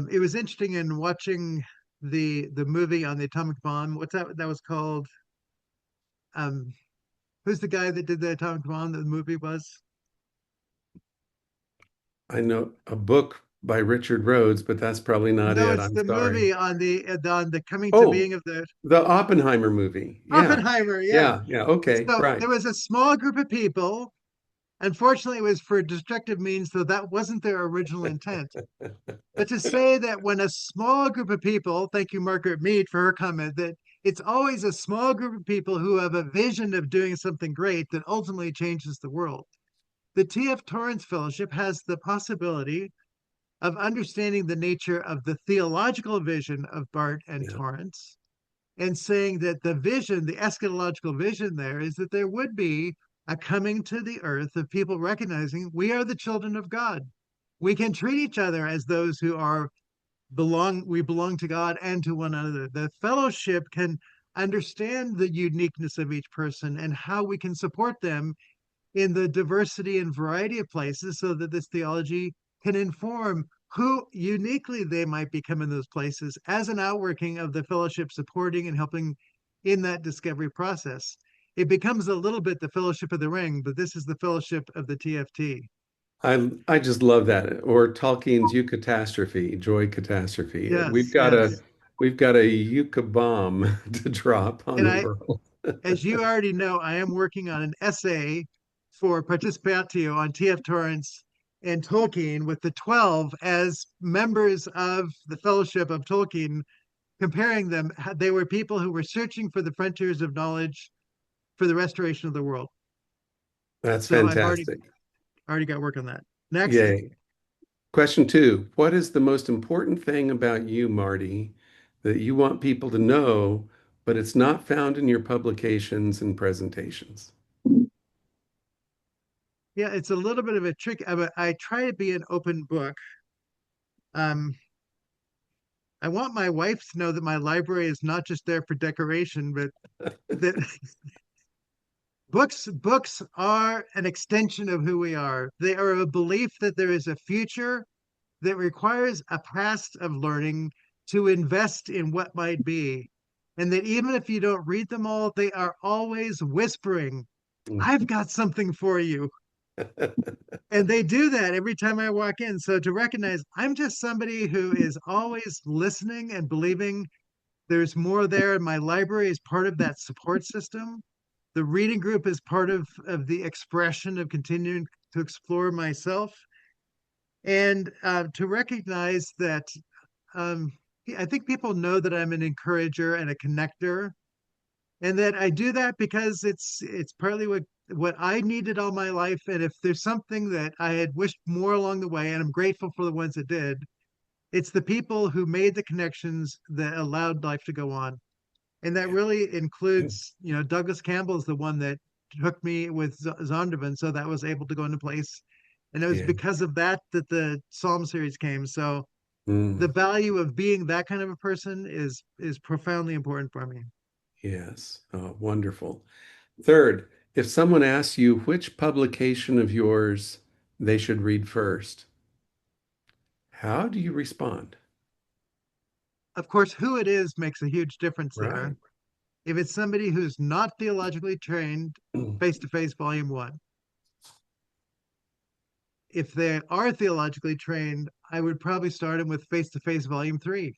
Speaker 2: It was interesting in watching the movie on the atomic bomb. What's that was called? Who's the guy that did the atomic bomb that the movie was?
Speaker 1: I know a book by Richard Rhodes, but that's probably not
Speaker 2: No,
Speaker 1: it.
Speaker 2: it's
Speaker 1: I'm
Speaker 2: the
Speaker 1: sorry.
Speaker 2: movie on the coming to
Speaker 1: Oh,
Speaker 2: being of the
Speaker 1: the Oppenheimer movie. Yeah.
Speaker 2: Oppenheimer. Yeah.
Speaker 1: Yeah. Yeah. Okay.
Speaker 2: So
Speaker 1: Right.
Speaker 2: there was a small group of people. Unfortunately, it was for destructive means, so that wasn't their original intent. But to say that when a small group of people, thank you, Margaret Mead, for her comment, that it's always a small group of people who have a vision of doing something great that ultimately changes the world. The T.F. Torrance Fellowship has the possibility of understanding the nature of the theological vision of Barth and
Speaker 1: Yeah.
Speaker 2: Torrance and saying that the vision, the eschatological vision there, is that there would be a coming to the earth of people recognizing we are the children of God. We can treat each other as those who we belong to God and to one another. The fellowship can understand the uniqueness of each person and how we can support them in the diversity and variety of places so that this theology can inform who uniquely they might become in those places as an outworking of the fellowship supporting and helping in that discovery process. It becomes a little bit the fellowship of the ring, but this is the fellowship of the TFT.
Speaker 1: I just love that. Or Tolkien's Eucatastrophe, Joy Catastrophe.
Speaker 2: Yes, yes.
Speaker 1: We've got a Euca bomb to drop on
Speaker 2: And
Speaker 1: the
Speaker 2: I,
Speaker 1: world.
Speaker 2: as you already know, I am working on an essay for Participatio on T.F. Torrance and Tolkien with the 12 as members of the Fellowship of Tolkien, comparing them. They were people who were searching for the frontiers of knowledge for the restoration of the world.
Speaker 1: That's
Speaker 2: So I've already
Speaker 1: fantastic.
Speaker 2: already got work on that. Next,
Speaker 1: Yay. Question two, what is the most important thing about you, Marty, that you want people to know, but it's not found in your publications and presentations?
Speaker 2: yeah, it's a little bit of a trick. I try to be an open book. Um, I want my wife to know that my library is not just there for decoration, but that books are an extension of who we are. They are a belief that there is a future that requires a past of learning to invest in what might be. And that even if you don't read them all, they are always whispering, I've got something for you. And they do that every time I walk in. So to recognize I'm just somebody who is always listening and believing there's more there. My library is part of that support system. The reading group is part of the expression of continuing to explore myself. And to recognize that um, I think people know that I'm an encourager and a connector, and that I do that because it's partly what I needed all my life. And if there's something that I had wished more along the way, and I'm grateful for the ones that did, it's the people who made the connections that allowed life to go on. And that really includes, Douglas Campbell is the one that took me with Zondervan, so that was able to go into place. And it was
Speaker 1: Yeah.
Speaker 2: because of that that the Psalm series came. So the
Speaker 1: Mm,
Speaker 2: value of being that kind of a person is profoundly important for me.
Speaker 1: yes. Oh, wonderful. Third, if someone asks you which publication of yours they should read first, how do you respond?
Speaker 2: Of course, who it is makes a huge difference
Speaker 1: Right.
Speaker 2: there. If it's somebody who's not theologically trained, face to face, volume one. If they are theologically trained, I would probably start them with face to face, volume three.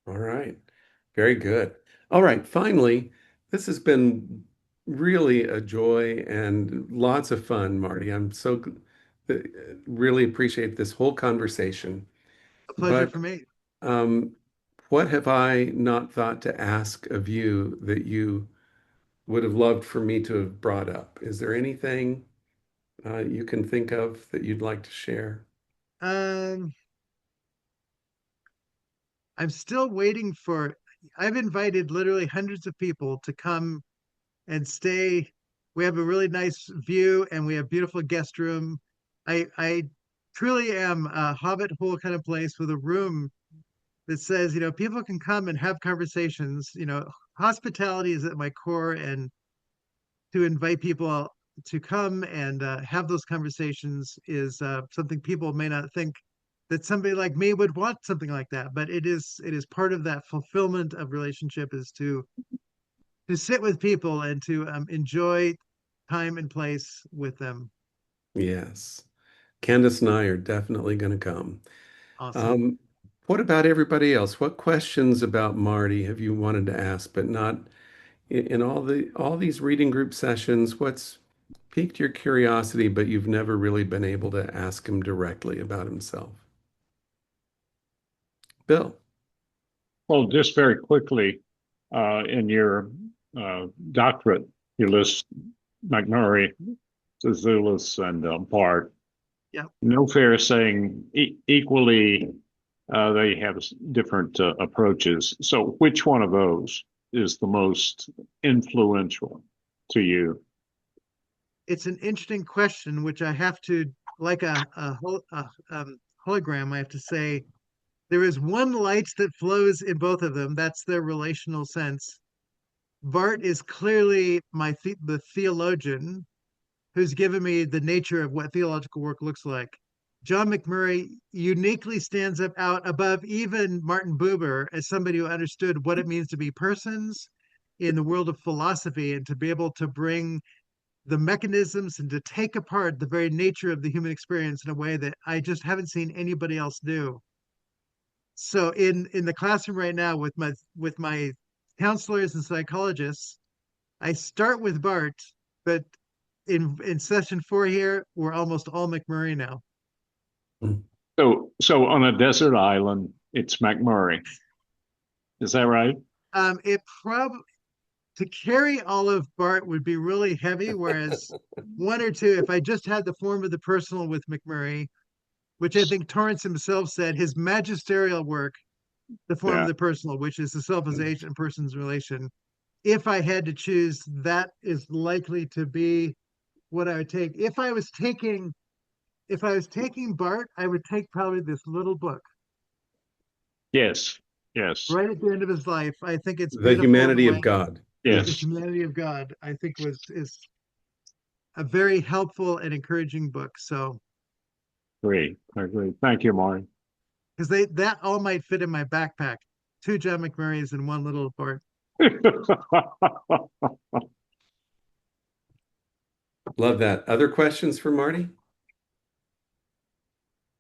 Speaker 1: All right. Very good. All right. Finally, this has been really a joy and lots of fun, Marty. Really appreciate this whole conversation.
Speaker 2: A pleasure
Speaker 1: But
Speaker 2: for me.
Speaker 1: um, what have I not thought to ask of you that you would have loved for me to have brought up? Is there anything you can think of that you'd like to share?
Speaker 2: Um, I'm still waiting for. I've invited literally hundreds of people to come and stay. We have a really nice view and we have beautiful guest room. I truly am a hobbit hole kind of place with a room that says, people can come and have conversations. Hospitality is at my core, and to invite people to come and have those conversations is something people may not think that somebody like me would want something like that, but it is part of that fulfillment of relationship is to sit with people and to enjoy time and place with them.
Speaker 1: Yes. Candace and I are definitely going to come.
Speaker 2: Awesome.
Speaker 1: Um, what about everybody else? What questions about Marty have you wanted to ask, but not in all these reading group sessions? What's piqued your curiosity, but you've never really been able to ask him directly about himself? Bill.
Speaker 6: Well, just very quickly, in your doctorate, you list McMurray, Zazulus, and Bart.
Speaker 2: Yep.
Speaker 6: No fair saying equally they have different approaches. So, which one of those is the most influential to you?
Speaker 2: It's an interesting question, which I have to, like hologram, I have to say there is one light that flows in both of them. That's their relational sense. Bart is clearly the theologian who's given me the nature of what theological work looks like. John McMurray uniquely stands up out above even Martin Buber as somebody who understood what it means to be persons in the world of philosophy and to be able to bring the mechanisms and to take apart the very nature of the human experience in a way that I just haven't seen anybody else do. So in the classroom right now with my counselors and psychologists, I start with Bart, but in session 4 here, we're almost all McMurray now.
Speaker 6: So on a desert island, it's McMurray. Is that right?
Speaker 2: It probably to carry all of Bart would be really heavy, whereas one or two, if I just had the form of the personal with McMurray, which I think Torrance himself said, his magisterial work, the form of
Speaker 6: Yeah.
Speaker 2: the personal, which is the self as agent and person's relation. If I had to choose, that is likely to be what I would take. If I was taking Bart, I would take probably this little book
Speaker 6: Yes. Yes.
Speaker 2: right at the end of his life. I think it's
Speaker 1: The
Speaker 2: beautiful.
Speaker 1: Humanity
Speaker 2: The
Speaker 1: of
Speaker 2: way
Speaker 1: God.
Speaker 2: the
Speaker 6: Yes.
Speaker 2: humanity of God, I think is a very helpful and encouraging book. So
Speaker 6: Agree. I agree. Thank you, Marty.
Speaker 2: because that all might fit in my backpack. 2 John McMurrays and 1 little Bart.
Speaker 1: Love that. Other questions for Marty?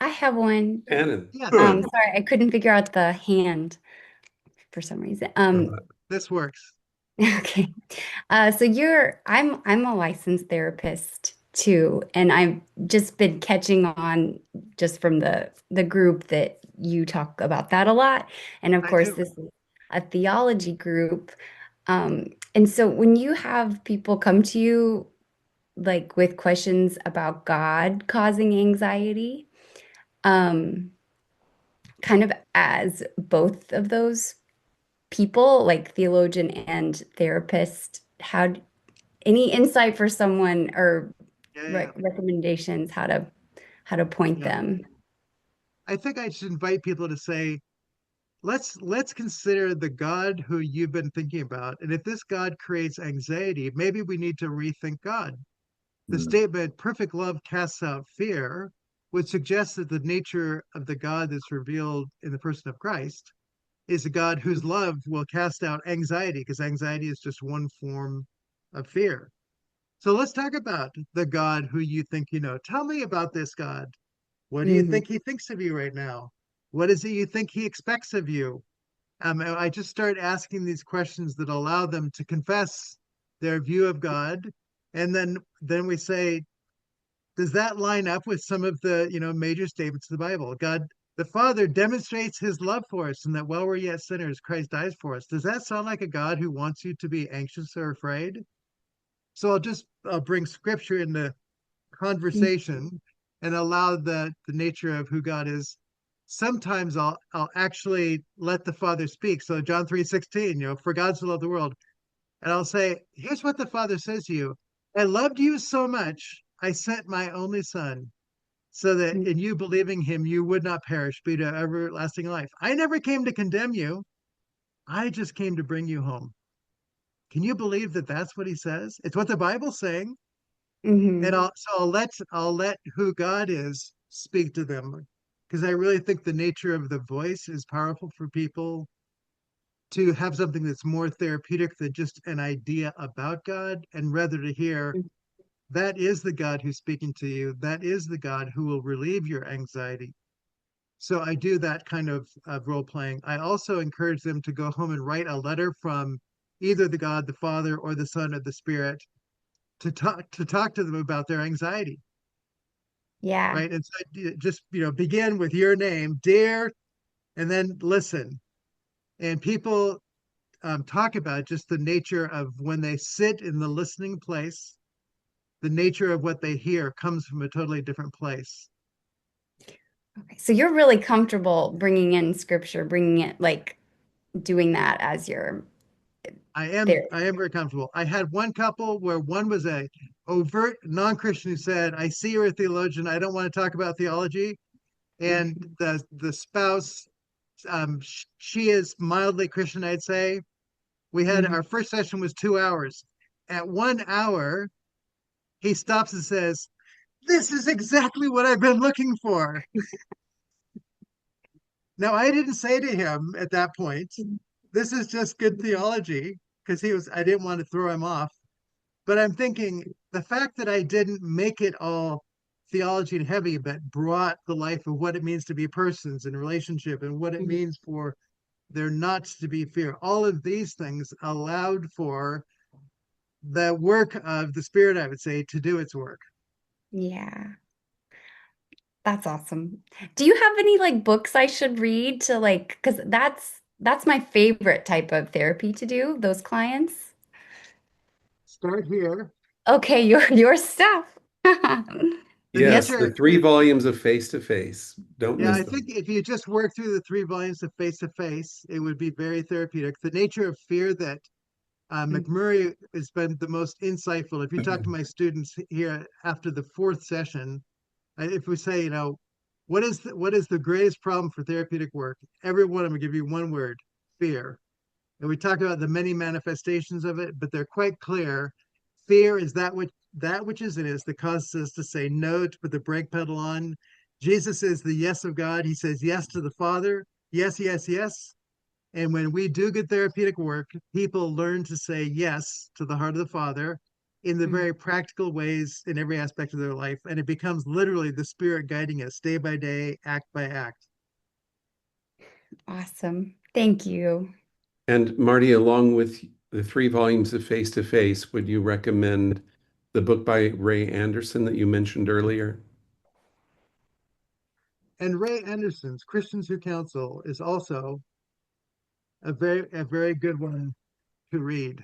Speaker 7: I have one.
Speaker 1: Annan.
Speaker 2: Yes,
Speaker 7: Sorry, I couldn't figure out the hand for some reason.
Speaker 2: this works.
Speaker 7: Okay. I'm a licensed therapist too, and I've just been catching on just from the group that you talk about that a lot. And of
Speaker 2: I
Speaker 7: course,
Speaker 2: do.
Speaker 7: this is a theology group. And so when you have people come to you like with questions about God causing anxiety, um, kind of as both of those people, like theologian and therapist, any insight for someone or
Speaker 2: Yeah.
Speaker 7: recommendations how to point
Speaker 2: Yeah.
Speaker 7: them?
Speaker 2: I think I should invite people to say, let's consider the God who you've been thinking about. And if this God creates anxiety, maybe we need to rethink God. The statement, perfect love casts out fear, would suggest that the nature of the God that's revealed in the person of Christ is a God whose love will cast out anxiety, because anxiety is just one form of fear. So let's talk about the God who you think you know. Tell me about this God. What do you
Speaker 7: Mhm.
Speaker 2: think he thinks of you right now? What is it you think he expects of you? I just start asking these questions that allow them to confess their view of God. And then we say, does that line up with some of the major statements of the Bible? God the Father demonstrates his love for us, and that while we're yet sinners, Christ dies for us. Does that sound like a God who wants you to be anxious or afraid? So I'll bring scripture into conversation and allow the nature of who God is. Sometimes I'll actually let the Father speak. So John 3:16, for God so loved the world. And I'll say, here's what the Father says to you. I loved you so much, I sent my only son, so that in you believing him, you would not perish, but to everlasting life. I never came to condemn you. I just came to bring you home. Can you believe that that's what he says? It's what the Bible's saying. And
Speaker 7: Mhm.
Speaker 2: I'll let who God is speak to them, because I really think the nature of the voice is powerful for people to have something that's more therapeutic than just an idea about God, and rather to hear that is the God who's speaking to you. That is the God who will relieve your anxiety. So I do that kind of role playing. I also encourage them to go home and write a letter from either the God, the Father, or the Son, or the Spirit to talk to them about their anxiety,
Speaker 7: Yeah.
Speaker 2: right? And so just begin with your name, dear, and then listen. And people talk about just the nature of when they sit in the listening place, the nature of what they hear comes from a totally different place.
Speaker 7: Okay. So you're really comfortable bringing in scripture, bringing it like doing that as your
Speaker 2: I am
Speaker 7: therapy.
Speaker 2: I am very comfortable. I had one couple where one was a overt non-Christian who said, "I see you're a theologian. I don't want to talk about theology." And the spouse, she is mildly Christian, I'd say. We had
Speaker 7: Mhm.
Speaker 2: our first session was 2 hours. At 1 hour, he stops and says, "This is exactly what I've been looking for." Now, I didn't say to him at that point, "This is just good theology," because I didn't want to throw him off. But I'm thinking the fact that I didn't make it all theology and heavy, but brought the life of what it means to be persons in relationship and what it means for there not to be fear. All of these things allowed for the work of the Spirit, I would say, to do its work.
Speaker 7: Yeah, that's awesome. Do you have any like books I should read to like, because that's my favorite type of therapy to do, those clients.
Speaker 2: Start here.
Speaker 7: Okay, your stuff.
Speaker 2: The
Speaker 1: Yes, the
Speaker 2: nature,
Speaker 1: 3 volumes of Face to Face. Don't
Speaker 2: yeah,
Speaker 1: miss
Speaker 2: I
Speaker 1: them.
Speaker 2: think if you just work through the 3 volumes of Face to Face, it would be very therapeutic. The nature of fear that McMurray has been the most insightful. If you talk to my students here after the fourth session, if we say, what is the greatest problem for therapeutic work? Every one of them will give you one word: fear. And we talk about the many manifestations of it, but they're quite clear. Fear is that which is in us that causes us to say no, to put the brake pedal on. Jesus is the yes of God. He says yes to the Father. Yes, yes, yes. And when we do good therapeutic work, people learn to say yes to the heart of the Father in the very practical ways in every aspect of their life. And it becomes literally the Spirit guiding us day by day, act by act.
Speaker 7: Awesome. Thank you.
Speaker 1: And Marty, along with the 3 volumes of Face to Face, would you recommend the book by Ray Anderson that you mentioned earlier?
Speaker 2: And Ray Anderson's Christians Who Counsel is also a very good one to read.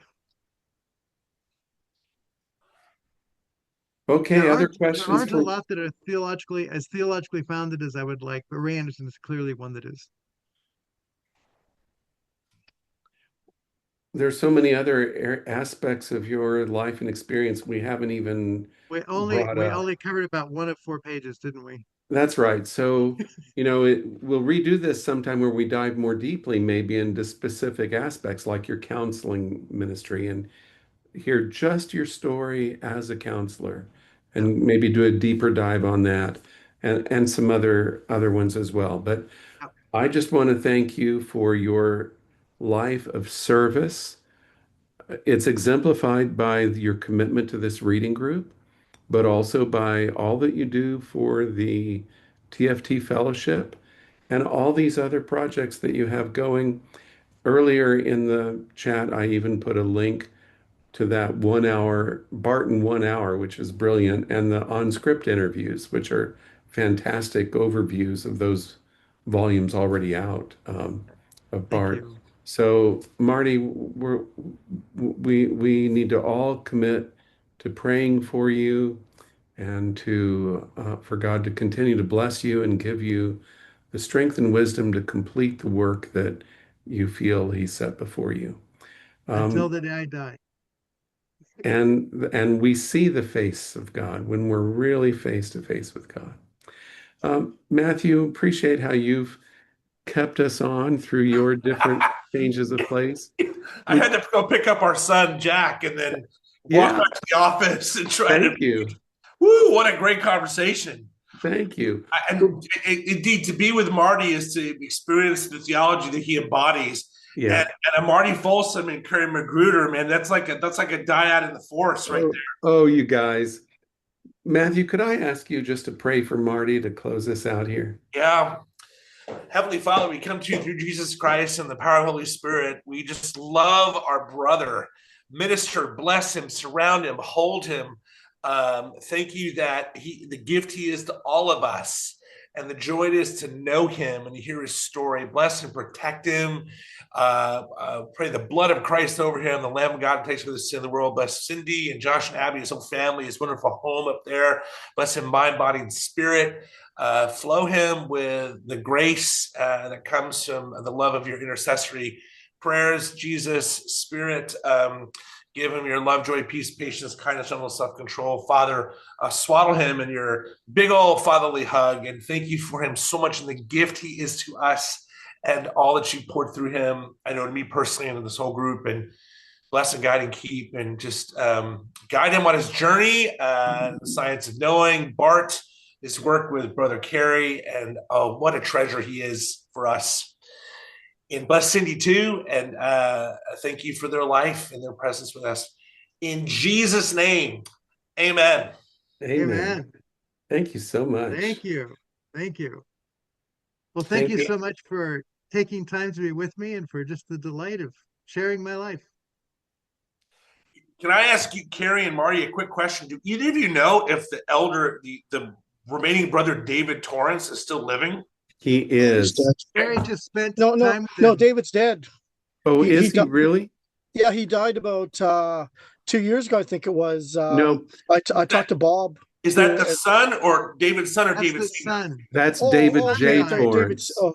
Speaker 1: Okay,
Speaker 2: There
Speaker 1: other
Speaker 2: aren't there
Speaker 1: questions
Speaker 2: aren't a
Speaker 1: for
Speaker 2: lot that are theologically founded as I would like, but Ray Anderson is clearly one that is.
Speaker 1: there's so many other aspects of your life and experience we haven't even
Speaker 2: We only
Speaker 1: brought
Speaker 2: we
Speaker 1: up.
Speaker 2: only covered about one of 4 pages, didn't we?
Speaker 1: That's right. So, we'll redo this sometime where we dive more deeply, maybe into specific aspects like your counseling ministry and hear just your story as a counselor
Speaker 2: Yeah.
Speaker 1: and maybe do a deeper dive on that and some other ones as well. But
Speaker 2: Yeah.
Speaker 1: I just want to thank you for your life of service. It's exemplified by your commitment to this reading group, but also by all that you do for the TFT Fellowship and all these other projects that you have going. Earlier in the chat, I even put a link to that 1 hour, Barton 1 hour, which is brilliant, and the on-script interviews, which are fantastic overviews of those volumes already out of
Speaker 2: Thank
Speaker 1: Bart.
Speaker 2: you.
Speaker 1: So, Marty, we need to all commit to praying for you and to for God to continue to bless you and give you the strength and wisdom to complete the work that you feel He set before you.
Speaker 2: Until
Speaker 1: Um,
Speaker 2: the day I die.
Speaker 1: and we see the face of God when we're really face to face with God. Matthew, appreciate how you've kept us on through your different changes of place.
Speaker 8: I had to go pick up our son Jack and then walk
Speaker 1: Yeah,
Speaker 8: back to the office and try to.
Speaker 1: thank you.
Speaker 8: Woo! What a great conversation.
Speaker 1: Thank you.
Speaker 8: And indeed, to be with Marty is to experience the theology that he embodies.
Speaker 1: Yeah.
Speaker 8: And a Marty Folsom and Kerry Magruder, man, that's like a dyad in the forest right there.
Speaker 1: Oh, you guys. Matthew, could I ask you just to pray for Marty to close this out here?
Speaker 8: Yeah. Heavenly Father, we come to you through Jesus Christ and the power of the Holy Spirit. We just love our brother. Minister, bless him, surround him, hold him. Thank you that the gift he is to all of us, and the joy it is to know him and to hear his story. Bless and protect him. Pray the blood of Christ over him, the Lamb of God who takes away the sin of the world. Bless Cindy and Josh and Abby, his whole family, his wonderful home up there. Bless him, mind, body, and spirit. Flow him with the grace that comes from the love of your intercessory prayers. Jesus, Spirit, give him your love, joy, peace, patience, kindness, gentleness, self-control. Father, swaddle him in your big old fatherly hug, and thank you for him so much and the gift he is to us and all that you poured through him. I know to me personally and to this whole group, and bless and guide and keep, and just guide him on his journey, the science of knowing. Bart, his work with Brother Kerry, and what a treasure he is for us. And bless Cindy too, and thank you for their life and their presence with us. In Jesus' name, Amen.
Speaker 1: Amen.
Speaker 2: Amen.
Speaker 1: Thank you so much.
Speaker 2: Thank you. Thank you. Well, thank
Speaker 1: Thank
Speaker 2: you
Speaker 1: you.
Speaker 2: so much for taking time to be with me and for just the delight of sharing my life.
Speaker 8: Can I ask you, Kerry and Marty, a quick question? Do either of you know if the remaining brother David Torrance is still living?
Speaker 1: He
Speaker 4: He's
Speaker 1: is.
Speaker 4: dead.
Speaker 2: Gary just spent
Speaker 4: No, no,
Speaker 2: time with
Speaker 4: no.
Speaker 2: him.
Speaker 4: David's dead.
Speaker 1: Oh,
Speaker 4: He
Speaker 1: is he
Speaker 4: died.
Speaker 1: really?
Speaker 4: Yeah, he died about 2 years ago, I think it was.
Speaker 1: No,
Speaker 4: I talked to Bob.
Speaker 8: Is that the
Speaker 4: and-
Speaker 8: son or David's son or
Speaker 2: That's
Speaker 8: David
Speaker 2: the
Speaker 8: Senior?
Speaker 2: son.
Speaker 1: that's
Speaker 4: oh,
Speaker 1: David
Speaker 4: oh,
Speaker 1: J.
Speaker 2: okay,
Speaker 4: David's.
Speaker 1: Torrance.
Speaker 4: Oh,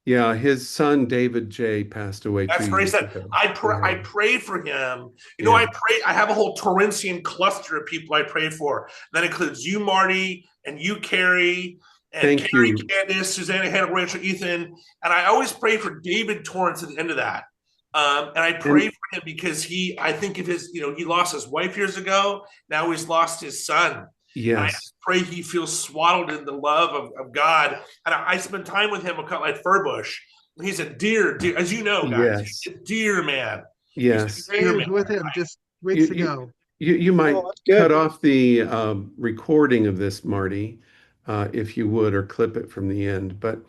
Speaker 1: Yeah, his son David J. passed away
Speaker 8: That's
Speaker 1: 2
Speaker 8: very
Speaker 1: years
Speaker 8: sad.
Speaker 1: ago.
Speaker 8: I
Speaker 1: Yeah.
Speaker 8: pray for him.
Speaker 1: Yeah.
Speaker 8: I have a whole Torrentian cluster of people I pray for. That includes you, Marty, and you, Kerry, and
Speaker 1: Thank
Speaker 8: Kerry,
Speaker 1: you.
Speaker 8: Candace, Susanna, Hannah, Rachel, Ethan. And I always pray for David Torrance at the end of that. And I pray
Speaker 1: And
Speaker 8: for him because I think of his, he lost his wife years ago. Now he's lost his son. And I
Speaker 1: yes,
Speaker 8: pray he feels swaddled in the love of God. And I spend time with him at Furbush. He's a dear, as you know, guys,
Speaker 1: yes,
Speaker 8: he's a dear man.
Speaker 1: yes.
Speaker 2: Gary was with him just weeks
Speaker 1: You,
Speaker 2: ago.
Speaker 1: you might
Speaker 4: oh, that's good.
Speaker 1: cut off the recording of this, Marty, if you would, or clip it from the end. But